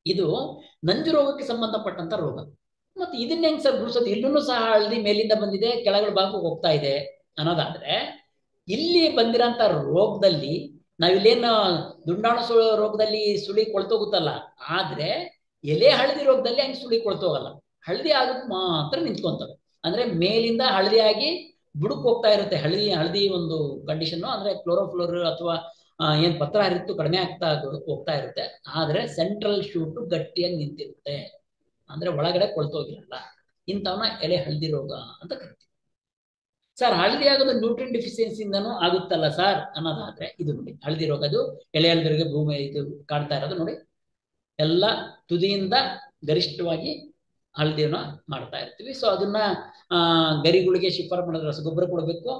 ಇದು ನಂಜು ರೋಗಕ್ಕೆ ಸಂಬಂಧಪಟ್ಟಂತ ರೋಗ. ಮತ್ತೆ ಇದನ್ನ ಹೆಂಗ್ ಸರ್ ಗುರುಸೋದು? ಇಲ್ಲೂ ಸಹ ಹಳದಿ ಮೇಲಿಂದ ಬಂದಿದೆ, ಕೆಳಗಡೆ ಭಾಗಕ್ಕೆ ಹೋಗ್ತಾ ಇದೆ ಅನ್ನೋದಾದ್ರೆ, ಇಲ್ಲಿ ಬಂದಿರೋಂಥ ರೋಗದಲ್ಲಿ ನಾವಿಲ್ಲೇನು ದುಂಡಾಣು ರೋಗದಲ್ಲಿ ಸುಳಿ ಕೊಳ್ತೋಗುತ್ತಲ್ಲ, ಆದ್ರೆ ಎಲೆ ಹಳದಿ ರೋಗದಲ್ಲಿ ಹಂಗೆ ಸುಳಿ ಕೊಳ್ತೋಗಲ್ಲ, ಹಳದಿ ಆಗಕ್ ಮಾತ್ರ ನಿಂತ್ಕೊಂತವೆ. ಅಂದ್ರೆ ಮೇಲಿಂದ ಹಳದಿ ಆಗಿ ಬುಡಕ್ ಹೋಗ್ತಾ ಇರುತ್ತೆ. ಹಳದಿ ಒಂದು ಕಂಡೀಷನ್ ಅಂದ್ರೆ ಕ್ಲೋರೋಫ್ಲೋರ್ ಅಥವಾ ಏನ್ ಪತ್ರ ಹರಿತ್ತು ಕಡಿಮೆ ಆಗ್ತಾ ಹೋಗ್ತಾ ಇರುತ್ತೆ, ಆದ್ರೆ ಸೆಂಟ್ರಲ್ ಶೂಟ್ ಗಟ್ಟಿಯಾಗಿ ನಿಂತಿರುತ್ತೆ, ಅಂದ್ರೆ ಒಳಗಡೆ ಕೊಳ್ತೋಗಿರಲ್ಲ. ಇಂಥವನ್ನ ಎಲೆ ಹಳದಿ ರೋಗ ಅಂತ ಕರಿತೀವಿ. ಸರ್ ಹಳದಿ ಆಗೋದು ನ್ಯೂಟ್ರಿಯನ್ ಡಿಫಿಷಿಯನ್ಸಿಯಿಂದನೂ ಆಗುತ್ತಲ್ಲ ಸರ್ ಅನ್ನೋದಾದ್ರೆ, ಇದು ನೋಡಿ ಹಳದಿ ರೋಗ, ಅದು ಎಲೆ ಹಳದಿರಿಗೆ ಭೂಮಿ ಇದು ಕಾಣ್ತಾ ಇರೋದು ನೋಡಿ, ಎಲ್ಲ ತುದಿಯಿಂದ ಗರಿಷ್ಠವಾಗಿ ಹಳದಿಯನ್ನ ಮಾಡ್ತಾ ಇರ್ತೀವಿ. ಸೊ ಅದನ್ನ ಗರಿಗಳಿಗೆ ಶಿಫಾರ್ ಮಾಡೋದು, ರಸಗೊಬ್ಬರ ಕೊಡಬೇಕು.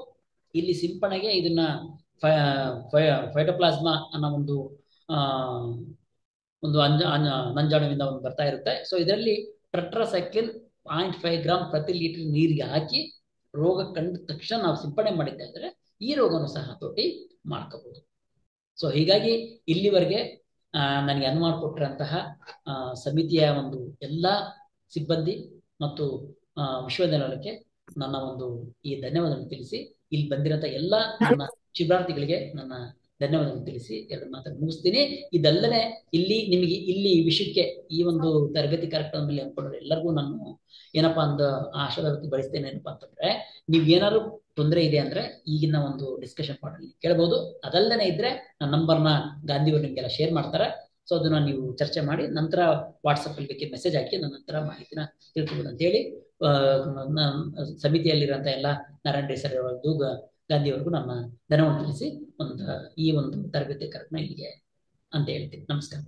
ಇಲ್ಲಿ ಸಿಂಪಣೆಗೆ ಇದನ್ನ ಫೈಟೋಪ್ಲಾಸ್ಮಾ ಅನ್ನೋ ಒಂದು ನಂಜಾಣುವಿಂದ ಒಂದು ಬರ್ತಾ ಇರುತ್ತೆ. ಸೊ ಇದರಲ್ಲಿ ಟೆಟ್ರಾಸೈಕ್ಲಿನ್ 0.5 ಗ್ರಾಮ್ ಪ್ರತಿ ಲೀಟರ್ ನೀರಿಗೆ ಹಾಕಿ ರೋಗ ಕಂಡ ತಕ್ಷಣ ನಾವು ಸಿಂಪಡಣೆ ಮಾಡಿದ್ದೆ ಅಂದ್ರೆ ಈ ರೋಗನೂ ಸಹ ಹತೋಟಿ ಮಾಡ್ಕೋಬಹುದು. ಸೊ ಹೀಗಾಗಿ ಇಲ್ಲಿವರೆಗೆ ನನಗೆ ಅನುಮಾನ ಕೊಟ್ಟಿರಂತಹ ಸಮಿತಿಯ ಒಂದು ಎಲ್ಲ ಸಿಬ್ಬಂದಿ ಮತ್ತು ವಿಶ್ವವಿದ್ಯಾಲಯಕ್ಕೆ ನನ್ನ ಒಂದು ಈ ಧನ್ಯವಾದವನ್ನು ತಿಳಿಸಿ, ಇಲ್ಲಿ ಬಂದಿರಂತ ಎಲ್ಲ ನನ್ನ ಶಿಬಿರಾರ್ಥಿಗಳಿಗೆ ನನ್ನ ಧನ್ಯವಾದವನ್ನು ತಿಳಿಸಿ ಎರಡು ಮಾತನ್ನು ಮುಗಿಸ್ತೀನಿ. ಇದಲ್ಲದೆ ಇಲ್ಲಿ ನಿಮಗೆ ಇಲ್ಲಿ ವಿಷಯಕ್ಕೆ ಈ ಒಂದು ತರಬೇತಿ ಕಾರ್ಯಕ್ರಮದಲ್ಲಿ ಹಮ್ಮಿಕೊಂಡ್ರೆ ಎಲ್ಲರಿಗೂ ನಾನು ಏನಪ್ಪಾ ಒಂದು ಆಶೀರ್ವಾದ ಬಯಸ್ತೇನೆ. ಏನಪ್ಪಾ ಅಂತಂದ್ರೆ, ನೀವ್ ಏನಾದ್ರು ತೊಂದರೆ ಇದೆ ಅಂದ್ರೆ ಈಗಿನ ಒಂದು ಡಿಸ್ಕಷನ್ ಪಾರ್ಟಲ್ಲಿ ಕೇಳಬಹುದು. ಅದಲ್ಲದೆ ಇದ್ರೆ ನನ್ನ ನಂಬರ್ನ ಗಾಂಧಿಯವರು ನಿಮ್ಗೆಲ್ಲ ಶೇರ್ ಮಾಡ್ತಾರೆ. ಸೊ ಅದನ್ನ ನೀವು ಚರ್ಚೆ ಮಾಡಿ ನಂತರ ವಾಟ್ಸಪ್ ಅಲ್ಲಿ ಬೇಕಿ ಮೆಸೇಜ್ ಹಾಕಿ ನನ್ನ ಹತ್ರ ಮಾಹಿತಿನ ತಿಳ್ಕೊಬೋದು ಅಂತ ಹೇಳಿ ಸಮಿತಿಯಲ್ಲಿರುವಂತ ಎಲ್ಲ ನಾರಾಯಣ ರೆಡ್ಡಿ ಸರ್ ಅವರದ್ದು ಗಾಂಧಿಯವರೆಗೂ ನನ್ನ ಧನ್ಯವಾದ ತಿಳಿಸಿ ಈ ಒಂದು ತರಬೇತಿ ಕಾರ್ಯಕ್ರಮ ಇಲ್ಲಿಗೆ ಅಂತ ಹೇಳ್ತೀನಿ. ನಮಸ್ಕಾರ.